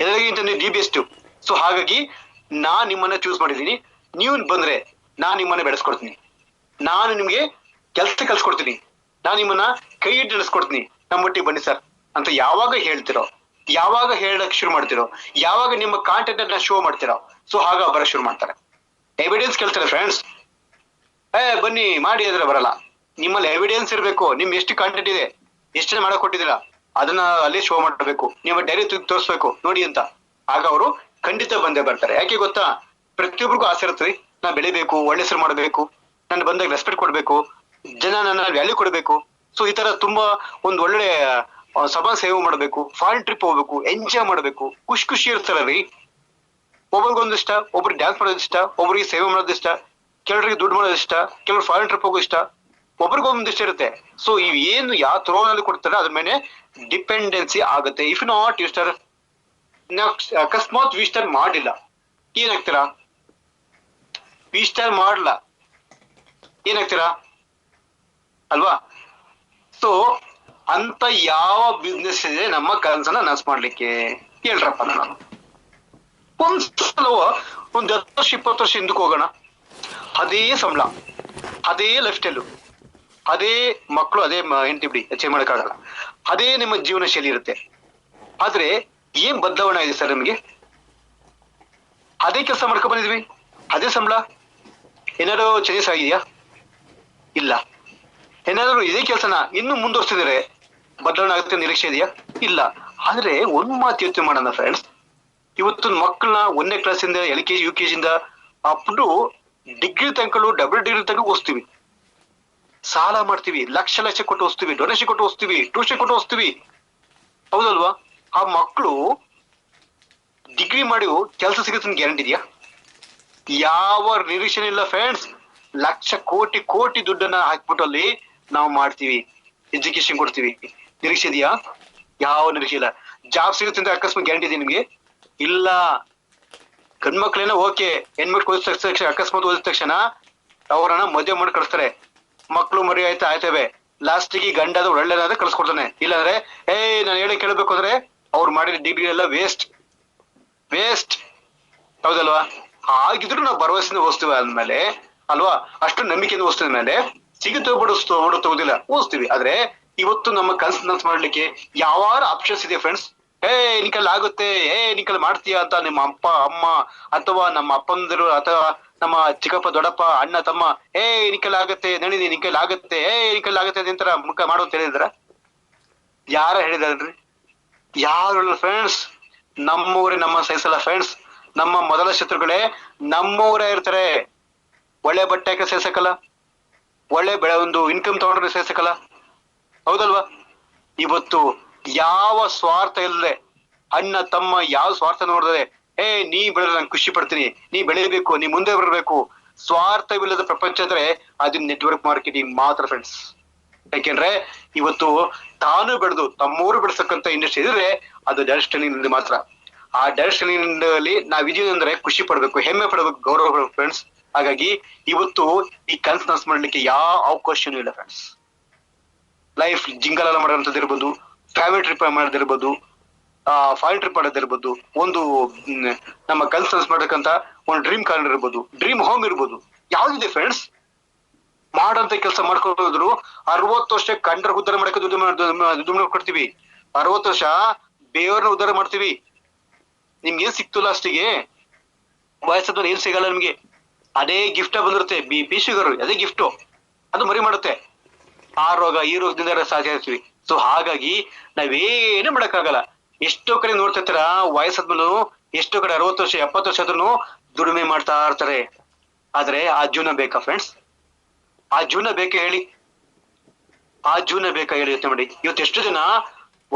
ಎಲ್ಲರಿಗಿಂತ ನೀವು ದಿ ಬೆಸ್ಟ್. ಸೊ ಹಾಗಾಗಿ ನಾನ್ ನಿಮ್ಮನ್ನ ಚೂಸ್ ಮಾಡಿದೀನಿ. ನೀವು ಬಂದ್ರೆ ನಾನ್ ನಿಮ್ಮನ್ನ ಬೆಳೆಸ್ಕೊಡ್ತೀನಿ, ನಾನು ನಿಮ್ಗೆ ಕೆಲಸ ಕಲ್ಸ್ಕೊಡ್ತೀನಿ, ನಾನು ನಿಮ್ಮನ್ನ ಕೈ ಹಿಡಿದು ನಡೆಸ್ಕೊಡ್ತೀನಿ, ನಮ್ಮೊಟ್ಟಿಗೆ ಬನ್ನಿ ಸರ್ ಅಂತ ಯಾವಾಗ ಹೇಳ್ತಿರೋ, ಯಾವಾಗ ಹೇಳಕ್ ಶುರು ಮಾಡ್ತಿರೋ, ಯಾವಾಗ ನಿಮ್ಮ ಕಾಂಟೆಂಟ್ ಅನ್ನ ಶೋ ಮಾಡ್ತಿರೋ, ಸೊ ಆಗ ಬರಕ್ ಶುರು ಮಾಡ್ತಾರೆ. ಎವಿಡೆನ್ಸ್ ಕೇಳ್ತಾರೆ ಫ್ರೆಂಡ್ಸ್. ಬನ್ನಿ ಮಾಡಿ ಅಂದ್ರೆ ಬರಲ್ಲ. ನಿಮ್ಮಲ್ಲಿ ಎವಿಡೆನ್ಸ್ ಇರಬೇಕು. ನಿಮ್ ಎಷ್ಟು ಕಾಂಟೆಂಟ್ ಇದೆ, ಎಷ್ಟು ಜನ ಮಾಡಕ್ ಕೊಟ್ಟಿದ್ದೀರಾ, ಅದನ್ನ ಅಲ್ಲಿ ಶೋ ಮಾಡಬೇಕು. ನಿಮ್ಮ ಡೈರಿ ತೋರಿಸ್ಬೇಕು ನೋಡಿ ಅಂತ. ಆಗ ಅವರು ಖಂಡಿತ ಬಂದೇ ಬರ್ತಾರೆ. ಯಾಕೆ ಗೊತ್ತಾ? ಪ್ರತಿಯೊಬ್ಬರಿಗೂ ಆಸೆ ಇರುತ್ತೆ, ನಾ ಬೆಳಿಬೇಕು, ಒಳ್ಳೆ ಹೆಸರು ಮಾಡಬೇಕು, ನನ್ನ ಬಂದಾಗ ರೆಸ್ಪೆಕ್ಟ್ ಕೊಡ್ಬೇಕು, ಜನ ನನ್ನ ವ್ಯಾಲ್ಯೂ ಕೊಡ್ಬೇಕು. ಸೊ ಈ ತರ ತುಂಬಾ ಒಂದು ಒಳ್ಳೆ ಸಮಾಜ ಸೇವೆ ಮಾಡಬೇಕು, ಫಾರಿನ್ ಟ್ರಿಪ್ ಹೋಗ್ಬೇಕು, ಎಂಜಾಯ್ ಮಾಡಬೇಕು, ಖುಷಿ ಇರ್ತಾರಲ್ರಿ. ಒಬ್ಬರಿಗೊಂದು ಇಷ್ಟ, ಒಬ್ರಿಗೆ ಡ್ಯಾನ್ಸ್ ಮಾಡೋದು ಇಷ್ಟ, ಒಬ್ರಿಗೆ ಸೇವೆ ಮಾಡೋದು ಇಷ್ಟ, ಕೆಲವರಿಗೆ ದುಡ್ಡು ಮಾಡೋದು ಇಷ್ಟ, ಕೆಲವರು ಫಾರಿನ್ ಟ್ರಿಪ್ ಹೋಗೋ ಇಷ್ಟ, ಒಬ್ರಿಗೊಂದು ಇಷ್ಟ ಇರುತ್ತೆ. ಸೊ ಇವ್ ಏನು ಯಾವ ಥ್ರೋನಲ್ಲಿ ಕೊಡ್ತಾರೆ ಅದ್ರ ಮೇಲೆ ಡಿಪೆಂಡೆನ್ಸಿ ಆಗುತ್ತೆ. ಇಫ್ ನಾಟ್ ಯೂಸ್ಟರ್, ಅಕಸ್ಮಾತ್ ವಿಸ್ಟರ್ ಮಾಡಿಲ್ಲ ಏನಾಗ್ತೀರಾ? ವಿಸ್ಟರ್ ಮಾಡಲ್ಲ ಏನಾಗ್ತೀರಾ ಅಲ್ವಾ? ಸೊ ಅಂತ ಯಾವ ಬಿಸ್ನೆಸ್ ಇದೆ ನಮ್ಮ ಕನಸನ್ನ ನರ್ಸ್ ಮಾಡ್ಲಿಕ್ಕೆ? ಹೇಳ್ರಪ್ಪ. ನಾನು ಒಂದ್ಸಲ ಒಂದ್ 10 ವರ್ಷ 20 ವರ್ಷ ಹಿಂದಕ್ಕೆ ಹೋಗೋಣ. ಅದೇ ಸಂಬಳ, ಅದೇ ಲೈಫ್ ಸ್ಟೈಲು, ಅದೇ ಮಕ್ಕಳು, ಅದೇ ಹೆಂಡತಿ, ಬಿಡಿ ಹೆಚ್ಚೆ ಮಾಡಕ್ಕಾಗಲ್ಲ, ಅದೇ ನಿಮ್ಮ ಜೀವನ ಶೈಲಿ ಇರುತ್ತೆ. ಆದ್ರೆ ಏನ್ ಬದಲಾವಣೆ ಇದೆ ಸರ್ ನಿಮ್ಗೆ? ಅದೇ ಕೆಲಸ ಮಾಡ್ಕೊ ಬಂದಿದ್ವಿ, ಅದೇ ಸಂಬಳ, ಏನಾದ್ರು ಚೇಂಜಸ್ ಆಗಿದೆಯಾ? ಇಲ್ಲ. ಏನಾದ್ರು ಇದೇ ಕೆಲಸನ ಇನ್ನು ಮುಂದುವರ್ಸಿದ್ರೆ ಬದಲಾವಣೆ ಆಗುತ್ತೆ ನಿರೀಕ್ಷೆ ಇದೆಯಾ? ಇಲ್ಲ. ಆದ್ರೆ ಒಂದ್ ಮಾತು ಯೋಚನೆ ಮಾಡೋಣ ಫ್ರೆಂಡ್ಸ್. ಇವತ್ತು ಮಕ್ಕಳನ್ನ 1ನೇ ಕ್ಲಾಸಿಂದ LKG UKG ಇಂದ ಅಪ್ ಟು ಡಿಗ್ರಿ ತನಕಲು, ಡಬಲ್ ಡಿಗ್ರಿ ತನಕ ಓದಿಸ್ತೀವಿ, ಸಾಲ ಮಾಡ್ತೀವಿ, ಲಕ್ಷ ಕೊಟ್ಟು ಓದಿಸ್ತೀವಿ, ಡೊನೇಷನ್ ಕೊಟ್ಟು ಓದಿಸ್ತೀವಿ, ಟ್ಯೂಷನ್ ಕೊಟ್ಟು ಓದಿಸ್ತೀವಿ, ಹೌದಲ್ವಾ? ಆ ಮಕ್ಕಳು ಡಿಗ್ರಿ ಮಾಡಿ ಕೆಲಸ ಸಿಗುತ್ತೆ ಗ್ಯಾರಂಟಿ ಇದೆಯಾ? ಯಾವ ನಿರೀಕ್ಷೆ ಇಲ್ಲ ಫ್ರೆಂಡ್ಸ್. ಲಕ್ಷ ಕೋಟಿ ದುಡ್ಡನ್ನ ಹಾಕ್ಬಿಟ್ಟು ಅಲ್ಲಿ ನಾವು ಮಾಡ್ತೀವಿ, ಎಜುಕೇಶನ್ ಕೊಡ್ತೀವಿ. ನಿರೀಕ್ಷೆ ಇದೆಯಾ? ಯಾವ ನಿರೀಕ್ಷೆ ಇಲ್ಲ. ಜಾಬ್ ಸಿಗುತ್ತೆ ಅಂತ ಅಕಸ್ಮಾತ್ ಗ್ಯಾರಂಟಿ ಇದೆ ನಿಮ್ಗೆ? ಇಲ್ಲ. ಗಂಡ್ಮಕ್ಳೇನೋ ಓಕೆ, ಹೆಣ್ಮಕ್ಳು ಓದಿದ ತಕ್ಷಣ, ಅಕಸ್ಮಾತ್ ಓದಿದ ತಕ್ಷಣ ಅವ್ರನ್ನ ಮದುವೆ ಮಾಡಿ ಕಳಿಸ್ತಾರೆ. ಮಕ್ಳು ಮರಿ ಆಯ್ತವೆ. ಲಾಸ್ಟಿಗೆ ಗಂಡದ ಒಳ್ಳೆದಾದ್ರೆ ಕಳ್ಸ್ಕೊಡ್ತಾನೆ. ಇಲ್ಲಾಂದ್ರೆ ನಾನು ಹೇಳಿ ಕೇಳಬೇಕು ಅಂದ್ರೆ ಅವ್ರು ಮಾಡಿದ ಡಿಗ್ರಿ ಎಲ್ಲ ವೇಸ್ಟ್. ಹೌದಲ್ವಾ? ಆಗಿದ್ರು ನಾವು ಭರವಸೆಯಿಂದ ಓದಿಸ್ತೀವಿ ಅಂದ್ಮೇಲೆ ಅಲ್ವಾ, ಅಷ್ಟು ನಂಬಿಕೆಯಿಂದ ಓದಿಸಿದ ಮೇಲೆ ಸಿಗುತ್ತೆ ಓಡೋದಿಲ್ಲ, ಓದಿಸ್ತೀವಿ. ಆದ್ರೆ ಇವತ್ತು ನಮ್ಮ ಕನ್ಸ್ ಮಾಡ್ಲಿಕ್ಕೆ ಯಾವ ಆಪ್ಷನ್ಸ್ ಇದೆ ಫ್ರೆಂಡ್ಸ್? ನಿಕಲ್ ಆಗುತ್ತೆ, ನಿಕಲ್ ಮಾಡ್ತೀಯಾ ಅಂತ ನಿಮ್ಮ ಅಪ್ಪ ಅಮ್ಮ ಅಥವಾ ನಮ್ಮ ಅಪ್ಪಂದಿರು ಅಥವಾ ನಮ್ಮ ಚಿಕ್ಕಪ್ಪ ದೊಡ್ಡಪ್ಪ ಅಣ್ಣ ತಮ್ಮ ನಿಕಲ್ ಆಗುತ್ತೆ, ನಡಿದಿ ನಿಕಲ್ ಆಗುತ್ತೆ, ನಿಕಲ್ ಆಗುತ್ತೆ ನಿಂತರ ಮುಖ ಮಾಡು ಅಂತ ಹೇಳಿದ್ರ? ಯಾರ ಹೇಳಿದಾರ್ರಿ? ಯಾರು ಫ್ರೆಂಡ್ಸ್? ನಮ್ಮೂರೇ ನಮ್ಮ ಸಹಿಸಲ್ಲ ಫ್ರೆಂಡ್ಸ್. ನಮ್ಮ ಮೊದಲ ಶತ್ರುಗಳೇ ನಮ್ಮೂರೇ ಇರ್ತಾರೆ. ಒಳ್ಳೆ ಬಟ್ಟೆ ಹಾಕಿ ಸೇರ್ಸಕ್ಕಲ್ಲ, ಒಳ್ಳೆ ಒಂದು ಇನ್ಕಮ್ ತಗೊಂಡ್ರೆ ಸೇರ್ಸಕ್ಕಲ್ಲ, ಹೌದಲ್ವಾ? ಇವತ್ತು ಯಾವ ಸ್ವಾರ್ಥ ಇಲ್ಲದೆ ಅಣ್ಣ ತಮ್ಮ ಯಾವ ಸ್ವಾರ್ಥ ನೋಡಿದ್ರೆ ನೀ ಬೆಳೆದ್ರೆ ನಾನು ಖುಷಿ ಪಡ್ತೀನಿ, ನೀ ಬೆಳಿಬೇಕು, ನೀ ಮುಂದೆ ಬರಬೇಕು, ಸ್ವಾರ್ಥವಿಲ್ಲದ ಪ್ರಪಂಚ ಅಂದ್ರೆ ಅದು ನೆಟ್ವರ್ಕ್ ಮಾರ್ಕೆಟಿಂಗ್ ಮಾತ್ರ ಫ್ರೆಂಡ್ಸ್. ಯಾಕೆಂದ್ರೆ ಇವತ್ತು ತಾನು ಬೆಳೆದು ತಮ್ಮೂರು ಬೆಳೆಸಕ್ಕಂತ ಇಂಡಸ್ಟ್ರಿ ಇದ್ರೆ ಅದು ಡೈರೆಕ್ಟ್ ಮಾತ್ರ. ಆ ಡೈರೆಕ್ಟ್ ಅಲ್ಲಿ ನಾವಿದೀವಿ ಅಂದ್ರೆ ಖುಷಿ ಪಡ್ಬೇಕು, ಹೆಮ್ಮೆ ಪಡ್ಬೇಕು, ಗೌರವ ಪಡ್ಬೇಕು ಫ್ರೆಂಡ್ಸ್. ಹಾಗಾಗಿ ಇವತ್ತು ಈ ಕನ್ಸ್ ನರ್ಸ್ ಮಾಡ್ಲಿಕ್ಕೆ ಯಾವ ಅವಕಾಶನೂ ಇಲ್ಲ ಫ್ರೆಂಡ್ಸ್. ಲೈಫ್ ಜಿಂಗಲ್ ಎಲ್ಲ ಮಾಡೋಂಥದ್ದು ಇರ್ಬೋದು, ಫ್ಯಾಮಿಲಿ ಟ್ರಿಪ್ ಮಾಡೋದಿರ್ಬೋದು, ಫಾರಿನ್ ಟ್ರಿಪ್ ಮಾಡೋದಿರ್ಬೋದು, ಒಂದು ನಮ್ಮ ಕನ್ಸಲ್ಸ್ ಮಾಡಕ್ಕಂತ ಒಂದು ಡ್ರೀಮ್ ಕಾರ್ ಇರ್ಬೋದು, ಡ್ರೀಮ್ ಹೋಮ್ ಇರ್ಬೋದು, ಯಾವ್ದಿದೆ ಫ್ರೆಂಡ್ಸ್? ಮಾಡಂತ ಕೆಲಸ ಮಾಡ್ಕೊಂಡ್ರು 60 ವರ್ಷ ಕಂಡ್ರ ಉದ್ಧಾರ ಮಾಡಕ್ಕೆ ದುಡ್ಡು ಕೊಡ್ತೀವಿ, 60 ವರ್ಷ ಬೇವ್ರನ್ನ ಉದ್ಧಾರ ಮಾಡ್ತೀವಿ. ನಿಮ್ಗೆ ಏನ್ ಸಿಕ್ತು ಲಾಸ್ಟಿಗೆ? ವಯಸ್ಸಾದ್ಮೇಲೆ ಏನ್ ಸಿಗಲ್ಲ ನಿಮ್ಗೆ. ಅದೇ ಗಿಫ್ಟ್ ಬಂದಿರುತ್ತೆ, BP ಶುಗರ್, ಅದೇ ಗಿಫ್ಟು, ಅದು ಮರಿ ಮಾಡುತ್ತೆ. ಆ ರೋಗ ಈ ರೋಗದಿಂದ ಸಾಧ್ಯ ಇರ್ತೀವಿ. ಸೊ ಹಾಗಾಗಿ ನಾವೇನು ಮಾಡಕ್ಕಾಗಲ್ಲ. ಎಷ್ಟೋ ಕಡೆ ನೋಡ್ತಿರ್ತಾರ ವಯಸ್ಸಾದ್ಮೇಲೂ ಎಷ್ಟೋ ಕಡೆ 60 ವರ್ಷ 70 ವರ್ಷ ಆದ್ರೂ ದುಡಿಮೆ ಮಾಡ್ತಾ ಇರ್ತಾರೆ. ಆದ್ರೆ ಆ ಜೀವನ ಬೇಕಾ ಫ್ರೆಂಡ್ಸ್? ಆ ಜೀವನ ಬೇಕಾ ಹೇಳಿ? ಆ ಜೀವನ ಬೇಕಾ ಹೇಳಿ? ಯೋಚನೆ ಮಾಡಿ. ಇವತ್ತು ಎಷ್ಟು ಜನ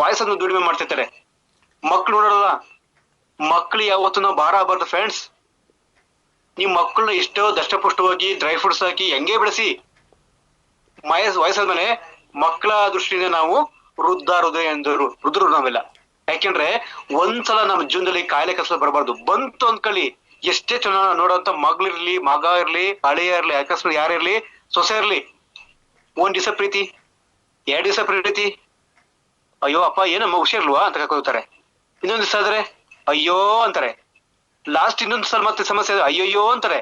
ವಯಸ್ಸಾದ್ಮೇಲೆ ದುಡಿಮೆ ಮಾಡ್ತಿರ್ತಾರೆ. ಮಕ್ಳು ನೋಡಲ್ಲ, ಮಕ್ಳು ಯಾವತ್ತು ನಾವು ಭಾರ ಆಗಬಾರ್ದು ಫ್ರೆಂಡ್ಸ್. ನಿಮ್ ಮಕ್ಕಳನ್ನ ಎಷ್ಟೋ ದಷ್ಟಪುಷ್ಟವಾಗಿ ಡ್ರೈ ಫ್ರೂಟ್ಸ್ ಹಾಕಿ ಹೆಂಗೆ ಬೆಳೆಸಿ, ವಯಸ್ಸಾದ್ಮೇಲೆ ಮಕ್ಕಳ ದೃಷ್ಟಿಯಿಂದ ನಾವು ವೃದ್ಧ ಹೃದಯ ಎಂದರು ರುದ್ರು ನಾವೆಲ್ಲ. ಯಾಕೆಂದ್ರೆ ಒಂದ್ಸಲ ನಮ್ಮ ಜೀವನದಲ್ಲಿ ಕಾಯಿಲೆ ಕಸ ಬರಬಾರ್ದು. ಬಂತು ಅಂದ್ಕೊಳ್ಳಿ, ಎಷ್ಟೇ ಚೆನ್ನಾಗಿ ನೋಡೋಂತ ಮಗಳಿರ್ಲಿ, ಮಗ ಇರ್ಲಿ, ಹಳೆಯ ಇರ್ಲಿ, ಅಕಸ್ಮಾತ್ ಯಾರಿರ್ಲಿ, ಸೊಸೆ ಇರ್ಲಿ, ಒಂದ್ ದಿವಸ ಪ್ರೀತಿ, 2 ದಿವಸ ಪ್ರೀತಿ, ಅಯ್ಯೋ ಅಪ್ಪ ಏನಮ್ಮ ಹುಷಾರ್ಲ್ವಾ ಅಂತ ಕರ್ಕೋತಾರೆ. ಇನ್ನೊಂದ್ ದಿವಸ ಆದ್ರೆ ಅಯ್ಯೋ ಅಂತಾರೆ. ಲಾಸ್ಟ್ ಇನ್ನೊಂದ್ ಸಲ ಮತ್ತೆ ಸಮಸ್ಯೆ ಅಯ್ಯಯ್ಯೋ ಅಂತಾರೆ.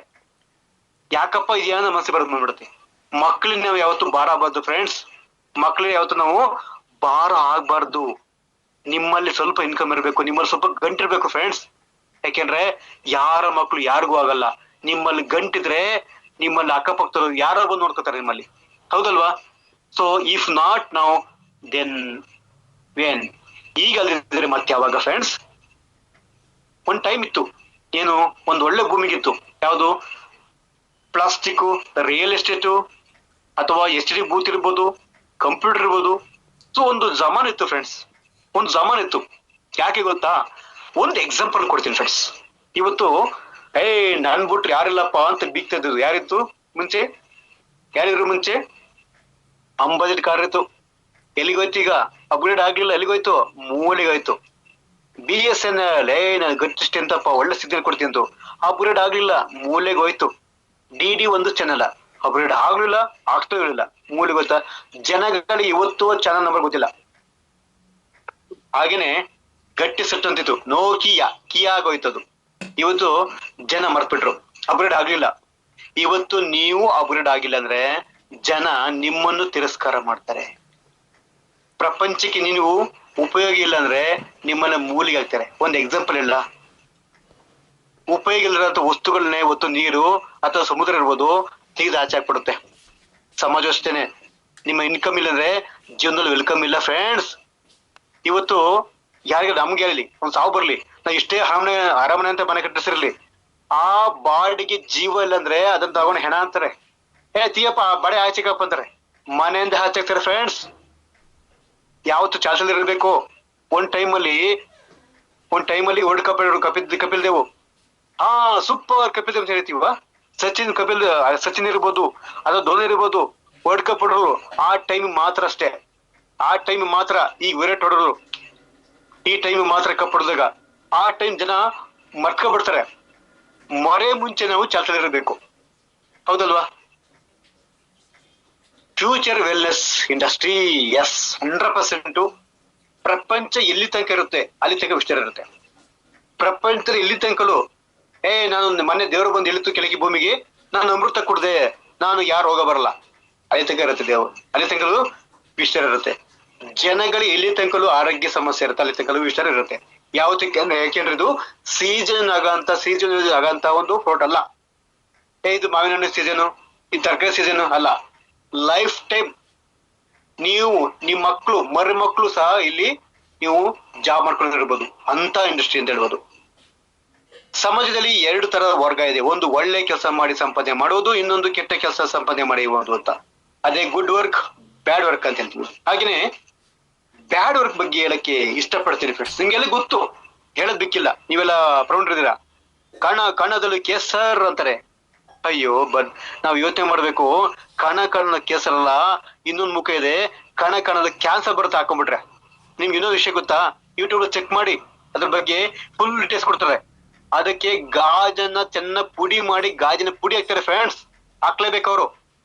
ಯಾಕಪ್ಪ ಇದೆಯಾ ನಮ್ಮ ಮನಸ್ಸು ಬರೋದು ಬಂದ್ಬಿಡುತ್ತೆ. ಮಕ್ಳಿಗೆ ನಾವು ಯಾವತ್ತು ಭಾರ ಆಗಬಾರ್ದು ಫ್ರೆಂಡ್ಸ್. ಮಕ್ಳಿಗೆ ಯಾವತ್ತು ನಾವು ಭಾರ ಆಗ್ಬಾರ್ದು. ನಿಮ್ಮಲ್ಲಿ ಸ್ವಲ್ಪ ಇನ್ಕಮ್ ಇರಬೇಕು, ನಿಮ್ಮಲ್ಲಿ ಸ್ವಲ್ಪ ಗಂಟಿರ್ಬೇಕು ಫ್ರೆಂಡ್ಸ್. ಯಾಕೆಂದ್ರೆ ಯಾರ ಮಕ್ಳು ಯಾರಿಗೂ ಆಗಲ್ಲ. ನಿಮ್ಮಲ್ಲಿ ಗಂಟಿದ್ರೆ ನಿಮ್ಮಲ್ಲಿ ಅಕ್ಕಪಕ್ಕದವರು ಯಾರೋ ಬಂದು ನೋಡ್ಕೋತಾರೆ ನಿಮ್ಮಲ್ಲಿ, ಹೌದಲ್ವಾ? So if not now then when? ಈಗ ಅಲ್ಲಿದ್ರೆ ಮತ್ತೆ ಯಾವಾಗ ಫ್ರೆಂಡ್ಸ್? ಒಂದ್ ಟೈಮ್ ಇತ್ತು, ಏನು ಒಂದ್ ಒಳ್ಳೆ ಭೂಮಿಗಿತ್ತು. ಯಾವುದು? ಪ್ಲಾಸ್ಟಿಕ್, ರಿಯಲ್ ಎಸ್ಟೇಟು, ಅಥವಾ HD ಬೂತ್ ಇರ್ಬೋದು, ಕಂಪ್ಯೂಟರ್ ಇರ್ಬೋದು. ಸೊ ಒಂದು ಜಮಾನ್ ಇತ್ತು ಫ್ರೆಂಡ್ಸ್, ಒಂದು ಜಮಾನ್ ಇತ್ತು. ಯಾಕೆ ಗೊತ್ತಾ? ಒಂದು ಎಕ್ಸಾಂಪಲ್ ಕೊಡ್ತೀನಿ ಫ್ರೆಂಡ್ಸ್. ಇವತ್ತು ನನ್ ಬಿಟ್ರು ಯಾರಿಲ್ಲಪ್ಪ ಅಂತ ಬೀಗ್ತಾ ಇದ್ದು ಯಾರಿತ್ತು ಮುಂಚೆ? ಯಾರಿದ್ರು ಮುಂಚೆ? ಅಂಬಾಜಿಟ್ ಕಾರ್ ಇತ್ತು. ಎಲ್ಲಿಗೋಯ್ತು ಈಗ? ಅಪ್ಗ್ರೇಡ್ ಆಗ್ಲಿಲ್ಲ. ಎಲ್ಲಿಗೋಯ್ತು? ಮೂಲೆಗೋಯ್ತು. BSNL ನಾನು ಗಟ್ಟಿಷ್ಟ ಎಂತಪ್ಪ ಒಳ್ಳೆ ಸಿಗ್ನಲ್ ಕೊಡ್ತೀನಿ ಅಂತ ಅಪ್ಗ್ರೇಡ್ ಆಗ್ಲಿಲ್ಲ, ಮೂಲೆಗೋಯ್ತು. DD ಒಂದು ಚಾನಲ್ ಅಪ್ಗ್ರೇಡ್ ಆಗ್ಲಿಲ್ಲ, ಆಗ್ತಾ ಇರಲಿಲ್ಲ, ಮೂಲೆಗೋಯ್ತಾ. ಜನಗಳಿಗೆ ಇವತ್ತು ಚಾನಲ್ ನಂಬರ್ ಗೊತ್ತಿಲ್ಲ. ಹಾಗೇನೆ ಗಟ್ಟಿ ಸೆಟ್ ಅಂತಿತ್ತು, ಕಿಯಾ ಆಗೋಯ್ತದು. ಇವತ್ತು ಜನ ಮರ್ತ್ಬಿಟ್ರು, ಅಪ್ಗ್ರೇಡ್ ಆಗ್ಲಿಲ್ಲ. ಇವತ್ತು ನೀವು ಅಪ್ಗ್ರೇಡ್ ಆಗಿಲ್ಲ ಅಂದ್ರೆ ಜನ ನಿಮ್ಮನ್ನು ತಿರಸ್ಕಾರ ಮಾಡ್ತಾರೆ. ಪ್ರಪಂಚಕ್ಕೆ ನೀವು ಉಪಯೋಗ ಇಲ್ಲ ಅಂದ್ರೆ ನಿಮ್ಮನ್ನ ಮೂಲಿಗೆ ಹಾಕ್ತಾರೆ. ಒಂದ್ ಎಕ್ಸಾಂಪಲ್ ಇಲ್ಲ, ಉಪಯೋಗ ಇಲ್ಲದಂತ ವಸ್ತುಗಳನ್ನೇ ಇವತ್ತು ನೀರು ಅಥವಾ ಸಮುದ್ರ ಇರ್ಬೋದು ತೆಗೆದು ಆಚೆ ಹಾಕ್ಬಿಡುತ್ತೆ. ಸಮಾಜ ಅಷ್ಟೇನೆ. ನಿಮ್ಮ ಇನ್ಕಮ್ ಇಲ್ಲ ಅಂದ್ರೆ ಜೀವನದಲ್ಲಿ ವೆಲ್ಕಮ್ ಇಲ್ಲ ಫ್ರೆಂಡ್ಸ್. ಇವತ್ತು ಯಾರಿಗೆ ನಮ್ಗೆ ಹೇಳಿ ಒಂದ್ ಸಾವು ಬರ್ಲಿ, ನಾ ಇಷ್ಟೇ ಅರಮನೆ ಅಂತ ಮನೆ ಕಟ್ಟಿಸಿರ್ಲಿ, ಆ ಬಾಡಿಗೆ ಜೀವ ಇಲ್ಲ ಅಂದ್ರೆ ಅದನ್ನ ತಗೊಂಡು ಹೆಣ ಅಂತಾರೆ. ತೀಯಪ್ಪ ಬಡೆ ಆಚೆಗಪ್ಪ ಅಂತಾರೆ, ಮನೆಯಿಂದ ಆಚೆ ಹಾಕ್ತಾರೆ ಫ್ರೆಂಡ್ಸ್. ಯಾವತ್ತು ಚಾಲ್ಸಲ್ಲಿ ಇರಬೇಕು. ಒಂದ್ ಟೈಮಲ್ಲಿ world cup Kapil Dev super Kapil Dev ಅಂತ ಹೇಳ್ತೀವ. ಸಚಿನ್ ಇರ್ಬೋದು ಅಥವಾ ಧೋನಿ ಇರ್ಬೋದು, ವರ್ಲ್ಡ್ ಕಪ್ ಹೊಡೋರು ಆ ಟೈಮ್ ಮಾತ್ರ ಅಷ್ಟೇ. ಆ ಟೈಮ್ ಮಾತ್ರ. ಈಗ ವಿರಾಟ್ ಹೊಡೋರು ಈ ಟೈಮ್ ಮಾತ್ರ ಕಪ್ ಹೊಡೆದಾಗ ಆ ಟೈಮ್ ಜನ ಮರ್ಕೊಬಿಡ್ತಾರೆ. ಮರೆ ಮುಂಚೆ ನಾವು ಚಾಲ್ಸಲ್ಲಿ ಇರಬೇಕು, ಹೌದಲ್ವಾ? Future wellness industry, yes 100%. ಪ್ರಪಂಚ ಎಲ್ಲಿ ತನಕ ಇರುತ್ತೆ ಅಲ್ಲಿ ತನಕ ವಿಚಾರ ಇರುತ್ತೆ. ಪ್ರಪಂಚದಲ್ಲಿ ಎಲ್ಲಿ ತನಕಲು ನಾನು ಮೊನ್ನೆ ದೇವರು ಬಂದು ಇಳಿತು ಕೆಳಗೆ ಭೂಮಿಗೆ, ನಾನು ಅಮೃತ ಕುಡ್ದೆ, ನಾನು ಯಾರು ಹೋಗ ಬರಲ್ಲ, ಅಲ್ಲಿ ತನಕ ಇರುತ್ತೆ ದೇವರು. ಅಲ್ಲಿ ತನಕಲು ವಿಚಾರ ಇರುತ್ತೆ. ಜನಗಳಿಗೆ ಎಲ್ಲಿ ತನಕಲು ಆರೋಗ್ಯ ಸಮಸ್ಯೆ ಇರುತ್ತೆ, ಅಲ್ಲಿ ತನಕಲು ವಿಚಾರ ಇರುತ್ತೆ. ಯಾವತ್ತಕ್ಕೆ ಅಂದ್ರೆ ಯಾಕೆಂದ್ರೆ ಇದು ಸೀಸನ್ ಆಗಂತ ಒಂದು ಫ್ರೂಟ್ ಅಲ್ಲ. ಇದು ಮಾವಿನ ಹಣ್ಣು ಸೀಸನು, ಈ ತರಕಾರಿ ಸೀಸನ್ ಅಲ್ಲ. ಲೈಫ್ ಟೈಮ್ ನೀವು ನಿಮ್ಮ ಮಕ್ಕಳು ಮಕ್ಕಳು ಸಹ ಇಲ್ಲಿ ನೀವು ಜಾಬ್ ಮಾಡ್ಕೊಂಡಿರ್ಬೋದು ಅಂತ ಇಂಡಸ್ಟ್ರಿ ಅಂತ ಹೇಳ್ಬೋದು. ಸಮಾಜದಲ್ಲಿ 2 ತರದ ವರ್ಗ ಇದೆ. ಒಂದು ಒಳ್ಳೆ ಕೆಲಸ ಮಾಡಿ ಸಂಪಾದನೆ ಮಾಡುವುದು, ಇನ್ನೊಂದು ಕೆಟ್ಟ ಕೆಲಸ ಸಂಪಾದನೆ ಮಾಡುವುದು ಅಂತ. ಅದೇ ಗುಡ್ ವರ್ಕ್, ಬ್ಯಾಡ್ ವರ್ಕ್ ಅಂತ ಹೇಳ್ತೀವಿ. ಹಾಗೇನೆ ಬ್ಯಾಡ್ ವರ್ಕ್ ಬಗ್ಗೆ ಹೇಳಕ್ಕೆ ಇಷ್ಟಪಡ್ತೀನಿ ಫ್ರೆಂಡ್ಸ್. ನಿಮ್ಗೆಲ್ಲ ಗೊತ್ತು, ಹೇಳದ್ ಬಿಕ್ಕಿಲ್ಲ, ನೀವೆಲ್ಲ ಪ್ರೌಢರಿದ್ದೀರಾ. ಕಣದಲ್ಲಿ ಕೇಸರ್ ಅಂತಾರೆ. ಅಯ್ಯೋ ನಾವ್ ಯೋಚನೆ ಮಾಡ್ಬೇಕು. ಕಣ ಕೇಸರಲ್ಲ, ಇನ್ನೊಂದು ಮುಖ ಇದೆ. ಕಣದ ಕ್ಯಾನ್ಸರ್ ಬರುತ್ತೆ ಹಾಕೊಂಡ್ಬಿಟ್ರೆ. ನಿಮ್ಗೆ ಇನ್ನೊಂದು ವಿಷಯ ಗೊತ್ತಾ? ಯೂಟ್ಯೂಬ್ ಚೆಕ್ ಮಾಡಿ, ಅದ್ರ ಬಗ್ಗೆ ಫುಲ್ ಡೀಟೇಲ್ಸ್ ಕೊಡ್ತಾರೆ. ಅದಕ್ಕೆ ಗಾಜನ್ನ ಚೆನ್ನಾಗಿ ಪುಡಿ ಮಾಡಿ ಗಾಜಿನ ಪುಡಿ ಹಾಕ್ತಾರೆ ಫ್ರೆಂಡ್ಸ್. ಹಾಕ್ಲೇಬೇಕು ಅವರು,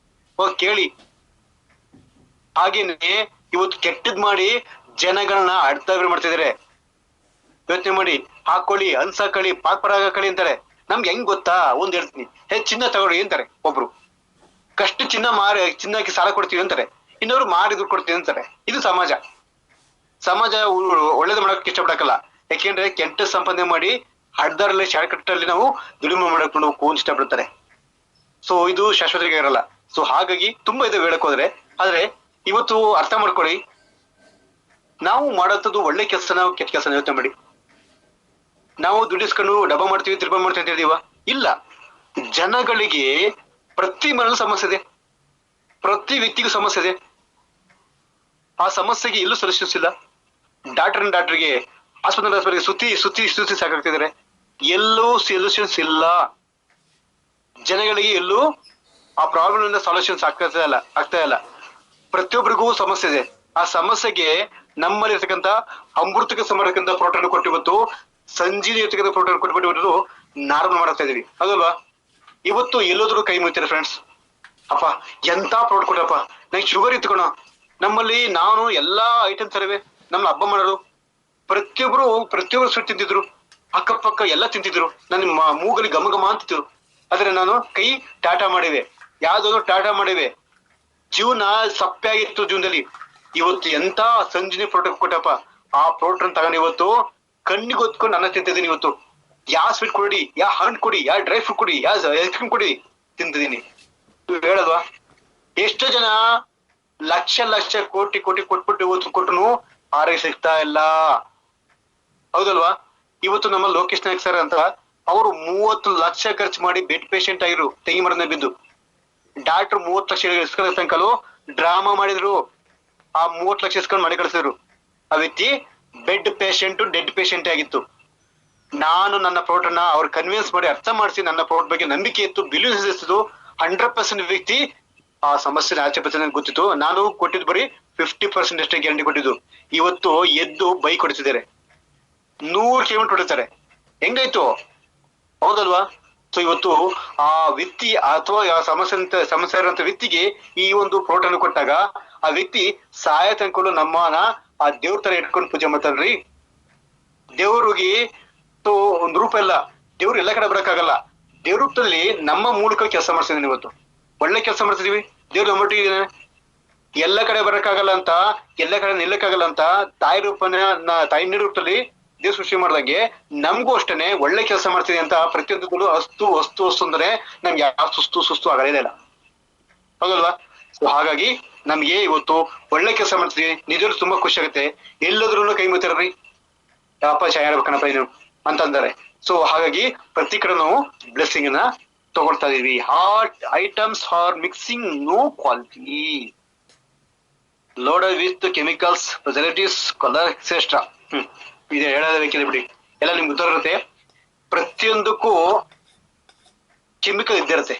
ಹೋಗಿ ಕೇಳಿ. ಹಾಗೇನೆ ಇವತ್ತು ಕೆಟ್ಟದ್ ಮಾಡಿ ಜನಗಳನ್ನ ಅಡ್ತವ್ರು ಮಾಡ್ತಿದಾರೆ. ಯೋಚನೆ ಮಾಡಿ, ಹಾಕೊಳ್ಳಿ, ಅನ್ಸಾಕೊಳ್ಳಿ, ಪಾಕ್ಪರಾಗ ಹಾಕೊಳ್ಳಿ ಅಂತಾರೆ. ನಮ್ಗೆ ಹೆಂಗ್ ಗೊತ್ತಾ? ಒಂದ್ ಹೇಳ್ತೀನಿ, ಚಿನ್ನ ತಗೊಳ್ಳಿ ಅಂತಾರೆ ಒಬ್ರು. ಚಿನ್ನಕ್ಕೆ ಸಾಲ ಕೊಡ್ತೀವಿ ಅಂತಾರೆ. ಇನ್ನೊಬ್ರು ಮಾರಿ ದುಡ್ಡು ಕೊಡ್ತೀವಿ ಅಂತಾರೆ. ಇದು ಸಮಾಜ ಒಳ್ಳೇದು ಮಾಡಕ್ ಇಷ್ಟಪಡಕಲ್ಲ. ಯಾಕೆಂದ್ರೆ ಕೆಟ್ಟ ಸಂಪಾದನೆ ಮಾಡಿ ಹಡ್ದಾರಲ್ಲಿ ಶಾರ್ಟ್ ಅಲ್ಲಿ ನಾವು ದುಡಿಮೆ ಮಾಡಕೊಂಡು ಹೋಗೋ ಇಷ್ಟಪಡ್ತಾರೆ. ಸೊ ಇದು ಶಾಶ್ವತರಿಗೆ ಇರಲ್ಲ. ಸೊ ಹಾಗಾಗಿ ತುಂಬಾ ಇದು ಹೇಳಕ್ ಹೋದ್ರೆ, ಆದ್ರೆ ಇವತ್ತು ಅರ್ಥ ಮಾಡ್ಕೊಳ್ಳಿ, ನಾವು ಮಾಡೋಂಥದ್ದು ಒಳ್ಳೆ ಕೆಲಸ, ನಾವು ಕೆಟ್ಟ ಕೆಲಸ ಯೋಚನೆ ಮಾಡಿ. ನಾವು ದುಡಿಸ್ಕೊಂಡು ಡಬ್ಬ ಮಾಡ್ತೀವಿ, ತಿರ್ಬ ಮಾಡ್ತೀವಿ ಅಂತ ಹೇಳಿದೀವ? ಇಲ್ಲ. ಜನಗಳಿಗೆ ಪ್ರತಿ ಮನೆಯಲ್ಲೂ ಸಮಸ್ಯೆ ಇದೆ, ಪ್ರತಿ ವ್ಯಕ್ತಿಗೂ ಸಮಸ್ಯೆ ಇದೆ. ಆ ಸಮಸ್ಯೆಗೆ ಎಲ್ಲೂ ಸೊಲ್ಯೂಷನ್ಸ್ ಇಲ್ಲ. ಡಾಕ್ಟರ್ಗೆ ಆಸ್ಪತ್ರೆಗೆ ಸುತ್ತಿ ಸಾಕಾಗ್ತಿದ್ದಾರೆ. ಎಲ್ಲೂ ಸೊಲ್ಯೂಷನ್ಸ್ ಇಲ್ಲ. ಜನಗಳಿಗೆ ಎಲ್ಲೂ ಆ ಪ್ರಾಬ್ಲಮ್ ಇಂದ ಸೊಲ್ಯೂಷನ್ಸ್ ಆಗ್ತಾ ಇಲ್ಲ. ಪ್ರತಿಯೊಬ್ಬರಿಗೂ ಸಮಸ್ಯೆ ಇದೆ. ಆ ಸಮಸ್ಯೆಗೆ ನಮ್ಮಲ್ಲಿ ಇರ್ತಕ್ಕಂಥ ಅಮೃತಕ್ಕೆ ಸಮರ್ತಕ್ಕಂಥ ಪ್ರೋಟೀನ್ ಕೊಟ್ಟು ಇವತ್ತು ಸಂಜೀವಿ ಇರ್ತಕ್ಕಂಥ ಪ್ರೋಟೀನ್ ಕೊಟ್ಬಿಟ್ಟು ನಾರ್ಮಲ್ ಮಾಡ್ತಾ ಇದೀವಿ ಅದಲ್ವಾ. ಇವತ್ತು ಎಲ್ಲೋದ್ರು ಕೈ ಮುಗಿತಾರೆ ಫ್ರೆಂಡ್ಸ್. ಅಪ್ಪ ಎಂತ ಪ್ರಾಡಕ್ಟ್ ಕೊಟ್ಟಪ್ಪ, ನಂಗೆ ಶುಗರ್ ಇತ್ಕೊಣ. ನಮ್ಮಲ್ಲಿ ನಾನು ಎಲ್ಲಾ ಐಟಮ್ಸ್ ತರವೆ, ನಮ್ಮ ಹಬ್ಬ ಮಾಡೋರು ಪ್ರತಿಯೊಬ್ರು ಸ್ವೀಟ್ ತಿಂತಿದ್ರು, ಅಕ್ಕಪಕ್ಕ ಎಲ್ಲ ತಿಂತಿದ್ರು, ನನ್ನ ಮೂಗಲಿ ಘಮ ಘಮ ಅಂತಿದ್ರು. ಆದ್ರೆ ನಾನು ಕೈ ಟಾಟಾ ಮಾಡಿವೆ, ಯಾವ್ದಾದ್ರು ಟಾಟಾ ಮಾಡಿವೆ. ಜೀವನ ಸಪ್ಪೆ ಆಗಿತ್ತು ಜೀವನದಲ್ಲಿ. ಇವತ್ತು ಎಂತ ಸಂಜೀವಿನಿ ಪ್ರಾಡಕ್ಟ್ ಕೊಟ್ಟಪ್ಪ, ಆ ಪ್ರಾಡಕ್ಟ್ ತಗೊಂಡು ಇವತ್ತು ಕಣ್ಣಿಗೆ ಹೊತ್ಕೊಂಡು ಅನ್ನ ತಿಂತಿದ್ದೀನಿ. ಇವತ್ತು ಯಾವ ಸ್ವೀಟ್ ಕೊಡಿ, ಯಾವ ಹಣ್ಣು ಕೊಡಿ, ಯಾವ ಡ್ರೈ ಫ್ರೂಟ್ ಕೊಡಿ, ಯಾವ ಐಸ್ ಕ್ರೀಮ್ ಕೊಡಿ ತಿಂತಿದ್ದೀನಿ. ಹೇಳಲ್ವಾ? ಎಷ್ಟೋ ಜನ ಲಕ್ಷ ಕೋಟಿ ಕೊಟ್ಬಿಟ್ಟು ಇವತ್ತು ಕೊಟ್ಟನು ಆರೋಗ್ಯ ಸಿಗ್ತಾ ಇಲ್ಲ, ಹೌದಲ್ವಾ? ಇವತ್ತು ನಮ್ಮ ಲೋಕೇಶ್ ನಾಯಕ್ ಸರ್ ಅಂತ ಅವರು 30 ಲಕ್ಷ ಖರ್ಚು ಮಾಡಿ ಬೆಡ್ ಪೇಷಂಟ್ ಆಗಿರು, ತೆಂಗಿ ಮರದ ಬಿದ್ದು. ಡಾಕ್ಟರ್ 30 ಲಕ್ಷ ಇಸ್ಕೊಂಡ ತನಕಲು ಡ್ರಾಮಾ ಮಾಡಿದ್ರು, ಆ 30 ಲಕ್ಷ ಇಸ್ಕೊಂಡು ಮಾಡಿ ಕಳಿಸಿದ್ರು. ಆ ವ್ಯಕ್ತಿ ಬೆಡ್ ಪೇಷಂಟ್, ಡೆಡ್ ಪೇಷಂಟ್ ಆಗಿತ್ತು. ನಾನು ನನ್ನ ಪ್ರಾಡಕ್ಟ್ ಅವ್ರು ಕನ್ವಿನ್ಸ್ ಮಾಡಿ ಅರ್ಥ ಮಾಡಿಸಿ ನನ್ನ ಪ್ರಾಡಕ್ಟ್ ಬಗ್ಗೆ ನಂಬಿಕೆ ಇತ್ತು, ಬಿಲೀವ್ ಇತ್ತು. 100% ವ್ಯಕ್ತಿ ಆ ಸಮಸ್ಯೆ ಆಚೆ ಗೊತ್ತಿತ್ತು. ನಾನು ಕೊಟ್ಟಿದ್ದು ಬರೀ 50% ಅಷ್ಟೇ ಗ್ಯಾರಂಟಿ ಕೊಟ್ಟಿದ್ದು. ಇವತ್ತು ಎದ್ದು ಬೈ ಕೊಡ್ತಿದ್ದಾರೆ, 100 ಕಿಲೋಮೀಟರ್ ಹೊಡಿತಾರೆ. ಹೆಂಗಾಯ್ತು, ಹೌದಲ್ವಾ? ಸೊ ಇವತ್ತು ಆ ವ್ಯಕ್ತಿ ಅಥವಾ ಸಮಸ್ಯೆ ಇರುವಂತ ವ್ಯಕ್ತಿಗೆ ಈ ಒಂದು ಪ್ರೋಟೀನ್ ಕೊಟ್ಟಾಗ ಆ ವ್ಯಕ್ತಿ ಸಹಾಯ ತಂದ್ಕೊಂಡು ನಮ್ಮನ ಆ ದೇವ್ರ ತರ ಇಟ್ಕೊಂಡು ಪೂಜೆ ಮಾಡ್ತಾರ್ರಿ. ದೇವ್ರಿಗೆ ಒಂದು ರೂಪ ಇಲ್ಲ, ದೇವ್ರು ಎಲ್ಲ ಕಡೆ ಬರಕ್ಕಾಗಲ್ಲ. ದೇವ್ರ ರೂಪದಲ್ಲಿ ನಮ್ಮ ಮೂಲಕ ಕೆಲಸ ಮಾಡ್ತಿದ್ದೀನಿ. ಇವತ್ತು ಒಳ್ಳೆ ಕೆಲಸ ಮಾಡ್ತಿದೀವಿ, ದೇವ್ರು ನಮ್ಮೊಟ್ಟಿಗೆ ಎಲ್ಲ ಕಡೆ ಬರಕ್ಕಾಗಲ್ಲ ಅಂತ, ಎಲ್ಲ ಕಡೆ ನಿಲ್ಲಕ್ಕಾಗಲ್ಲ ಅಂತ ತಾಯಿ ತಾಯಿ ರೂಪದಲ್ಲಿ ದೇವ್ ಸೃಷ್ಟಿ ಮಾಡ್ದಂಗೆ ನಮ್ಗೂ ಅಷ್ಟೇನೆ ಒಳ್ಳೆ ಕೆಲಸ ಮಾಡ್ತಿದೆ ಅಂತ ಪ್ರತಿಯೊಂದು ವಸ್ತು ಅಂದ್ರೆ ನಮ್ಗೆ ಯಾವ ಸುಸ್ತು ಆಗದೇ ಇಲ್ಲ, ಹೌದಲ್ವಾ? ಸೊ ಹಾಗಾಗಿ ನಮ್ಗೆ ಇವತ್ತು ಒಳ್ಳೆ ಕೆಲಸ ಮಾಡ್ತಿದೀವಿ, ನಿಜವಾಗ್ಲೂ ತುಂಬಾ ಖುಷಿ ಆಗುತ್ತೆ. ಎಲ್ಲದ್ರೂ ಕೈ ಮುಗ್ತಾರ್ರಿ, ಯಾವಪ್ಪ ಚಾಯ್ ಆಡ್ಬೇಕಣಪ್ಪ ಇದು ಅಂತಂದರೆ. ಸೊ ಹಾಗಾಗಿ ಪ್ರತಿ ಕಡೆ ನಾವು ಬ್ಲೆಸ್ಸಿಂಗ್ ಅನ್ನ ತಗೊಳ್ತಾ ಇದೀವಿ. Hot items are mixing no quality, loaded with chemicals, preservatives, colour etcetera. ಇದು ಹೇಳೋದಕ್ಕಿಲ್ಲ ಬಿಡಿ, ಎಲ್ಲ ನಿಮ್ಗೆ ಗೊತ್ತಿರುತ್ತೆ. ಪ್ರತಿಯೊಂದಕ್ಕೂ ಕೆಮಿಕಲ್ ಇದ್ದಿರುತ್ತೆ.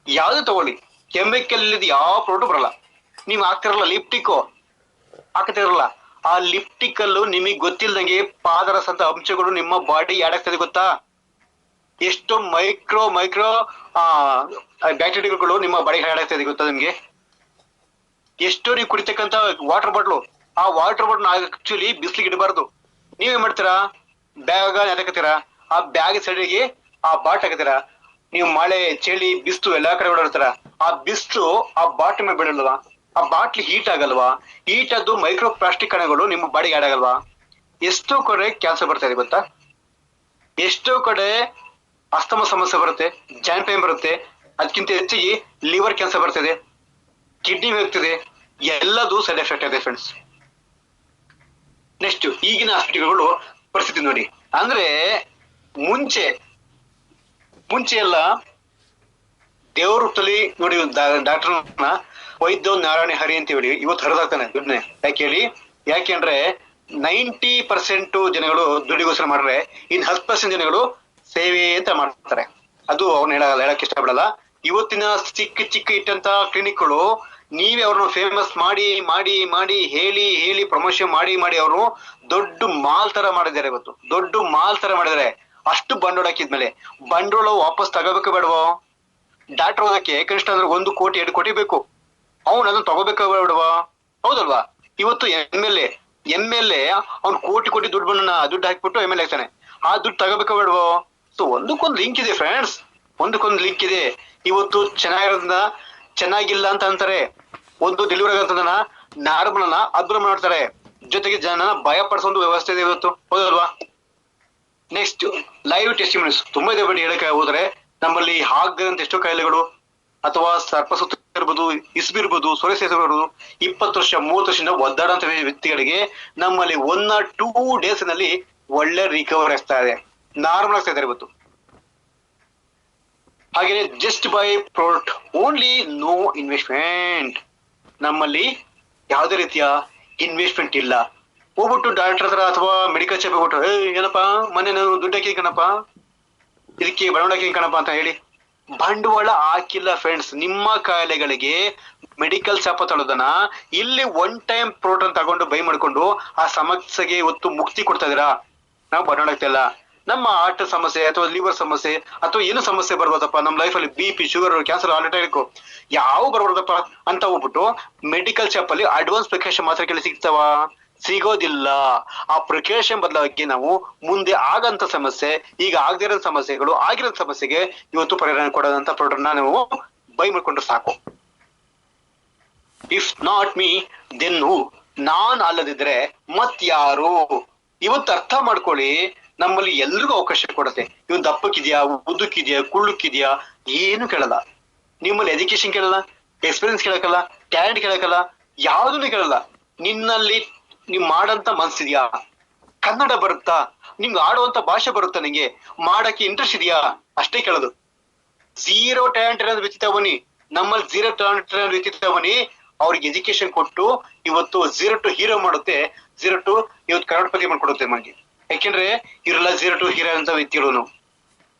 ಯಾವ್ದು ತಗೊಳ್ಳಿ, ಕೆಮಿಕಲ್ ಇಲ್ಲದ ಯಾವ ಪ್ರಾಡಕ್ಟ್ ಬರಲ್ಲ. ನೀವ್ ಹಾಕ್ತಿರಲ್ಲ ಲಿಪ್ಟಿಕ್ ಹಾಕ್ತಿರಲ್ಲ, ಆ ಲಿಪ್ಟಿಕ್ ಅಲ್ಲೂ ನಿಮಗ್ ಗೊತ್ತಿಲ್ದಂಗೆ ಪಾದರಸ ಅಂತ ಅಂಶಗಳು ನಿಮ್ಮ ಬಾಡಿ ಯಾಡಾಗ್ತದೆ ಗೊತ್ತಾ? ಎಷ್ಟು ಮೈಕ್ರೋ ಬ್ಯಾಕ್ಟೀರಿಯಾಗಳು ನಿಮ್ಮ ಬಾಡಿಗೆ ಹಾಡಾಗ್ತದೆ ಗೊತ್ತಾ ನಿಮ್ಗೆ? ಎಷ್ಟೋ ನೀವು ಕುಡಿತಕ್ಕಂತ ವಾಟರ್ ಬಾಟ್ಲು, ಆ ವಾಟರ್ ಬಾಟ್ಲ್ ಆಕ್ಚುಲಿ ಬಿಸ್ಲಿಗೆ ಇಡಬಾರ್ದು. ನೀವೇನ್ ಮಾಡ್ತೀರಾ, ಬ್ಯಾಗ್ ಹಾಕತ್ತೀರಾ, ಆ ಬ್ಯಾಗ್ ಸೈಡಿಗೆ ಆ ಬಾಟ್ ಹಾಕತ್ತೀರಾ. ನೀವು ಮಳೆ ಚಳಿ ಬಿಸ್ಲು ಎಲ್ಲಾ ಕಡೆ ಓಡಾಡ್ತಾರ, ಆ ಬಿಸ್ಲು ಆ ಬಾಟ್ಲ್ ಮೇಲೆ ಬಿಡಲ್ವಾ? ಆ ಬಾಟ್ಲಿ ಹೀಟ್ ಆಗಲ್ವಾ? ಹೀಟ್ ಆದ್ದು ಮೈಕ್ರೋ ಪ್ಲಾಸ್ಟಿಕ್ ಕಣಗಳು ನಿಮ್ಮ ಬಾಡಿಗೆ ಆಡ್ ಆಗಲ್ವಾ? ಎಷ್ಟೋ ಕಡೆ ಕ್ಯಾನ್ಸರ್ ಬರ್ತಾ ಇದೆ ಗೊತ್ತಾ? ಎಷ್ಟೋ ಕಡೆ ಅಸ್ತಮ ಸಮಸ್ಯೆ ಬರುತ್ತೆ, ಜಾಯಿಂಟ್ ಪೇನ್ ಬರುತ್ತೆ, ಅದಕ್ಕಿಂತ ಹೆಚ್ಚಿಗೆ ಲಿವರ್ ಕ್ಯಾನ್ಸರ್ ಬರ್ತದೆ, ಕಿಡ್ನಿ ಹೋಗ್ತದೆ, ಎಲ್ಲದೂ ಸೈಡ್ ಎಫೆಕ್ಟ್ ಇದೆ ಫ್ರೆಂಡ್ಸ್. ನೆಕ್ಸ್ಟ್ ಈಗಿನ ಹಾಸ್ಪಿಟಲ್ಗಳು ಪರಿಸ್ಥಿತಿ ನೋಡಿ. ಅಂದ್ರೆ ಮುಂಚೆ ಎಲ್ಲ ದೇವ್ರ ರೂಪದಲ್ಲಿ ನೋಡಿ ಡಾಕ್ಟರ್ನ ವೈದ್ಯ ನಾರಾಯಣ ಹರಿ ಅಂತ ಹೇಳಿ ಇವತ್ತು ಹರಿದಾಗ್ತಾನೆ ದುಡ್ಡನ್ನೇ. ಯಾಕೆಂದ್ರೆ 90% ಜನಗಳು ದುಡ್ಡಿಗೋಸ್ಕರ ಮಾಡ್ರೆ, ಇನ್ 10% ಜನಗಳು ಸೇವೆ ಅಂತ ಮಾಡ್ತಾರೆ. ಅದು ಅವ್ರನ್ನ ಹೇಳಕ್ ಇಷ್ಟಪಡಲ್ಲ. ಇವತ್ತಿನ ಚಿಕ್ಕ ಇಟ್ಟಂತ ಕ್ಲಿನಿಕ್ಗಳು ನೀವೇ ಅವ್ರನ್ನ ಫೇಮಸ್ ಮಾಡಿ ಹೇಳಿ ಪ್ರಮೋಷನ್ ಮಾಡಿ ಅವರು ದೊಡ್ಡ ಮಾಲ್ ತರ ಮಾಡಿದ್ದಾರೆ. ಇವತ್ತು ದೊಡ್ಡ ಮಾಲ್ ತರ ಮಾಡಿದ್ದಾರೆ. ಅಷ್ಟು ಬಂಡವಾಳ ಹಾಕಿದ್ಮೇಲೆ ಬಂಡವಾಳ ವಾಪಸ್ ತಗೋಬೇಕು ಬೇಡವೋ? ಡಾಕ್ಟರ್ ಓದಕ್ಕೆ ಕನಿಷ್ಠ ಅಂದ್ರೆ 1 ಕೋಟಿ 2 ಕೋಟಿ ಬೇಕು, ಅವ್ನು ಅದನ್ನ ತಗೋಬೇಕ ಬೇಡವಾ? ಹೌದಲ್ವಾ? ಇವತ್ತು ಎಂ ಎಲ್ ಎ ಅವ್ನು ಕೋಟಿ ದುಡ್ಡು ಹಾಕ್ಬಿಟ್ಟು ಎಂ ಎಲ್ ಎ ಆಗ್ತಾನೆ. ಆ ದುಡ್ಡು ತಗೋಬೇಕ ಬೇಡವೋ? ಸೊ ಒಂದಕ್ಕೊಂದು ಲಿಂಕ್ ಇದೆ ಫ್ರೆಂಡ್ಸ್, ಒಂದಕ್ಕೊಂದು ಲಿಂಕ್ ಇದೆ. ಇವತ್ತು ಚೆನ್ನಾಗಿರೋದನ್ನ ಚೆನ್ನಾಗಿಲ್ಲ ಅಂತ ಅಂತಾರೆ, ಒಂದು ಡೆಲಿವರಿ ಆಗಂತದನ್ನ ನಾರ್ಮಲ್ ಅನ್ನ ಅದ್ಭುತ ಮಾಡ್ತಾರೆ, ಜೊತೆಗೆ ಜನ ಭಯ ಪಡಿಸೋ ವ್ಯವಸ್ಥೆ ಇದೆ ಇವತ್ತು, ಹೌದಲ್ವಾ? ನೆಕ್ಸ್ಟ್ ಲೈವ್ ಟೆಸ್ಟಿಮೋನಿಸ್ ತುಂಬಾ ಇದೆ ಬಿಡಿ. ಹೇಳಕ್ಕೆ ಹೋದ್ರೆ ನಮ್ಮಲ್ಲಿ ಹಾಗಂತ ಎಷ್ಟೋ ಕಾಯಿಲೆಗಳು ಅಥವಾ ಸರ್ಪಸುತ್ತ ಇರ್ಬೋದು, ಇಸ್ಬಿ ಇರ್ಬೋದು, ಸೊರೆಸೆ ಇರ್ಬೋದು, 20 ವರ್ಷ 30 ವರ್ಷದಿಂದ ಒದ್ದಾಡಂತ ವ್ಯಕ್ತಿಗಳಿಗೆ ನಮ್ಮಲ್ಲಿ 1 or 2 ಡೇಸ್ ನಲ್ಲಿ ಒಳ್ಳೆ ರಿಕವರಿ ಆಗ್ತಾ ಇದೆ, ನಾರ್ಮಲ್ ಆಗ್ತಾ ಇದ್ದಾರೆ ಇವತ್ತು. ಹಾಗೆ just buy product only, no investment. ನಮ್ಮಲ್ಲಿ ಯಾವುದೇ ರೀತಿಯ ಇನ್ವೆಸ್ಟ್ಮೆಂಟ್ ಇಲ್ಲ. ಹೋಗ್ಬಿಟ್ಟು ಡಾಕ್ಟರ್ ಹತ್ರ ಅಥವಾ ಮೆಡಿಕಲ್ ಶಾಪ್ ಹೋಗ್ಬಿಟ್ಟು ಏನಪ್ಪಾ ಮೊನ್ನೆ ನಾನು ದುಡ್ಡು ಹಾಕಿ ಕಣಪ್ಪ, ಇದಕ್ಕೆ ಬರವಣಿಗೆ ಕಣಪ್ಪ ಅಂತ ಹೇಳಿ ಬಂಡವಾಳ ಹಾಕಿಲ್ಲ ಫ್ರೆಂಡ್ಸ್. ನಿಮ್ಮ ಕಾಯಿಲೆಗಳಿಗೆ ಮೆಡಿಕಲ್ ಶಾಪ್ ತಗೊಳ್ಳೋದನ್ನ ಇಲ್ಲಿ ಒನ್ ಟೈಮ್ ಪ್ರೋಟೋನ್ ತಗೊಂಡು ಬೈ ಮಾಡ್ಕೊಂಡು ಆ ಸಮಸ್ಯೆಗೆ ಇವತ್ತು ಮುಕ್ತಿ ಕೊಡ್ತಾ ಇದೀರಾ? ನಾವು ಬಂಡವಾಳ ಹಾಕ್ತಿಲ್ಲ. ನಮ್ಮ ಹಾರ್ಟ್ ಸಮಸ್ಯೆ ಅಥವಾ ಲಿವರ್ ಸಮಸ್ಯೆ ಅಥವಾ ಏನು ಸಮಸ್ಯೆ ಬರ್ಬೋದಪ್ಪ ನಮ್ಮ ಲೈಫ್ ಅಲ್ಲಿ, BP, sugar, cancer, heart attack ಯಾವ ಬರ್ಬೋದಪ್ಪ ಅಂತ ಹೋಗ್ಬಿಟ್ಟು ಮೆಡಿಕಲ್ ಶಾಪ್ ಅಲ್ಲಿ ಅಡ್ವಾನ್ಸ್ ಪ್ರಿಕಾಷನ್ ಮಾತ್ರ ಕೇಳಿ ಸಿಗ್ತಾವ? ಸಿಗೋದಿಲ್ಲ. ಆ ಪ್ರಿಕಾಷನ್ ಬದಲಾಗಿ ನಾವು ಮುಂದೆ ಆಗಂತ ಸಮಸ್ಯೆ, ಈಗ ಆಗದಿರೋ ಸಮಸ್ಯೆಗಳು, ಆಗಿರೋ ಸಮಸ್ಯೆಗೆ ಇವತ್ತು ಪರಿಹಾರ ಕೊಡೋದಂತ ಪ್ರಾಡಕ್ಟ್ ನಾವು ಬೈ ಮಾಡ್ಕೊಂಡ್ರೆ ಸಾಕು. If not me then who? ನಾನ್ ಅಲ್ಲದಿದ್ರೆ ಮತ್ ಯಾರು? ಇವತ್ತು ಅರ್ಥ ಮಾಡ್ಕೊಳ್ಳಿ, ನಮ್ಮಲ್ಲಿ ಎಲ್ರಿಗೂ ಅವಕಾಶ ಕೊಡುತ್ತೆ. ಇವನ್ ದಪ್ಪಕ್ಕಿದ್ಯಾ, ಉದ್ದಕ್ಕಿದ್ಯಾ, ಕುಳ್ಳಕ್ಕಿದ್ಯಾ, ಏನು ಕೇಳಲ್ಲ. ನಿಮ್ಮಲ್ಲಿ ಎಜುಕೇಶನ್ ಕೇಳಲ್ಲ, ಎಕ್ಸ್ಪೀರಿಯನ್ಸ್ ಕೇಳಕಲ್ಲ, ಟ್ಯಾಲೆಂಟ್ ಕೇಳಕಲ್ಲ, ಯಾವ್ದನ್ನು ಕೇಳಲ್ಲ. ನಿನ್ನಲ್ಲಿ ನೀವ್ ಮಾಡಂತ ಮನ್ಸಿದ್ಯಾ? ಕನ್ನಡ ಬರುತ್ತಾ? ನಿಮ್ಗೆ ಆಡುವಂತ ಭಾಷೆ ಬರುತ್ತಾ? ನಿಂಗೆ ಮಾಡಕ್ಕೆ ಇಂಟ್ರೆಸ್ಟ್ ಇದೆಯಾ? ಅಷ್ಟೇ ಕೇಳೋದು. ಝೀರೋ ಟ್ಯಾಲೆಂಟ್ ಅನ್ನೋದು ವ್ಯಕ್ತಿತ್ವನಿ, ನಮ್ಮಲ್ಲಿ ಝೀರೋ ಟ್ಯಾಲೆಂಟ್ ಅನ್ನೋದು ವ್ಯಕ್ತಿತ್ವನಿ ಅವ್ರಿಗೆ ಎಜುಕೇಶನ್ ಕೊಟ್ಟು ಇವತ್ತು 0 to ಹೀರೋ ಮಾಡುತ್ತೆ, 0 to ಇವತ್ತು ಕರೋಡ್ಪತಿ ಮಾಡ್ಕೊಡುತ್ತೆ ನಮಗೆ. ಯಾಕೆಂದ್ರೆ ಇವರೆಲ್ಲ 0 to ಹೀರೋ ಅಂತ ವ್ಯಕ್ತಿಗಳು.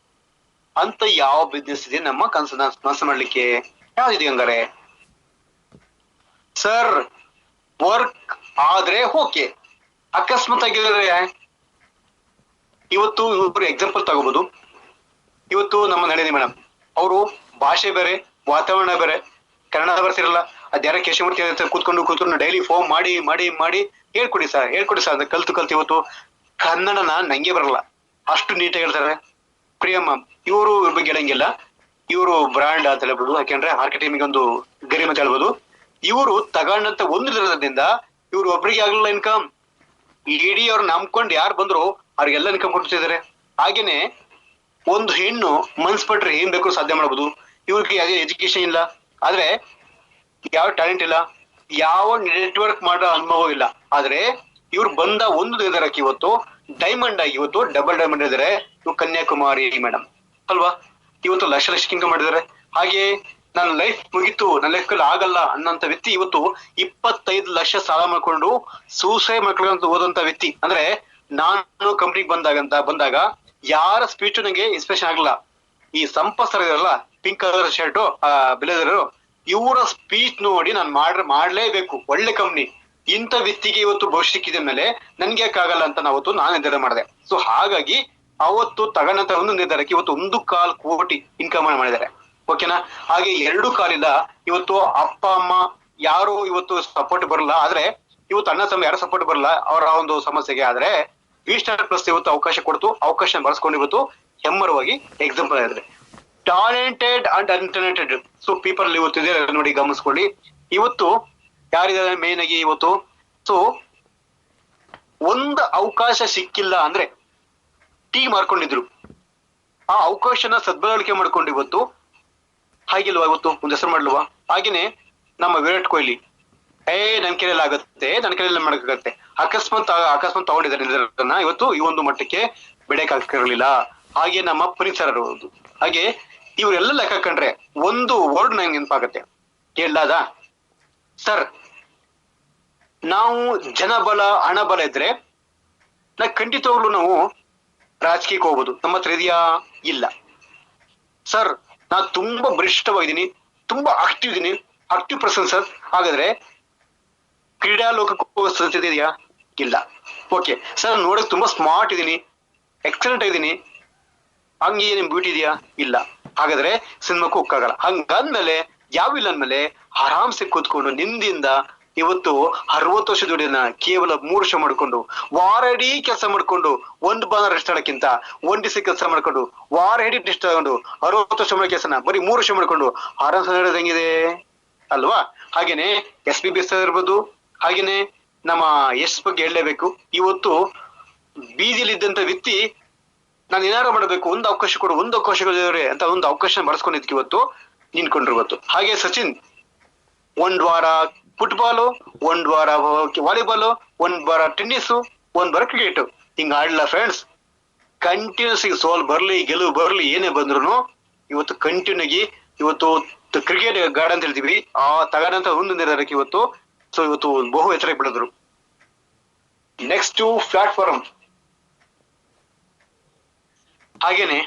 ಅಂತ ಯಾವ ಬಿಸ್ನೆಸ್ ಇದೆ ನಮ್ಮ ಕನಸು ಮಾಡ್ಲಿಕ್ಕೆ? ಯಾವ್ದಿದೆ ಹಂಗಾರೆ? ಸರ್ ವರ್ಕ್ ಆದ್ರೆ ಓಕೆ, ಅಕಸ್ಮಾತ್ ಆಗಿದ್ರೆ ಇವತ್ತು ಇವ್ರು ಎಕ್ಸಾಂಪಲ್ ತಗೋಬಹುದು. ಇವತ್ತು ನಮ್ಮ ನಳಿನಿ ಮೇಡಮ್ ಅವರು ಭಾಷೆ ಬೇರೆ, ವಾತಾವರಣ ಬೇರೆ, ಕನ್ನಡ ಬರ್ತಿರಲ್ಲ. ಅದ್ಯಾರ ಕೇಶಮೂರ್ತಿ ಕೂತ್ಕೊಂಡು ಡೈಲಿ ಫೋನ್ ಮಾಡಿ ಮಾಡಿ ಮಾಡಿ ಹೇಳ್ಕೊಡಿ ಸರ್ ಅಂತ ಕಲ್ತು ಇವತ್ತು ಕನ್ನಡನ ನಂಗೆ ಬರಲ್ಲ, ಅಷ್ಟು ನೀಟಾಗಿ ಹೇಳ್ತಾರೆ. ಪ್ರಿಯಮ್ಮ ಇವ್ರ ಬಗ್ಗೆ ಹೇಳಂಗಿಲ್ಲ, ಇವರು ಬ್ರಾಂಡ್ ಅಂತ ಹೇಳ್ಬೋದು. ಯಾಕೆಂದ್ರೆ ಮಾರ್ಕೆಟಿಂಗ್ ಒಂದು ಗರಿಮ ಅಂತ ಹೇಳ್ಬೋದು. ಇವರು ತಗೊಂಡಂತ ಒಂದು ದಿನದಿಂದ ಇವ್ರು ಒಬ್ರಿಗೆ ಆಗ್ಲಿಲ್ಲ ಇನ್ಕಮ್, ಇಡೀ ಅವ್ರು ನಂಬ್ಕೊಂಡು ಯಾರು ಬಂದ್ರು ಅವ್ರಿಗೆಲ್ಲ ಇನ್ಕಮ್ ಕೊಡ್ತಿದ್ದಾರೆ. ಹಾಗೇನೆ ಒಂದು ಹೆಣ್ಣು ಮನ್ಸ್ಪಟ್ರೆ ಏನ್ ಬೇಕು ಸಾಧ್ಯ ಮಾಡ್ಬೋದು. ಇವ್ರಿಗೆ ಯಾವುದೇ ಎಜುಕೇಶನ್ ಇಲ್ಲ, ಆದ್ರೆ ಯಾವ ಟ್ಯಾಲೆಂಟ್ ಇಲ್ಲ, ಯಾವ ನೆಟ್ವರ್ಕ್ ಮಾಡೋ ಅನುಭವ ಇಲ್ಲ. ಆದ್ರೆ ಇವ್ರು ಬಂದ ಒಂದು ನಿರ್ಧಾರಕ್ಕೆ ಇವತ್ತು ಡೈಮಂಡ್ ಆಗಿ ಇವತ್ತು ಡಬಲ್ ಡೈಮಂಡ್ ಇದಾರೆ. ಇವ್ರು ಕನ್ಯಾಕುಮಾರಿ ಮೇಡಮ್ ಅಲ್ವಾ? ಇವತ್ತು ಲಕ್ಷ ಇನ್ಕಮ್ ಮಾಡಿದ್ದಾರೆ. ಹಾಗೆ ನನ್ನ ಲೈಫ್ ಮುಗಿತು, ನನ್ನ ಲೈಫ್ ಕಲ್ಲಿ ಆಗಲ್ಲ ಅನ್ನೋಂತ ವ್ಯಕ್ತಿ ಇವತ್ತು 25 ಲಕ್ಷ ಸಾಲ ಮಾಡ್ಕೊಂಡು ಸೂಸೈಡ್ ಮಾಡ್ಕೊಳ್ಳೋ ಓದಂತ ವ್ಯಕ್ತಿ. ಅಂದ್ರೆ ನಾನು ಕಂಪ್ನಿಗೆ ಬಂದಾಗ ಯಾರ ಸ್ಪೀಚ್ ನಂಗೆ ಇನ್ಸ್ಪಿರೇಷನ್ ಆಗಲ್ಲ. ಈ ಸಂಪತ್ ಸರ್ ಇದಾರಲ್ಲ, ಪಿಂಕ್ ಕಲರ್ ಶರ್ಟ್ ಬಿಲೇದರು, ಇವರ ಸ್ಪೀಚ್ ನೋಡಿ ನಾನು ಮಾಡ್ಲೇಬೇಕು, ಒಳ್ಳೆ ಕಂಪ್ನಿ, ಇಂಥ ವ್ಯಕ್ತಿಗೆ ಇವತ್ತು ಭವಿಷ್ಯ ಸಿಕ್ಕಿದ ಮೇಲೆ ನನ್ಗೆ ಯಾಕಾಗಲ್ಲ ಅಂತ ನಾನು ನಿರ್ಧಾರ ಮಾಡಿದೆ. ಸೊ ಹಾಗಾಗಿ ಅವತ್ತು ತಗೊಂಡಂತ ಒಂದು ನಿರ್ಧಾರಕ್ಕೆ ಇವತ್ತು 1.25 ಕೋಟಿ ಇನ್ಕಮ್ ಮಾಡಿದ್ದಾರೆ. ಓಕೆನಾ? ಹಾಗೆ 2 ಕಾಲಿಲ್ಲ ಇವತ್ತು ಅಪ್ಪ ಅಮ್ಮ ಯಾರು ಇವತ್ತು ಸಪೋರ್ಟ್ ಬರಲ್ಲ. ಆದ್ರೆ ಇವತ್ತು ಅಣ್ಣ ತಮ್ಮ ಯಾರು ಸಪೋರ್ಟ್ ಬರಲ್ಲ ಅವರ ಒಂದು ಸಮಸ್ಯೆಗೆ. ಆದ್ರೆ V-Star+ ಇವತ್ತು ಅವಕಾಶ ಕೊಡ್ತು, ಅವಕಾಶ ಬಳಸ್ಕೊಂಡು ಇವತ್ತು ಹೆಮ್ಮರವಾಗಿ ಎಕ್ಸಾಂಪಲ್ ಆಗಿದ್ರೆ ಟ್ಯಾಲೆಂಟೆಡ್ ಅಂಡ್ ಅನ್ಟ್ಯಾಲೆಂಟೆಡ್ ಸೊ ಪೀಪಲ್ ಇವತ್ತು ಇದೆ ನೋಡಿ, ಗಮನಿಸ್ಕೊಳ್ಳಿ. ಇವತ್ತು ಯಾರಿದ್ದಾರೆ ಮೇನ್ ಆಗಿ ಇವತ್ತು? ಸೊ ಒಂದು ಅವಕಾಶ ಸಿಕ್ಕಿಲ್ಲ ಅಂದ್ರೆ ಟೀಮ್ ಮಾಡ್ಕೊಂಡಿದ್ರು, ಆ ಅವಕಾಶನ ಸದ್ಬಳಕೆ ಮಾಡ್ಕೊಂಡು ಇವತ್ತು ಹಾಗಿಲ್ವಾ ಇವತ್ತು ಒಂದು ಹೆಸರು ಮಾಡ್ಲವಾ? ಹಾಗೇನೆ ನಮ್ಮ ವಿರಾಟ್ ಕೊಹ್ಲಿ, ನನ್ ಕೈಯಲ್ಲಿ ಆಗುತ್ತೆ, ನನ್ನ ಕೈಯಲ್ಲಿ ಮಾಡಕ್ಕಾಗತ್ತೆ, ಅಕಸ್ಮಾತ್ ತಗೊಂಡಿದ್ದಾರೆ ಇವತ್ತು ಈ ಒಂದು ಮಟ್ಟಕ್ಕೆ ಬೆಳೆಯಕ್ಕಾಗಿರಲಿಲ್ಲ. ಹಾಗೆ ನಮ್ಮ ಪುನೀತ್ ಸರ್ ಅವರು, ಹಾಗೆ ಇವರೆಲ್ಲ ಲೆಕ್ಕ ಕಂಡ್ರೆ ಒಂದು ವರ್ಡ್ ನಂಗೆ ನೆನಪಾಗತ್ತೆ. ಕೇಳಲಾದ ಸರ್, ನಾವು ಜನಬಲ ಹಣಬಲ ಇದ್ರೆ ಖಂಡಿತವಾಗ್ಲು ನಾವು ರಾಜಕೀಯಕ್ಕೆ ಹೋಗ್ಬೋದು. ನಮ್ಮ ಹತ್ರ ಇದೆಯಾ? ಇಲ್ಲ. ಸರ್ ನಾನು ತುಂಬಾ ಬಲಿಷ್ಠವಾಗಿದ್ದೀನಿ, ತುಂಬಾ ಆಕ್ಟಿವ್ ಇದೀನಿ, ಆಕ್ಟಿವ್ ಪರ್ಸನ್ ಸರ್. ಹಾಗಾದ್ರೆ ಕ್ರೀಡಾ ಲೋಕಕ್ಕೆ ಹೋಗೋ ಸಾಧ್ಯತೆ ಇದೆಯಾ? ಇಲ್ಲ. ಓಕೆ ಸರ್, ನೋಡಕ್ ತುಂಬಾ ಸ್ಮಾರ್ಟ್ ಇದೀನಿ, ಎಕ್ಸಲೆಂಟ್ ಆಗಿದ್ದೀನಿ, ಹಂಗೆ ನಿಮ್ ಬ್ಯೂಟಿ ಇದೆಯಾ? ಇಲ್ಲ. ಹಾಗಾದ್ರೆ ಸಿನಿಮಾಕ್ಕೂ ಹೋಗಕ್ಕಾಗಲ್ಲ. ಹಂಗಂದ್ಮೇಲೆ ಯಾವಿಲ್ಲ ಅಂದ್ಮೇಲೆ ಆರಾಮ್ಸೆ ಕೂತ್ಕೊಂಡು ನಿಂದಿಂದ ಇವತ್ತು 60 ವರ್ಷ ದುಡಿಯೋದನ್ನ ಕೇವಲ 3 ವರ್ಷ ಮಾಡ್ಕೊಂಡು ವಾರ ಇಡೀ ಕೆಲಸ ಮಾಡ್ಕೊಂಡು ಒಂದು ಬಾರ ರೆಸ್ಟ್ ಆಡಕ್ಕಿಂತ 1 ದಿವಸ ಕೆಲಸ ಮಾಡ್ಕೊಂಡು ವಾರ ಇಡೀ ರೆಸ್ಟ್ ತಗೊಂಡು 60 ವರ್ಷ ಮಾಡೋ ಕೆಲಸನ ಬರೀ 3 ವರ್ಷ ಮಾಡ್ಕೊಂಡು ಆರಾಮ್ಸ ನಡೆಯೋದು ಹೆಂಗಿದೆ ಅಲ್ವಾ? ಹಾಗೇನೆ SPB ಇರ್ಬೋದು. ಹಾಗೇನೆ ನಮ್ಮ ಯಶ್ ಬಗ್ಗೆ ಹೇಳಲೇಬೇಕು. ಇವತ್ತು ಬೀದಿಲಿ ಇದ್ದಂತ ವ್ಯಕ್ತಿ ನಾನು ಏನಾರು ಮಾಡಬೇಕು, ಒಂದು ಅವಕಾಶ ಕೊಡು, ಒಂದು ಅವಕಾಶಗಳಿವೆ ಅಂತ ಒಂದು ಅವಕಾಶ ಬಳಸ್ಕೊಂಡಿದ್ದಕ್ಕೆ ಇವತ್ತು ನಿಂತ್ಕೊಂಡ್ರು ಇವತ್ತು. ಹಾಗೆ ಸಚಿನ್ 1 ವಾರ ಫುಟ್ಬಾಲು, 1 ವಾರ ವಾಲಿಬಾಲು, 1 ವಾರ ಟೆನ್ನಿಸ್, 1 ವಾರ ಕ್ರಿಕೆಟ್, ಹಿಂಗ ಆಡ್ಲ ಫ್ರೆಂಡ್ಸ್. ಕಂಟಿನ್ಯೂಸ್ ಸೋಲ್ ಬರ್ಲಿ ಗೆಲುವು ಬರ್ಲಿ ಏನೇ ಬಂದ್ರು ಇವತ್ತು ಕಂಟಿನ್ಯೂ ಆಗಿ ಇವತ್ತು ಕ್ರಿಕೆಟ್ ಗಾರ್ಡ್ ಅಂತ ಹೇಳ್ತೀವಿ, ಆ ತಗೊಂಡಂತ ಒಂದು ನಿರ್ಧಾರಕ್ಕೆ ಇವತ್ತು ಇವತ್ತು ಬಹು ಎತ್ತರಕ್ಕೆ ಬೆಳೆದ್ರು. Next platform. ಹಾಗೇನೆ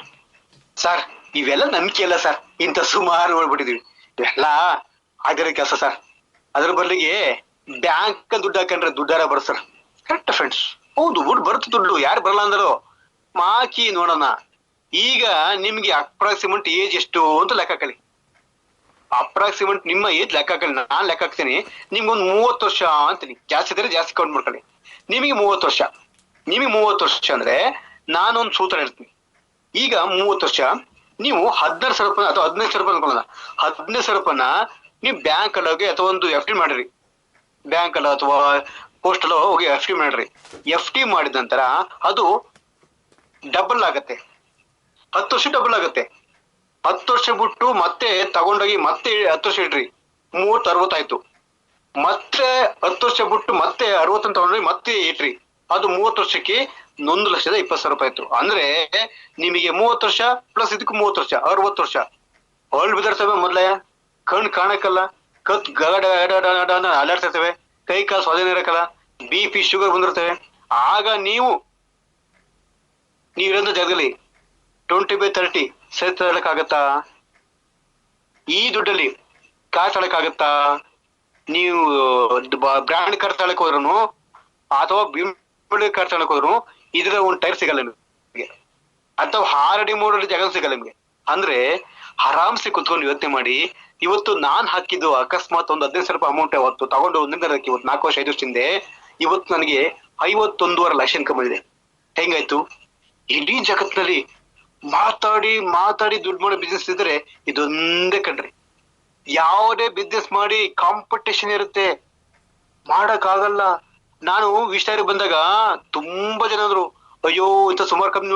ಸರ್ ಇವೆಲ್ಲ ನಂಬಿಕೆ ಅಲ್ಲ ಸರ್, ಇಂಥ ಸುಮಾರು ನೋಡ್ಬಿಟ್ಟಿದೀವಿ. ಎಲ್ಲ ಆಗಿರೋ ಕೆಲಸ ಸರ್. ಅದ್ರ ಬದಲಿಗೆ ಬ್ಯಾಂಕ್ ದುಡ್ಡು ಹಾಕೊಂಡ್ರೆ ದುಡ್ಡಾರ ಬರ್ ಸರ್. ಕರೆಕ್ಟ್ ಫ್ರೆಂಡ್ಸ್, ಹೌದು ದುಡ್ಡು ಬರುತ್ತೆ, ದುಡ್ಡು ಯಾರು ಬರಲ್ಲ ಅಂದ್ರು. ಮಾಕಿ ನೋಡೋಣ. ಈಗ ನಿಮ್ಗೆ ಅಪ್ರಾಕ್ಸಿಮೇಟ್ ಏಜ್ ಎಷ್ಟು ಅಂತ ಲೆಕ್ಕ ಹಾಕಲಿ. ಅಪ್ರಾಕ್ಸಿಮೇಟ್ ನಿಮ್ಮ ಏಜ್ ಲೆಕ್ಕ ಹಾಕಲಿ. ನಾನ್ ಲೆಕ್ಕ ಹಾಕ್ತೀನಿ. ನಿಮ್ಗೊಂದು 30 ವರ್ಷ ಅಂತೀನಿ. ಜಾಸ್ತಿ ಇದ್ರೆ ಜಾಸ್ತಿ ಕೌಂಟ್ ಮಾಡ್ಕೊಳ್ಳಿ. ನಿಮಗೆ 30 ವರ್ಷ. ನಿಮಗೆ 30 ವರ್ಷ ಅಂದ್ರೆ ನಾನೊಂದು ಸೂತ್ರ ಹೇಳ್ತೀನಿ. ಈಗ 30 ವರ್ಷ ನೀವು 16,000 ರೂಪಾಯಿ ಅಥವಾ 15,000 ರೂಪಾಯಿ ಅನ್ಕೊಳ್ಳೋಣ. 15,000 ರೂಪಾಯಿನ ನೀವು ಬ್ಯಾಂಕ್ ಅಲ್ಲಿ ಹೋಗಿ ಅಥವಾ ಒಂದು FD ಮಾಡಿರಿ. ಬ್ಯಾಂಕ್ ಅಲ್ಲ ಅಥವಾ ಪೋಸ್ಟ್ ಅಲ್ಲ ಹೋಗಿ FD ಮಾಡ್ರಿ. FD ಮಾಡಿದ ನಂತರ ಅದು ಡಬಲ್ ಆಗತ್ತೆ. 10 ವರ್ಷ ಡಬಲ್ ಆಗತ್ತೆ. 10 ವರ್ಷ ಬಿಟ್ಟು ಮತ್ತೆ ತಗೊಂಡೋಗಿ ಮತ್ತೆ 10 ವರ್ಷ ಇಡ್ರಿ. 30 60 ಆಯ್ತು. ಮತ್ತೆ 10 ವರ್ಷ ಬಿಟ್ಟು ಮತ್ತೆ 60 ಅಂತ ತಗೊಂಡ್ರಿ ಮತ್ತೆ ಇಟ್ರಿ. ಅದು 30 ವರ್ಷಕ್ಕೆ 1,20,000 ರೂಪಾಯಿ ಆಯ್ತು. ಅಂದ್ರೆ ನಿಮಗೆ 30 ವರ್ಷ ಪ್ಲಸ್ ಇದಕ್ಕೂ 30 ವರ್ಷ 60 ವರ್ಷ. ಹೊಳ್ ಬಿದಿರ್ತವೆ. ಮೊದ್ಲೇ ಕಣ್ ಕಾಣಕ್ಕಲ್ಲ, ಕತ್ ಗಡ ಅಲ್ಲಾಡ್ತಿರ್ತವೆ, ಕೈ ಕಾಲು ಸ್ವಾಧೀನ ಇರಕ್ಕಲ್ಲ, BP ಶುಗರ್ ಬಂದಿರ್ತವೆ. ಆಗ ನೀವಿರೋ ಜಾಗದಲ್ಲಿ 20/30 ಸರಿ ತಗೊಳಕ್ಕಾಗತ್ತಾ? ಈ ದುಡ್ಡಲ್ಲಿ ಕಾರ್ ತಗೊಳಕ್ಕಾಗತ್ತಾ? ನೀವು ಬ್ರ್ಯಾಂಡ್ ಕಾರ್ ತಗೊಳಕ್ ಹೋದ್ರು ಅಥವಾ ಕಾರ್ ತಗೊಳಕ್ ಹೋದ್ರು ಇದ್ರ ಒಂದು ಟೈರ್ ಸಿಗಲ್ಲ ನಿಮಗೆ, ಅಥವಾ ಹಾರಡಿ ಮೂರಡಿ ಜಾಗ ಸಿಗಲ್ಲ ನಿಮ್ಗೆ. ಅಂದ್ರೆ ಆರಾಮ್ಸೆ ಕುತ್ಕೊಂಡು ಯೋಚನೆ ಮಾಡಿ. ಇವತ್ತು ನಾನ್ ಹಾಕಿದ್ದು ಅಕಸ್ಮಾತ್ ಒಂದು 15,000 ರೂಪಾಯಿ ಅಮೌಂಟ್ ಅವತ್ತು ತಗೊಂಡು ನಿರ್ಧಾರಕ್ಕೆ ಇವತ್ತು 4 ವರ್ಷ 5 ವರ್ಷ ಹಿಂದೆ ಇವತ್ತು ನನಗೆ 51.5 ಲಕ್ಷ ಇನ್ಕಮ್ ಇದೆ. ಹೆಂಗಾಯ್ತು? ಇಡೀ ಜಗತ್ತಿನಲ್ಲಿ ಮಾತಾಡಿ ದುಡ್ಡು ಮಾಡೋ ಬಿಸ್ನೆಸ್ ಇದ್ರೆ ಇದೊಂದೇ ಕಣ್ರಿ. ಯಾವುದೇ ಬಿಸ್ನೆಸ್ ಮಾಡಿ ಕಾಂಪಿಟೇಷನ್ ಇರುತ್ತೆ, ಮಾಡಕ್ ಆಗಲ್ಲ. ನಾನು ವಿಷಯ ಬಂದಾಗ ತುಂಬಾ ಜನ ಅಂದ್ರು, ಅಯ್ಯೋ ಇಂಥ ಸುಮಾರು ಕಂಪ್ನಿ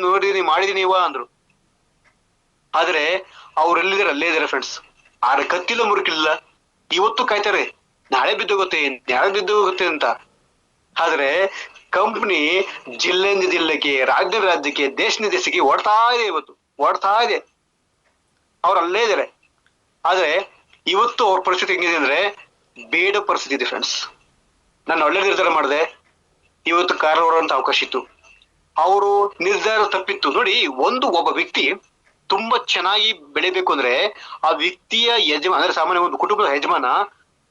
ನೋಡಿದೀನಿ ಮಾಡಿದೀನಿ ಅಂದ್ರು. ಆದ್ರೆ ಅವ್ರು ಎಲ್ಲಿದ್ದಾರೆ? ಅಲ್ಲೇ ಇದಾರೆ ಫ್ರೆಂಡ್ಸ್. ಆದ್ರೆ ಕತ್ತಿಲ್ಲ ಮುರುಕಿಲ್ಲ. ಇವತ್ತು ಕಾಯ್ತಾರೆ ನಾಳೆ ಬಿದ್ದೋಗುತ್ತೆ ಅಂತ. ಆದ್ರೆ ಕಂಪ್ನಿ ಜಿಲ್ಲೆಯಿಂದ ಜಿಲ್ಲೆಗೆ, ರಾಜ್ಯದಿಂದ ರಾಜ್ಯಕ್ಕೆ, ದೇಶದಿಂದ ದೇಶಕ್ಕೆ ಓಡ್ತಾ ಇದೆ. ಅವ್ರು ಅಲ್ಲೇ ಇದಾರೆ. ಆದ್ರೆ ಇವತ್ತು ಅವ್ರ ಪರಿಸ್ಥಿತಿ ಹೆಂಗಿದೆ ಅಂದ್ರೆ ಬೇಡ ಪರಿಸ್ಥಿತಿ ಇದೆ ಫ್ರೆಂಡ್ಸ್. ನಾನು ಒಳ್ಳೆ ನಿರ್ಧಾರ ಮಾಡಿದೆ, ಇವತ್ತು ಕಾರ್ ಹೊರುವಂತ ಅವಕಾಶ ಇತ್ತು. ಅವರು ನಿರ್ಧಾರ ತಪ್ಪಿತ್ತು. ನೋಡಿ, ಒಬ್ಬ ವ್ಯಕ್ತಿ ತುಂಬಾ ಚೆನ್ನಾಗಿ ಬೆಳಿಬೇಕು ಅಂದ್ರೆ ಆ ವ್ಯಕ್ತಿಯ ಅಂದ್ರೆ ಸಾಮಾನ್ಯ ಒಂದು ಕುಟುಂಬದ ಯಜಮಾನ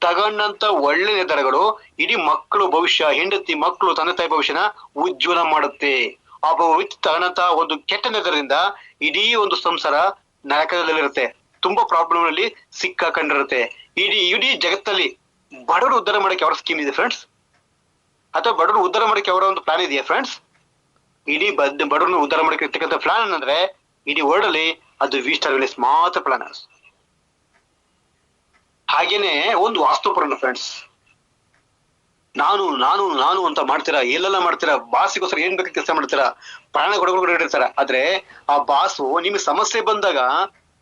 ತಗೊಂಡಂತ ಒಳ್ಳೆ ನಿರ್ಧಾರಗಳು ಇಡೀ ಮಕ್ಕಳು ಭವಿಷ್ಯ, ಹೆಂಡತಿ ಮಕ್ಕಳು, ತಂದೆ ತಾಯಿ ಭವಿಷ್ಯನ ಉಜ್ವಲ ಮಾಡುತ್ತೆ. ಒಬ್ಬ ವ್ಯಕ್ತಿ ತಗೊಂಡಂತ ಒಂದು ಕೆಟ್ಟ ನಿರ್ಧಾರದಿಂದ ಇಡೀ ಒಂದು ಸಂಸಾರ ನರಕದಲ್ಲಿರುತ್ತೆ, ತುಂಬಾ ಪ್ರಾಬ್ಲಮ್ ಅಲ್ಲಿ ಸಿಕ್ಕಾಕೊಂಡಿರುತ್ತೆ. ಇಡೀ ಜಗತ್ತಲ್ಲಿ ಬಡವರು ಉದ್ಧಾರ ಮಾಡಕ್ಕೆ ಅವರ ಸ್ಕೀಮ್ ಇದೆ ಫ್ರೆಂಡ್ಸ್, ಅಥವಾ ಬಡವರು ಉದ್ಧಾರ ಮಾಡಕ್ಕೆ ಅವರ ಒಂದು ಪ್ಲಾನ್ ಇದೆಯಾ ಫ್ರೆಂಡ್ಸ್? ಇಡೀ ಬಡವರನ್ನು ಉದ್ಧಾರ ಮಾಡಕ್ಕೆ ಇರ್ತಕ್ಕಂಥ ಪ್ಲಾನ್ ಅಂದ್ರೆ ಇಡೀ ವರ್ಲ್ಡ್ ಅಲ್ಲಿ ಅದು V-Star Village ಮಾತ್ರ ಪ್ಲಾನ್. ಹಾಗೇನೆ ಒಂದು ವಾಸ್ತುಪುರಣ ಫ್ರೆಂಡ್ಸ್. ನಾನು ಅಂತ ಮಾಡ್ತೀರಾ, ಎಲ್ಲೆಲ್ಲ ಮಾಡ್ತೀರಾ, ಬಾಸಿಗೋಸ್ಕರ ಏನ್ ಬೇಕು ಕೆಲಸ ಮಾಡ್ತೀರಾ, ಪ್ರಾಣ ಕೊಡಗಳು ಇರ್ತಾರ. ಆದ್ರೆ ಆ ಬಾಸು ನಿಮ್ಗೆ ಸಮಸ್ಯೆ ಬಂದಾಗ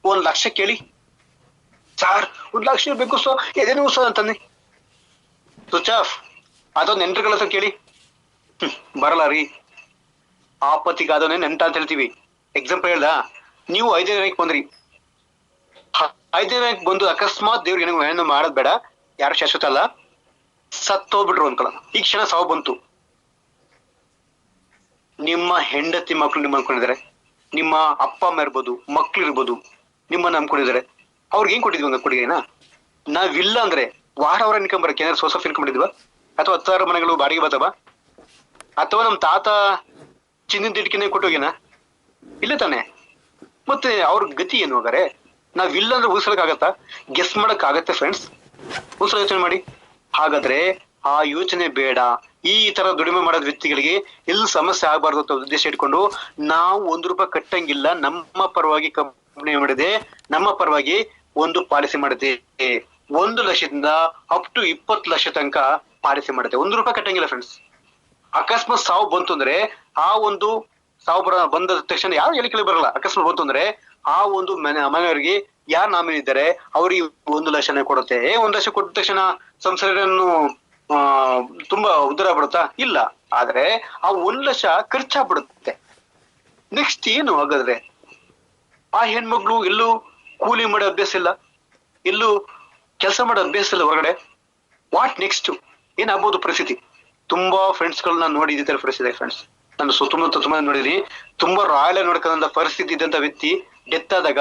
1 ಲಕ್ಷ ಕೇಳಿ, ಸಾರ್ 1 ಲಕ್ಷ ಬೇಕು ಸೊ ಎದೇನು ಅಂತಂದಿ ಸ್ವಿಚ್ ಆಫ್. ಅದೊಂದು ನೆಂಟರುಗಳ ಹತ್ರ ಕೇಳಿ, ಬರಲ್ಲ ರೀ. ಆಪತ್ತಿಗೆ ಅದನ್ನೇ ನೆಂಟ ಅಂತ ಹೇಳ್ತೀವಿ. ಎಕ್ಸಾಂಪಲ್ ಹೇಳ್ದ, ನೀವು 5ನೇ ರ್ಯಾಂಕ್ ಬಂದ್ರಿ. 5ನೇ ರ್ಯಾಂಕ್ ಬಂದು ಅಕಸ್ಮಾತ್ ದೇವ್ರಿಗೆ ಏನೋ ಮಾಡೋದ್ ಬೇಡ, ಯಾರು ಶಾಶ್ವತ ಅಲ್ಲ, ಸತ್ತೋಗ್ಬಿಟ್ರು ಅನ್ಕೊಳ್ಳ. ಈ ಕ್ಷಣ ಸಾವು ಬಂತು. ನಿಮ್ಮ ಹೆಂಡತಿ ಮಕ್ಕಳು ನಿಮ್ಮ ಅನ್ಕೊಂಡಿದ್ದಾರೆ, ನಿಮ್ಮ ಅಪ್ಪ ಅಮ್ಮ ಇರ್ಬೋದು, ಮಕ್ಳು ಇರ್ಬೋದು, ನಿಮ್ಮನ್ನ ನಂಬ್ಕೊಂಡಿದ್ದಾರೆ. ಅವ್ರಿಗೆ ಏನ್ ಕೊಟ್ಟಿದ್ವಿ ಕೊಡುಗೆನಾ? ನಾವಿಲ್ಲ ಅಂದ್ರೆ ವಾರ ಇನ್ಕಮ್ ಬರಕ್ಕೆ ಏನಾದ್ರು ಸೋರ್ಸ್ ಆಫ್ ಇನ್ಕಮ್ ಮಾಡಿದ್ವಾ? ಅಥವಾ 10,000 ಮನೆಗಳು ಬಾಡಿಗೆ ಬರ್ತವಾ? ಅಥವಾ ನಮ್ ತಾತ ಚಿನ್ನದ ಇಟ್ಕಿನೇ ಕೊಟ್ಟೋಗಿನ? ಇಲ್ಲ ತಾನೆ. ಮತ್ತೆ ಅವ್ರ ಗತಿ ಏನು ಹೋಗಾರೆ? ನಾವಿಲ್ಲ ಅಂದ್ರೆ ಉಳಿಸಲಕ್ಕಾಗತ್ತಾ? ಗೆಸ್ ಮಾಡಕ್ ಆಗತ್ತೆ ಫ್ರೆಂಡ್ಸ್? ಉಳಿಸಲು ಯೋಚನೆ ಮಾಡಿ. ಹಾಗಾದ್ರೆ ಆ ಯೋಚನೆ ಬೇಡ. ಈ ತರ ದುಡಿಮೆ ಮಾಡೋದ್ ವ್ಯಕ್ತಿಗಳಿಗೆ ಎಲ್ಲಿ ಸಮಸ್ಯೆ ಆಗಬಾರ್ದು ಅಂತ ಉದ್ದೇಶ ಇಟ್ಕೊಂಡು ನಾವು 1 ರೂಪಾಯಿ ಕಟ್ಟಂಗಿಲ್ಲ. ನಮ್ಮ ಪರವಾಗಿ ಕಂಪನಿ ಮಾಡಿದೆ, ನಮ್ಮ ಪರವಾಗಿ ಒಂದು ಪಾಲಿಸಿ ಮಾಡಿದೆ. 1 ಲಕ್ಷದಿಂದ ಅಪ್ ಟು 20 ಲಕ್ಷ ತನಕ ಪಾಲಿಸಿ ಮಾಡುತ್ತೆ. 1 ರೂಪಾಯಿ ಕಟ್ಟಂಗಿಲ್ಲ ಫ್ರೆಂಡ್ಸ್. ಅಕಸ್ಮಾತ್ ಸಾವು ಬಂತು ಅಂದ್ರೆ ಆ ಒಂದು ಸಾವು ಬಂದ ತಕ್ಷಣ ಯಾರು ಹೇಳಿಕೆ ಬರಲ್ಲ. ಅಕಸ್ಮಾತ್ ಬಂತು ಅಂದ್ರೆ ಆ ಒಂದು ಮನೆಯವರಿಗೆ ಯಾರು ನಾಮಿನಿ ಇದ್ದಾರೆ ಅವ್ರಿಗೆ 1 ಲಕ್ಷನೇ ಕೊಡುತ್ತೆ. 1 ಲಕ್ಷ ಕೊಟ್ಟ ತಕ್ಷಣ ಸಂಸಾರವನ್ನು ತುಂಬಾ ಉದ್ಧಾರ ಬಿಡುತ್ತಾ? ಇಲ್ಲ. ಆದ್ರೆ ಆ 1 ಲಕ್ಷ ಖರ್ಚಾಗ್ಬಿಡುತ್ತೆ. ನೆಕ್ಸ್ಟ್ ಏನು ಹಾಗಾದ್ರೆ? ಆ ಹೆಣ್ಮಕ್ಳು ಎಲ್ಲೂ ಕೂಲಿ ಮಾಡೋ ಅಭ್ಯಾಸ ಇಲ್ಲ, ಎಲ್ಲೂ ಕೆಲಸ ಮಾಡೋ ಅಭ್ಯಾಸ ಇಲ್ಲ ಹೊರಗಡೆ. What next? ಏನಾಗ್ಬೋದು ಪರಿಸ್ಥಿತಿ? ತುಂಬಾ ಫ್ರೆಂಡ್ಸ್ ಗಳನ್ನ ನೋಡಿ ಇದೇ ತರ ಪರಿಸ್ಥಿತಿ ಫ್ರೆಂಡ್ಸ್. ನಾನು ಸುತ್ತಮುತ್ತ ತುಂಬಾ ನೋಡಿದೀನಿ. ತುಂಬಾ ರಾಯಲ್ ನೋಡ್ಕೊಂಡ ಪರಿಸ್ಥಿತಿ ಇದ್ದಂತ ವ್ಯಕ್ತಿ ಡೆತ್ ಆದಾಗ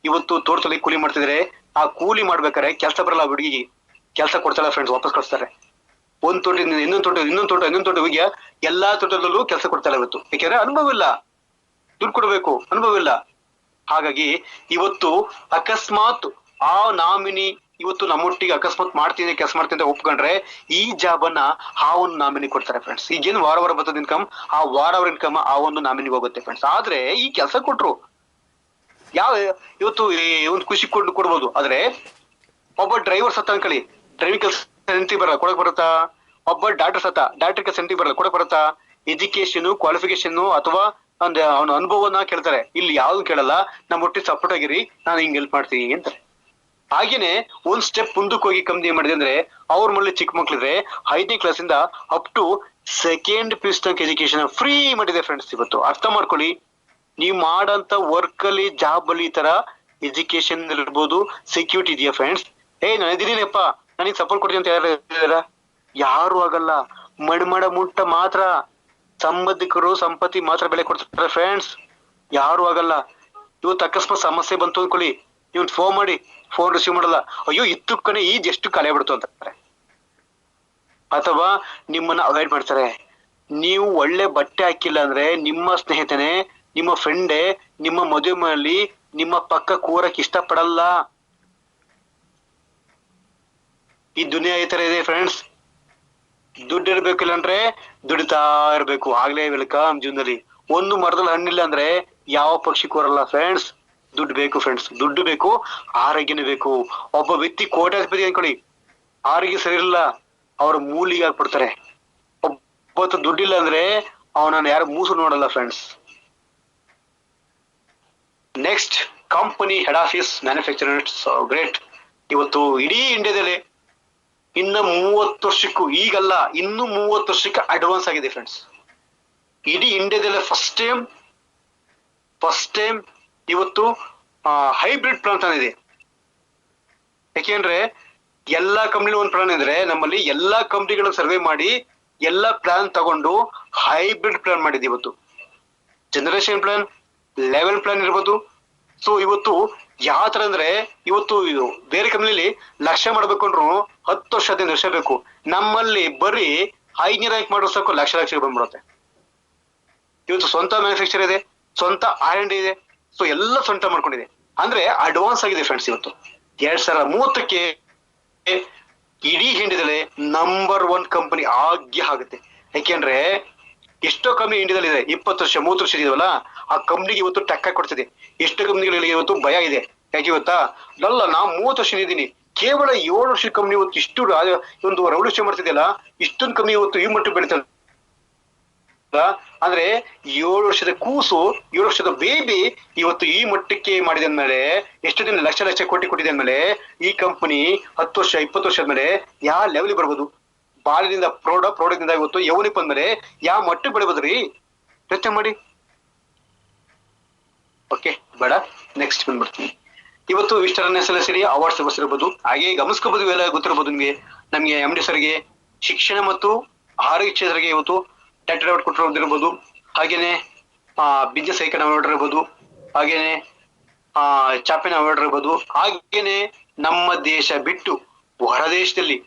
ಇವತ್ತು ತೋಟದಲ್ಲಿ ಕೂಲಿ ಮಾಡ್ತಿದ್ರೆ ಆ ಕೂಲಿ ಮಾಡ್ಬೇಕಾರೆ ಕೆಲಸ ಬರಲ್ಲ ಹುಡುಗಿಗೆ, ಕೆಲಸ ಕೊಡ್ತಾರ ಫ್ರೆಂಡ್ಸ್, ವಾಪಸ್ ಕಳಿಸ್ತಾರೆ. ಒಂದ್ ತೋಟದಿಂದ ಇನ್ನೊಂದ್ ತೋಟ ಹೋಗಿ ಎಲ್ಲಾ ತೋಟದಲ್ಲೂ ಕೆಲಸ ಕೊಡ್ತಾರ ಇವತ್ತು. ಯಾಕೆಂದ್ರೆ ಅನುಭವ ಇಲ್ಲ, ದುಡ್ಡು ಕೊಡ್ಬೇಕು, ಅನುಭವ ಇಲ್ಲ. ಹಾಗಾಗಿ ಇವತ್ತು ಅಕಸ್ಮಾತ್ ಆ ನಾಮಿನಿ ಇವತ್ತು ನಮ್ಮೊಟ್ಟಿಗೆ ಅಕಸ್ಮಾತ್ ಮಾಡ್ತೀನಿ ಕೆಲಸ ಮಾಡ್ತೀನಿ ಅಂತ ಒಪ್ಕೊಂಡ್ರೆ ಈ ಜಾಬ್ ಅನ್ನ ಆ ಒಂದು ನಾಮಿನಿ ಕೊಡ್ತಾರೆ ಫ್ರೆಂಡ್ಸ್. ಈಗೇನು ವಾರ ಬರ್ತದ ಇನ್ಕಮ್, ಆ ವಾರ ಇನ್ಕಮ್ ಆ ಒಂದು ನಾಮಿನಿಗೆ ಹೋಗುತ್ತೆ ಫ್ರೆಂಡ್ಸ್. ಆದ್ರೆ ಈ ಕೆಲಸ ಕೊಟ್ರು ಇವತ್ತು ಒಂದು ಖುಷಿ ಕೊಡ್ಬೋದು. ಆದ್ರೆ ಒಬ್ಬ ಡ್ರೈವರ್ ಸತ್ತ ಅನ್ಕೊಳ್ಳಿ, ಡ್ರೈವಿಂಗ್ ಕೆಲಸ ಸೆಂಟಿ ಬರಲ್ಲ, ಕೊಡಕ್ ಬರುತ್ತಾ? ಒಬ್ಬ ಡಾಕ್ಟರ್ ಸತ್ತ, ಡಾಕ್ಟರ್ ಕೆಲಸ ಸೆಂಟಿ ಬರಲ್ಲ, ಕೊಡಕ್ ಬರುತ್ತಾ? ಎಜುಕೇಶನ್ ಕ್ವಾಲಿಫಿಕೇಶನ್ ಅಥವಾ ಅವನ ಅನುಭವನ ಕೇಳ್ತಾರೆ. ಇಲ್ಲಿ ಯಾವ್ದು ಕೇಳಲ್ಲ, ನಮ್ಮ ಒಟ್ಟಿಗೆ ಸಪೋರ್ಟ್ ಆಗಿರಿ, ನಾನು ಹಿಂಗ್ ಹೆಲ್ಪ್ ಮಾಡ್ತೀನಿ ಅಂತಾರೆ. ಹಾಗೇನೆ ಒಂದ್ ಸ್ಟೆಪ್ ಮುಂದಕ್ಕೆ ಹೋಗಿ ಕಂಪ್ನಿ ಏನ್ ಮಾಡಿದೆ ಅಂದ್ರೆ, ಅವ್ರ ಮನೇಲಿ ಚಿಕ್ಕ ಮಕ್ಳಿದ್ರೆ 5ನೇ ಕ್ಲಾಸ್ ಇಂದ ಅಪ್ ಟು 2nd PUC ತನಕ ಎಜುಕೇಶನ್ ಫ್ರೀ ಮಾಡಿದೆ ಫ್ರೆಂಡ್ಸ್. ಇವತ್ತು ಅರ್ಥ ಮಾಡ್ಕೊಳ್ಳಿ, ನೀವ್ ಮಾಡಂತ ವರ್ಕ್ ಅಲ್ಲಿ ಜಾಬ್ ಅಲ್ಲಿ ಈ ತರ ಎಜುಕೇಶನ್ ಇರ್ಬೋದು, ಸೆಕ್ಯೂರಿಟಿ ಇದೆಯಾ ಫ್ರೆಂಡ್ಸ್? ನಾನು ಇದೀನಿಪ್ಪ, ನನಗೆ ಸಪೋರ್ಟ್ ಕೊಡ್ತೀನಿ ಅಂತ ಯಾರು ಆಗಲ್ಲ. ಮಣ್ಮಡ ಮುಟ್ಟ ಮಾತ್ರ ಸಂಬಂಧಿಕರು ಸಂಪತ್ತಿ ಮಾತ್ರ ಬೆಲೆ ಕೊಡ್ತಾರೆ ಫ್ರೆಂಡ್ಸ್, ಯಾರು ಆಗಲ್ಲ. ಇವತ್ತು ಅಕಸ್ಮಾತ್ ಸಮಸ್ಯೆ ಬಂತು ಅನ್ಕೊಳ್ಳಿ, ಇವ್ನ್ ಫೋನ್ ಮಾಡಿ, ಫೋನ್ ರಿಸೀವ್ ಮಾಡಲ್ಲ, ಅಯ್ಯೋ ಇತ್ತು ಕಣೆ ಈಜ್ ಎಷ್ಟು ಕಲೆ ಬಿಡ್ತು ಅಂತಾರೆ, ಅಥವಾ ನಿಮ್ಮನ್ನ ಅವಾಯ್ಡ್ ಮಾಡ್ತಾರೆ. ನೀವು ಒಳ್ಳೆ ಬಟ್ಟೆ ಹಾಕಿಲ್ಲ ಅಂದ್ರೆ ನಿಮ್ಮ ಸ್ನೇಹಿತನೇ, ನಿಮ್ಮ ಫ್ರೆಂಡೇ ನಿಮ್ಮ ಮದುವೆ ಮನೆಯಲ್ಲಿ ನಿಮ್ಮ ಪಕ್ಕ ಕೂರಕ್ ಇಷ್ಟ ಪಡಲ್ಲ. ಈ ದುನಿಯಾ ಈ ತರ ಇದೆ ಫ್ರೆಂಡ್ಸ್. ದುಡ್ಡು ಇರ್ಬೇಕಿಲ್ಲ ಅಂದ್ರೆ ದುಡಿತಾ ಇರ್ಬೇಕು, ಆಗ್ಲೇ ವೆಲ್ಕಮ್ ಜೀವನದಲ್ಲಿ. ಒಂದು ಮರದಲ್ಲಿ ಹಣ್ಣಿಲ್ಲ ಅಂದ್ರೆ ಯಾವ ಪಕ್ಷಿ ಕೂರಲ್ಲ ಫ್ರೆಂಡ್ಸ್. ದುಡ್ಡು ಬೇಕು ಫ್ರೆಂಡ್ಸ್, ದುಡ್ಡು ಬೇಕು, ಆರೋಗ್ಯನೂ ಬೇಕು. ಒಬ್ಬ ವ್ಯಕ್ತಿ ಕೋಟ್ಯಾಧಿಪತಿ ಅನ್ಕೊಳ್ಳಿ, ಆರೋಗ್ಯ ಸರಿ ಇರಲ್ಲ, ಅವ್ರ ಮೂಲಿಗೆ ಹಾಕ್ಬಿಡ್ತಾರೆ. ಒಬ್ಬತ್ತು ದುಡ್ಡಿಲ್ಲ ಅಂದ್ರೆ ಅವನನ್ನ ಯಾರು ಮೂಸು ನೋಡಲ್ಲ friends. Next, company head office manufacturing great. ಇವತ್ತು ಇಡೀ ಇಂಡಿಯಾದಲ್ಲಿ ಇನ್ನು 30 ವರ್ಷಕ್ಕೂ, ಈಗಲ್ಲ ಇನ್ನು 30 ವರ್ಷಕ್ಕೆ ಅಡ್ವಾನ್ಸ್ ಆಗಿದೆ ಫ್ರೆಂಡ್ಸ್. ಇಡೀ ಇಂಡಿಯಾದಲ್ಲೇ ಫಸ್ಟ್ ಟೈಮ್ ಇವತ್ತು ಹೈಬ್ರಿಡ್ ಪ್ಲಾನ್ ತಂದಿದೆ. ಯಾಕೆಂದ್ರೆ ಎಲ್ಲಾ ಕಂಪ್ನಿ ಒಂದು ಪ್ಲಾನ್ ಇದ್ರೆ, ನಮ್ಮಲ್ಲಿ ಎಲ್ಲಾ ಕಂಪ್ನಿಗಳನ್ನ ಸರ್ವೆ ಮಾಡಿ ಎಲ್ಲಾ ಪ್ಲಾನ್ ತಗೊಂಡು ಹೈಬ್ರಿಡ್ ಪ್ಲಾನ್ ಮಾಡಿದೆ. ಇವತ್ತು ಜನರೇಷನ್ ಪ್ಲಾನ್, ಲೆವೆಲ್ ಪ್ಲಾನ್ ಇರ್ಬೋದು. ಸೊ ಇವತ್ತು ಯಾವ ತರ ಅಂದ್ರೆ, ಇವತ್ತು ಇದು ಬೇರೆ ಕಂಪ್ನಿಲಿ ಲಕ್ಷ ಮಾಡ್ಬೇಕು ಅಂದ್ರು 10 ವರ್ಷ 15 ವರ್ಷ ಬೇಕು. ನಮ್ಮಲ್ಲಿ ಬರೀ 5ನೇ ರ್ಯಾಂಕ್ ಮಾಡೋ ಸಾಕು ಲಕ್ಷ ಬಂದ್ಬಿಡುತ್ತೆ. ಇವತ್ತು ಸ್ವಂತ ಮ್ಯಾನುಫ್ಯಾಕ್ಚರ್ ಇದೆ, ಸ್ವಂತ R&D ಇದೆ, ಸೊ ಎಲ್ಲ ಸ್ವಂತ ಮಾಡ್ಕೊಂಡಿದೆ. ಅಂದ್ರೆ ಅಡ್ವಾನ್ಸ್ ಆಗಿದೆ ಫ್ರೆಂಡ್ಸ್. ಇವತ್ತು 2030ಕ್ಕೆ ಇಡೀ ಇಂಡಿಯಾದಲ್ಲಿ ನಂಬರ್ 1 ಕಂಪನಿ ಆಗ್ಯ ಆಗುತ್ತೆ. ಯಾಕೆಂದ್ರೆ ಎಷ್ಟೋ ಕಂಪ್ನಿ ಇಂಡಿಯಾದಲ್ಲಿ ಇದೆ, 20 ವರ್ಷ 30 ವರ್ಷ ಇದೆಯಲ್ಲ, ಆ ಕಂಪ್ನಿಗೆ ಇವತ್ತು ಟಕ್ಕ ಕೊಡ್ತಿದೆ. ಎಷ್ಟೋ ಕಂಪ್ನಿಗಳಿಗೆ ಇವತ್ತು ಭಯ ಇದೆ. ಯಾಕೆ ಗೊತ್ತಾ? ಅಲ್ಲ, ನಾ 30 ವರ್ಷ ಇದ್ದೀನಿ, ಕೇವಲ 7 ವರ್ಷದ ಕಂಪ್ನಿ ಇವತ್ತು ಇಷ್ಟು ಒಂದು ರೆವಲ್ಯೂಷನ್ ಮಾಡ್ತಿದೆಯಲ್ಲ, ಇಷ್ಟೊಂದು ಕಂಪ್ನಿ ಇವತ್ತು ಈ ಮಟ್ಟಿಗೆ ಬೆಳೀತಲ್ಲ ಅಂದ್ರೆ 7 ವರ್ಷದ ಕೂಸು, 7 ವರ್ಷದ ಬೇಬಿ ಇವತ್ತು ಈ ಮಟ್ಟಕ್ಕೆ ಮಾಡಿದ ಅಂದ್ಮೇಲೆ, ಎಷ್ಟು ದಿನ ಲಕ್ಷ ಕೋಟಿ ಕೊಟ್ಟಿದೆ ಅಂದ್ಮೇಲೆ, ಈ ಕಂಪನಿ 10 ವರ್ಷ 20 ವರ್ಷ ಆದ್ಮೇಲೆ ಯಾವ ಲೆವೆಲ್ ಬರ್ಬೋದು? ಬಾಲ್ಯದಿಂದ ಪ್ರೌಢದಿಂದ ಇವತ್ತು ಯೌವನಿಕ್ ಬಂದ್ಮೇಲೆ ಯಾವ ಮಟ್ಟಕ್ಕೆ ಬೆಳಿಬೋದ್ರಿ? ಯೋಚನೆ ಮಾಡಿ. ಓಕೆ, ಬೇಡ, ನೆಕ್ಸ್ಟ್ ಬಂದ್ಬಿಡ್ತೀನಿ. ಇವತ್ತು ವಿಸ್ಟರ್ನೆಸ್ಸಲ್ಲಿ ಅವಾರ್ಡ್ಸ್ ಬರ್ಸಿರ್ಬೋದು, ಹಾಗೆ ಗಮನಿಸ್ಕೋಬಹುದು, ಇವೆಲ್ಲ ಗೊತ್ತಿರ್ಬೋದು ನಿಮ್ಗೆ. ನಮ್ಗೆ MD ಸರ್ಗೆ ಶಿಕ್ಷಣ ಮತ್ತು ಆರೋಗ್ಯ ಕ್ಷೇತ್ರಕ್ಕೆ ಇವತ್ತು ಡಾಕ್ಟರ್ ಅವಾರ್ಡ್ ಕೊಟ್ಟಿರೋದಿರ್ಬೋದು, ಹಾಗೇನೆ ಬಿಸ್ನೆಸ್ ಐಕಾನ್ ಅವಾರ್ಡ್ ಇರ್ಬೋದು, ಹಾಗೇನೆ ಚಾಂಪಿಯನ್ ಅವಾರ್ಡ್ ಇರ್ಬೋದು, ಹಾಗೇನೆ ನಮ್ಮ ದೇಶ ಬಿಟ್ಟು ಹೊರ ದೇಶದಲ್ಲಿ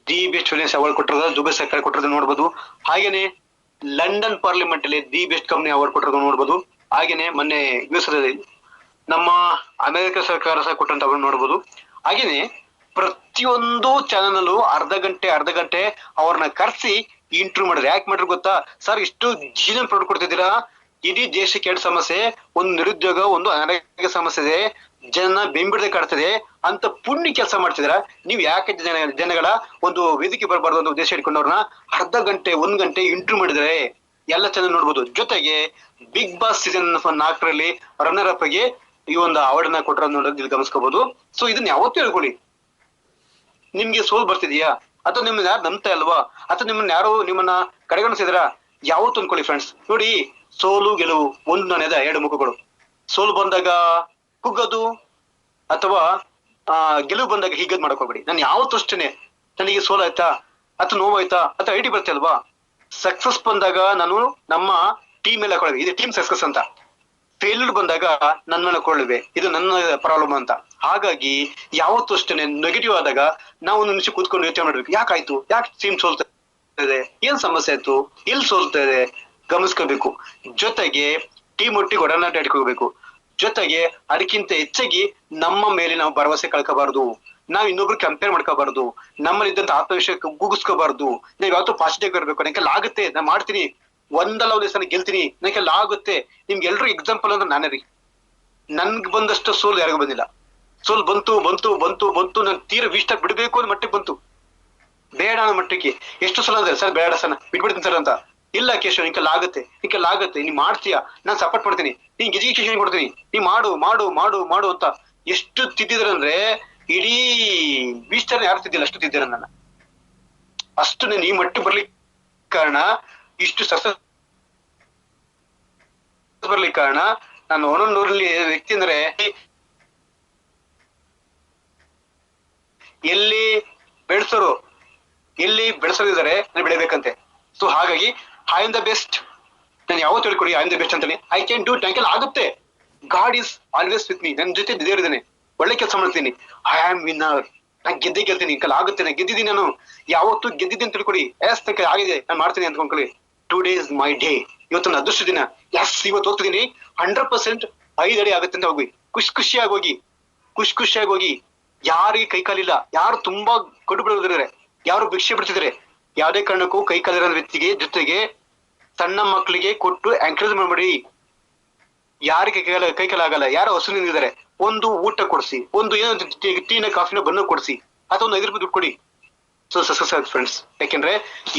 ದಿ ಬೆಸ್ಟ್ ಫೈನಾನ್ಸ್ ಅವಾರ್ಡ್ ಕೊಟ್ಟಿರೋದು ದುಬೈ ಸರ್ಕಾರ ಕೊಟ್ಟಿರೋದು ನೋಡ್ಬೋದು. ಹಾಗೇನೆ ಲಂಡನ್ ಪಾರ್ಲಿಮೆಂಟ್ ಅಲ್ಲಿ ದಿ ಬೆಸ್ಟ್ ಕಂಪನಿ ಅವಾರ್ಡ್ ಕೊಟ್ಟಿರೋದು ನೋಡ್ಬೋದು. ಹಾಗೇನೆ ಮೊನ್ನೆ US ನಮ್ಮ ಅಮೆರಿಕ ಸರ್ಕಾರ ಸಹ ಕೊಟ್ಟಂತ ಅವಾರ್ಡ್ ನೋಡ್ಬೋದು. ಹಾಗೇನೆ ಪ್ರತಿಯೊಂದು ಚಾನಲ್ ಅಲ್ಲೂ ಅರ್ಧ ಗಂಟೆ ಅವ್ರನ್ನ ಕರೆಸಿ ಇಂಟರ್ವ್ಯೂ ಮಾಡಿದ್ರೆ. ಯಾಕೆ ಮಾಡ್ರಿ ಗೊತ್ತಾ ಸರ್? ಇಷ್ಟು ಜೀವನ ಪ್ರಾಡಕ್ಟ್ ಕೊಡ್ತಿದ್ದೀರಾ, ಇಡೀ ದೇಶಕ್ಕೆ 2 ಸಮಸ್ಯೆ, ಒಂದು ನಿರುದ್ಯೋಗ, ಒಂದು ಅನಾರೋಗ್ಯ ಸಮಸ್ಯೆ ಇದೆ, ಜನ ಬೆಂಬಿಡದೆ ಕಾಡ್ತದೆ ಅಂತ ಪುಣ್ಯ ಕೆಲಸ ಮಾಡ್ತಿದ್ದೀರಾ. ನೀವು ಯಾಕೆ ಜನಗಳ ಒಂದು ವೇದಿಕೆ ಬರಬಾರ್ದು ಅಂತ ಉದ್ದೇಶ ಇಟ್ಕೊಂಡವ್ರನ್ನ ಅರ್ಧ ಗಂಟೆ 1 ಗಂಟೆ ಇಂಟರ್ವ್ಯೂ ಮಾಡಿದ್ರೆ ಎಲ್ಲ ಚಾನಲ್ ನೋಡ್ಬೋದು. ಜೊತೆಗೆ ಬಿಗ್ ಬಾಸ್ ಸೀಸನ್ 4ರಲ್ಲಿ ರನ್ನರ್ ಅಪ್ ಗೆ ಈ ಒಂದು ಅವಾರ್ಡ್ ನ ಕೊಟ್ಟರೆ ನೋಡೋದು ಇಲ್ಲಿ ಗಮನಿಸ್ಕೋಬಹುದು. ಸೊ ಇದನ್ನ ಯಾವತ್ತೂ ಹೇಳ್ಕೊಳ್ಳಿ. ನಿಮ್ಗೆ ಸೋಲ್ ಬರ್ತಿದ್ಯಾ, ಅಥವಾ ನಿಮ್ಮನ್ನ ಯಾರು ನಂಬ್ತಾ ಇಲ್ವಾ, ಅಥವಾ ನಿಮ್ಮನ್ನ ಕಡೆಗಣಿಸಿದ್ರ, ಯಾವತ್ತು ಅನ್ಕೊಳ್ಳಿ ಫ್ರೆಂಡ್ಸ್. ನೋಡಿ, ಸೋಲು ಗೆಲುವು ಒಂದು ನಾಣ್ಯದ 2 ಮುಖಗಳು. ಸೋಲು ಬಂದಾಗ ಕುಗ್ಗೋದು ಅಥವಾ ಗೆಲುವು ಬಂದಾಗ ಹೀಗದ್ ಮಾಡಕ್ ಹೋಗ್ಬೇಡಿ. ನಾನು ಯಾವತ್ತೂ ಅಷ್ಟೇನೆ, ನನಗೆ ಸೋಲಾಯ್ತಾ ಅಥವಾ ನೋವಾಯ್ತಾ ಅಥವಾ ಐಡಿ ಬರುತ್ತೆ ಅಲ್ವಾ, ಸಕ್ಸಸ್ ಬಂದಾಗ ನಾನು ನಮ್ಮ ಟೀಮ್ ಎಲ್ಲ ಹಾಕೊಳ್ಳಿ, ಇದು ಟೀಮ್ ಸಕ್ಸಸ್ ಅಂತ. ಫೇಲ್ಯೂರ್ ಬಂದಾಗ ನನ್ನ ಮೇಲೆ ಕೊಳ್ಳುವೆ, ಇದು ನನ್ನ ಪ್ರಾಬ್ಲಮ್ ಅಂತ. ಹಾಗಾಗಿ ಯಾವತ್ತೂ ಅಷ್ಟೇ ನೆಗೆಟಿವ್ ಆದಾಗ ನಾವು ಒಂದು ನಿಮಿಷ ಕೂತ್ಕೊಂಡು ಯೋಚನೆ ಮಾಡ್ಬೇಕು, ಯಾಕಾಯ್ತು, ಯಾಕೆ ಟೀಮ್ ಸೋಲ್ತಾ ಇದೆ, ಏನ್ ಸಮಸ್ಯೆ ಆಯ್ತು, ಎಲ್ಲಿ ಸೋಲ್ತಾ ಇದೆ ಗಮನಿಸ್ಕೋಬೇಕು. ಜೊತೆಗೆ ಟೀಮ್ ಒಟ್ಟಿಗೆ ಒಡನಾಟ ಇಟ್ಕೋಬೇಕು. ಜೊತೆಗೆ ಅದಕ್ಕಿಂತ ಹೆಚ್ಚಾಗಿ ನಮ್ಮ ಮೇಲೆ ನಾವು ಭರವಸೆ ಕಳ್ಕೋಬಾರ್ದು, ನಾವ್ ಇನ್ನೊಬ್ರು ಕಂಪೇರ್ ಮಾಡ್ಕೋಬಾರ್ದು, ನಮ್ಮಲ್ಲಿ ಇದ್ದಂತ ಆತ್ಮವಿಶ್ವಾಸ ಕುಗ್ಗಿಸ್ಕೋಬಾರ್ದು. ನಾವ್ ಯಾವತ್ತೂ ಪಾಸಿಟಿವ್ ಇರ್ಬೇಕು. ನನಗೆಲ್ಲ ಆಗುತ್ತೆ, ನಾನ್ ಮಾಡ್ತೀನಿ, ಒಂದಲ್ಲ ಒಂದ್ ದಿವಸ ಗೆಲ್ತೀನಿ, ನನಗೆಲ್ಲ ಆಗುತ್ತೆ. ನಿಮ್ಗೆ ಎಲ್ರು ಎಕ್ಸಾಂಪಲ್ ಅಂದ್ರೆ ನಾನೇ ರೀ. ನನ್ಗೆ ಬಂದಷ್ಟು ಸೋಲ್ ಯಾರಿಗೂ ಬಂದಿಲ್ಲ. ಸೋಲ್ ಬಂತು ಬಂತು ಬಂತು ಬಂತು, ನನ್ ತೀರ ಇಷ್ಟ ಬಿಡ್ಬೇಕು ಅನ್ನೋ ಮಟ್ಟಿಗೆ ಬಂತು, ಬೇಡ ಅನ್ನೋ ಮಟ್ಟಿಗೆ. ಎಷ್ಟು ಸಲ ಅಂದ್ರೆ ಸರ್ ಬೇಡ ಸರ್ ಬಿಟ್ಬಿಡ್ತೀನಿ ಸರ್ ಅಂತ. ಇಲ್ಲ ಕೇಶವ್, ನಿಂಕೆಲ್ಲ ಆಗುತ್ತೆ, ನಿಂಕೆಲ್ಲ ಆಗುತ್ತೆ, ನೀನ್ ಮಾಡ್ತೀಯಾ, ನಾನ್ ಸಪೋರ್ಟ್ ಮಾಡ್ತೀನಿ, ನಿಂಗೆ ಎಜುಕೇಶನ್ ಕೊಡ್ತೀನಿ, ನೀ ಮಾಡು ಮಾಡು ಮಾಡು ಮಾಡು ಅಂತ ಎಷ್ಟು ತಿದ್ದಿದ್ರಂದ್ರೆ ಇಡೀ ಬೀಸ್ಟರ್ ಯಾರು ತಿದ್ದಿಲ್ಲ, ಅಷ್ಟು ತಿದ್ದಿರ ನನ್ನ. ಅಷ್ಟು ನಾನು ಈ ಮಟ್ಟ ಬರ್ಲಿಕ್ಕೆ ಕಾರಣ, ಇಷ್ಟು ಸಕ್ಸಸ್ ಬರ್ಲಿಕ್ಕೆ ಕಾರಣ ನಾನು ಒಂದೊಂದೂರಲ್ಲಿ ವ್ಯಕ್ತಿ ಅಂದ್ರೆ ಎಲ್ಲಿ ಬೆಳೆಸೋರು ಎಲ್ಲಿ ಬೆಳೆಸೋದಿದ್ದಾರೆ ಅಲ್ಲಿ ಬೆಳಿಬೇಕಂತೆ. ಸೊ ಹಾಗಾಗಿ ಐ ಆಮ್ ದ ಬೆಸ್ಟ್. ನಾನು ಯಾವತ್ತು ಹೇಳ್ಕೊಡಿ ಐ ಆಮ್ ದ ಬೆಸ್ಟ್ ಅಂತಾನೆ. ಐ ಕ್ಯಾನ್ ಡೂ ಇಟ್, ನನಗೆಲ್ಲ ಆಗುತ್ತೆ. God is always with me. ನನ್ನ ಜೊತೆ ದೇವರಿದ್ದಾನೆ, ಒಳ್ಳೆ ಕೆಲಸ ಮಾಡ್ತೀನಿ. ಐ ಆಮ್ ವಿನ್ನರ್, ನಾನು ಗೆದ್ದೇ ಗೆಲ್ತೀನಿ, ನಿಂಕಲ್ಲ ಆಗುತ್ತೆ, ನಾನು ಗೆದ್ದಿದ್ದೀನಿ, ನಾನು ಯಾವತ್ತು ಗೆದ್ದಿದ್ದೀನಿ ಅಂತ ತಿಳ್ಕೊಡಿ. ಎಸ್ ತನಕ ಆಗಿದೆ, ನಾನು ಮಾಡ್ತೀನಿ ಅಂತ ಅನ್ಕೊಳ್ಳಿ. ಟುಡೇ ಇಸ್ ಮೈ ಡೇ, ಇವತ್ತು ನನ್ನ ಅದೃಷ್ಟ ದಿನ. ಎಸ್ ಇವತ್ತು ಹೋಗ್ತಿದ್ದೀನಿ 100% 5 ಅಡಿ ಆಗುತ್ತೆ ಅಂತ ಹೋಗಿ ಖುಷಿಯಾಗಿ ಹೋಗಿ, ಖುಷಿಯಾಗಿ ಹೋಗಿ. ಯಾರಿಗೆ ಕೈ ಕಾಲಿಲ್ಲ, ಯಾರು ತುಂಬಾ ಕೊಟ್ಟು ಬಿಡೋದಿದ್ದಾರೆ, ಯಾರು ಭಿಕ್ಷೆ ಬಿಡ್ತಿದ್ದಾರೆ, ಯಾವ್ದೇ ಕಾರಣಕ್ಕೂ ಕೈ ಕಾಲಿರೋ ವ್ಯಕ್ತಿಗೆ ಜೊತೆಗೆ ಸಣ್ಣ ಮಕ್ಕಳಿಗೆ ಕೊಟ್ಟು ಎಂಕರೇಜ್ ಮಾಡ್ಬೇಡಿ. ಯಾರಿಗೆ ಕೈ ಕಾಲ ಆಗಲ್ಲ, ಯಾರು ಹಸು ನಿಂತಿದ್ದಾರೆ, ಒಂದು ಊಟ ಕೊಡಿಸಿ, ಒಂದು ಏನೋ ಟೀನ ಕಾಫಿನ ಬನ್ನ ಕೊಡಿಸಿ, ಅಥವಾ ಒಂದು 5 ರೂಪಾಯಿ ದುಡ್ಡು ಕೊಡಿ. So success friends. ಯಾಕೆಂದ್ರೆ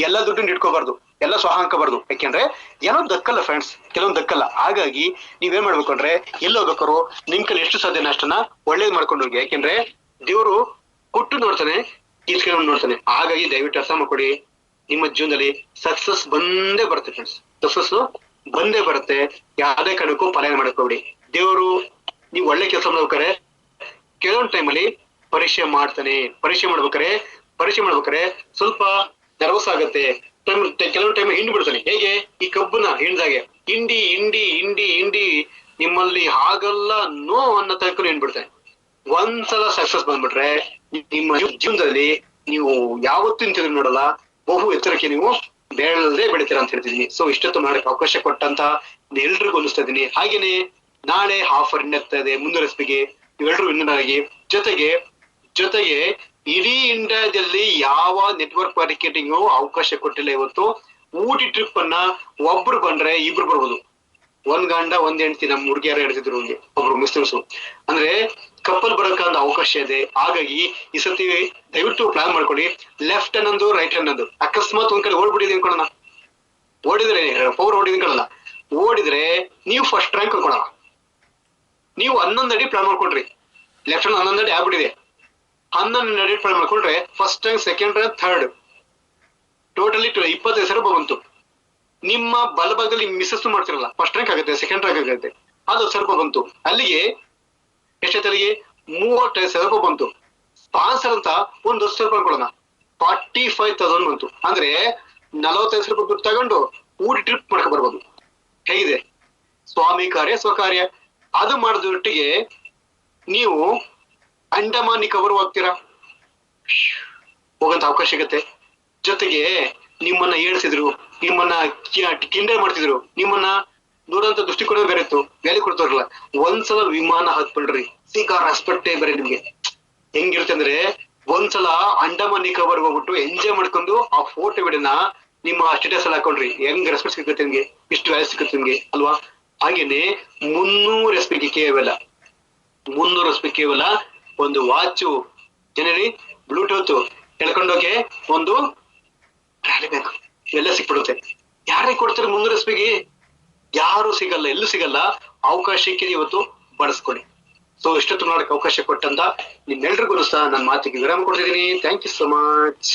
ಎಲ್ಲ ದುಡ್ಡನ್ನು ಇಟ್ಕೋಬಾರ್ದು, ಎಲ್ಲ ಸ್ವಹ ಹಾಕೋಬಾರ್ದು. ಯಾಕೆಂದ್ರೆ ಏನೋ ದಕ್ಕಲ್ಲ ಫ್ರೆಂಡ್ಸ್, ಕೆಲವೊಂದು ದಕ್ಕಲ್ಲ. ಹಾಗಾಗಿ ನೀವೇನ್ ಮಾಡ್ಬೇಕು ಅಂದ್ರೆ ಎಲ್ಲಿ ಹೋಗ್ಬೇಕಾರು ನಿಮ್ ಕೈಲಿ ಎಷ್ಟು ಸಾಧ್ಯನ ಅಷ್ಟನ್ನ ಒಳ್ಳೇದ್ ಮಾಡ್ಕೊಂಡು ಹೋಗಿ. ಯಾಕೆಂದ್ರೆ ದೇವರು ಕೊಟ್ಟು ನೋಡ್ತಾನೆ, ಇಸ್ಕೊಂಡು ನೋಡ್ತಾನೆ. ಹಾಗಾಗಿ ದಯವಿಟ್ಟು ಅರ್ಥ ಮಾಡ್ಕೊಡಿ, ನಿಮ್ಮ ಜೀವನದಲ್ಲಿ ಸಕ್ಸಸ್ ಬಂದೇ ಬರುತ್ತೆ ಫ್ರೆಂಡ್ಸ್, ಸಕ್ಸಸ್ ಬಂದೇ ಬರುತ್ತೆ. ಯಾವ್ದೇ ಕಾರಣಕ್ಕೂ ಪಾಲನೆ ಮಾಡ್ಕೋಬೇಡಿ. ದೇವರು ನೀವು ಒಳ್ಳೆ ಕೆಲಸ ಮಾಡ್ಬೇಕಾರೆ ಕೆಲವೊಂದು ಟೈಮಲ್ಲಿ ಪರೀಕ್ಷೆ ಮಾಡ್ತಾನೆ. ಪರೀಕ್ಷೆ ಮಾಡ್ಬೇಕಾರೆ ಸ್ವಲ್ಪ ನರ್ವಸ್ ಆಗುತ್ತೆ, ಕೆಲವೊಂದು ಟೈಮ್ ಹಿಂಡಿ ಬಿಡ್ತಾನೆ. ಹೇಗೆ ಈ ಕಬ್ಬನ ಹಿಂಡ್ದಾಗೆ ಹಿಂಡಿ ಹಿಂಡಿ ಹಿಂಡಿ ಹಿಂಡಿ ನಿಮ್ಮಲ್ಲಿ ಹಾಗಲ್ಲ ನೋ ಅನ್ನೋ ತನಕ ಹಿಂಡ್ಬಿಡ್ತಾನೆ. ಒಂದ್ಸಲ ಸಕ್ಸಸ್ ಬಂದ್ಬಿಟ್ರೆ ನಿಮ್ಮ ಜೀವನದಲ್ಲಿ ನೀವು ಯಾವತ್ತೂ ಇಂತಿದ್ರು ನೋಡಲ್ಲ, ಬಹು ಎತ್ತರಕ್ಕೆ ನೀವು ಬೆಳದೇ ಬೆಳಿತೀರಾ ಅಂತ ಹೇಳ್ತಿದೀನಿ. ಸೊ ಇಷ್ಟೊತ್ತು ಮಾಡಕ್ಕೆ ಅವಕಾಶ ಕೊಟ್ಟಂತ ಎಲ್ರಿಗೂ ಅನಿಸ್ತಾ ಇದೀನಿ. ಹಾಗೇನೆ ನಾಳೆ ಆಫರ್ ಇನ್ನಗ್ತಾ ಇದೆ, ಮುಂದುವರೆಸ್ಬಿಗೆ ನೀವೆಲ್ಲರೂ ವಿನ್ನರ್ ಆಗಿ. ಜೊತೆಗೆ ಇಡೀ ಇಂಡಿಯಾದಲ್ಲಿ ಯಾವ ನೆಟ್ವರ್ಕ್ ಮಾರ್ಕೆಟಿಂಗ್ ಅವಕಾಶ ಕೊಟ್ಟಿಲ್ಲ ಇವತ್ತು. ಊಟಿ ಟ್ರಿಪ್ ಅನ್ನ ಒಬ್ರು ಬಂದ್ರೆ ಇಬ್ರು ಬರ್ಬೋದು, ಒಂದ್ ಗಂಡ ಒಂದ್ ಹೆಂಡತಿ. ನಮ್ಮ ಹುಡುಗಿಯಾರ ಹೇಳ್ತಿದ್ರು, ಒಬ್ರು ಮುಸ್ಲಿಮ್ಸ್. ಅಂದ್ರೆ ಕಪಲ್ ಬರೋಕಂತ ಅವಕಾಶ ಇದೆ. ಹಾಗಾಗಿ ಈ ಸತಿ ದಯವಿಟ್ಟು ಪ್ಲಾನ್ ಮಾಡ್ಕೊಳ್ಳಿ. ಲೆಫ್ಟ್ ಅನ್ನೊಂದು ರೈಟ್ ಅನ್ನೊಂದು. ಅಕಸ್ಮಾತ್ ಒಂದ್ ಕಡೆ ಓಡ್ಬಿಡಿದೆ ಅನ್ಕೊಳ್ಳೋಣ, ಓಡಿದ್ರೆ ಪವರ್ ಓಡಿದ್ಕೊಳ್ಳಲ್ಲ, ಓಡಿದ್ರೆ ನೀವು ಫಸ್ಟ್ ರ್ಯಾಂಕ್ ಅನ್ಕೊಳ್ಳೋಣ. ನೀವು 11 ಅಡಿ ಪ್ಲಾನ್ ಮಾಡ್ಕೊಳ್ರಿ. ಲೆಫ್ಟ್ 11 ಅಡಿ ಆಗ್ಬಿಟ್ಟಿದೆ, 11 ಅಡಿ ಪ್ಲಾನ್ ಮಾಡ್ಕೊಂಡ್ರೆ first rank, second rank, third, totally 25 ಸಾವಿರ ಬಂತು. ನಿಮ್ಮ ಬಲಭಾಗದಲ್ಲಿ ಮಿಸಸ್ ಮಾಡ್ತಿರಲ್ಲ, ಫಸ್ಟ್ ರ್ಯಾಂಕ್ ಆಗುತ್ತೆ, ಸೆಕೆಂಡ್ ರ್ಯಾಂಕ್ ಆಗುತ್ತೆ, ಅದು 10 ರೂಪಾಯಿ ಬಂತು. ಅಲ್ಲಿಗೆ ಎಷ್ಟೈತಲ್ಲಿಗೆ 35 ಸಾವಿರ ರೂಪಾಯಿ ಬಂತು. ಸ್ಪಾನ್ಸರ್ ಅಂತ ಒಂದು 10 ರೂಪಾಯಿ ಅನ್ಕೊಳ್ಳೋಣ, 45,000 ಬಂತು. ಅಂದ್ರೆ 45 ಸಾವಿರ ರೂಪಾಯಿ ದುಡ್ಡು ತಗೊಂಡು ಊಟಿ ಟ್ರಿಪ್ ಮಾಡ್ಕೊ ಬರ್ಬೋದು. ಹೇಗಿದೆ ಸ್ವಾಮಿ ಕಾರ್ಯ ಸ್ವಕಾರ್ಯ. ಅದು ಮಾಡಿದೊಟ್ಟಿಗೆ ನೀವು ಅಂಡಮಾನ್ ನಿಕೋಬಾರ್ ಹೋಗ್ತೀರಾ, ಹೋಗಂತ ಅವಕಾಶ ಸಿಗುತ್ತೆ. ಜೊತೆಗೆ ನಿಮ್ಮನ್ನ ಏಳ್ಸಿದ್ರು, ನಿಮ್ಮನ್ನ ಕಿಂಡಲ್ ಮಾಡ್ತಿದ್ರು, ನಿಮ್ಮನ್ನ ನೋಡೋಂತ ದೃಷ್ಟಿಕೋನ ಬೇರೆ ಇತ್ತು, ವ್ಯಾಲ್ಯೂ ಕೊಡ್ತಾರಲ್ಲ. ಒಂದ್ಸಲ ವಿಮಾನ ಹತ್ಬಿಡ್ರಿ, ಸಿಗಾ ರೆಸ್ಪೆಕ್ಟೇ ಬೇರೆ ನಿಮ್ಗೆ. ಹೆಂಗಿರುತ್ತೆ ಅಂದ್ರೆ ಒಂದ್ಸಲ ಅಂಡಮಾನ್ ನಿಕೋಬಾರ್ ಹೋಗ್ಬಿಟ್ಟು ಎಂಜಾಯ್ ಮಾಡ್ಕೊಂಡು ಆ ಫೋಟೋ ವಿಡಿಯೋನ ನಿಮ್ಮ ಸ್ಟೇಟಸ್ ಅಲ್ಲಿ ಹಾಕೊಂಡ್ರಿ, ಹೆಂಗ್ ರೆಸ್ಪೆಕ್ಟ್ ಸಿಗುತ್ತೆ ನಿಮ್ಗೆ, ಇಷ್ಟು ವ್ಯಾಲ್ಯೂ ಸಿಗುತ್ತೆ ನಿಮ್ಗೆ ಅಲ್ವಾ. ಹಾಗೇನೆ 300 ಎಸ್ಪಿಗೆ ಕೇವಲ 300 ಎಸ್ಪಿ ಕೇವಲ ಒಂದು ವಾಚು, ಜನರಿ ಬ್ಲೂಟೂತ್ ಹೇಳ್ಕೊಂಡೋಕೆ ಒಂದು ಟ್ರಾಲಿ ಬ್ಯಾಗ್ ಎಲ್ಲ ಸಿಕ್ಬಿಡುತ್ತೆ. ಯಾರಿಗೆ ಕೊಡ್ತಾರೆ 300 ಎಸ್ಪಿಗೆ? ಯಾರು ಸಿಗಲ್ಲ, ಎಲ್ಲೂ ಸಿಗಲ್ಲ. ಅವಕಾಶಕ್ಕೆ ಇವತ್ತು ಬಳಸ್ಕೊಳ್ಳಿ. ಸೊ ಇಷ್ಟೊತ್ತು ನೋಡಕ್ಕೆ ಅವಕಾಶ ಕೊಟ್ಟಂತ ನಿಮ್ಮೆಲ್ರಿಗೂ ಸಹ ನನ್ನ ಮಾತಿಗೆ ವಿರಾಮ ಕೊಡ್ತಿದ್ದೀನಿ. Thank you so much.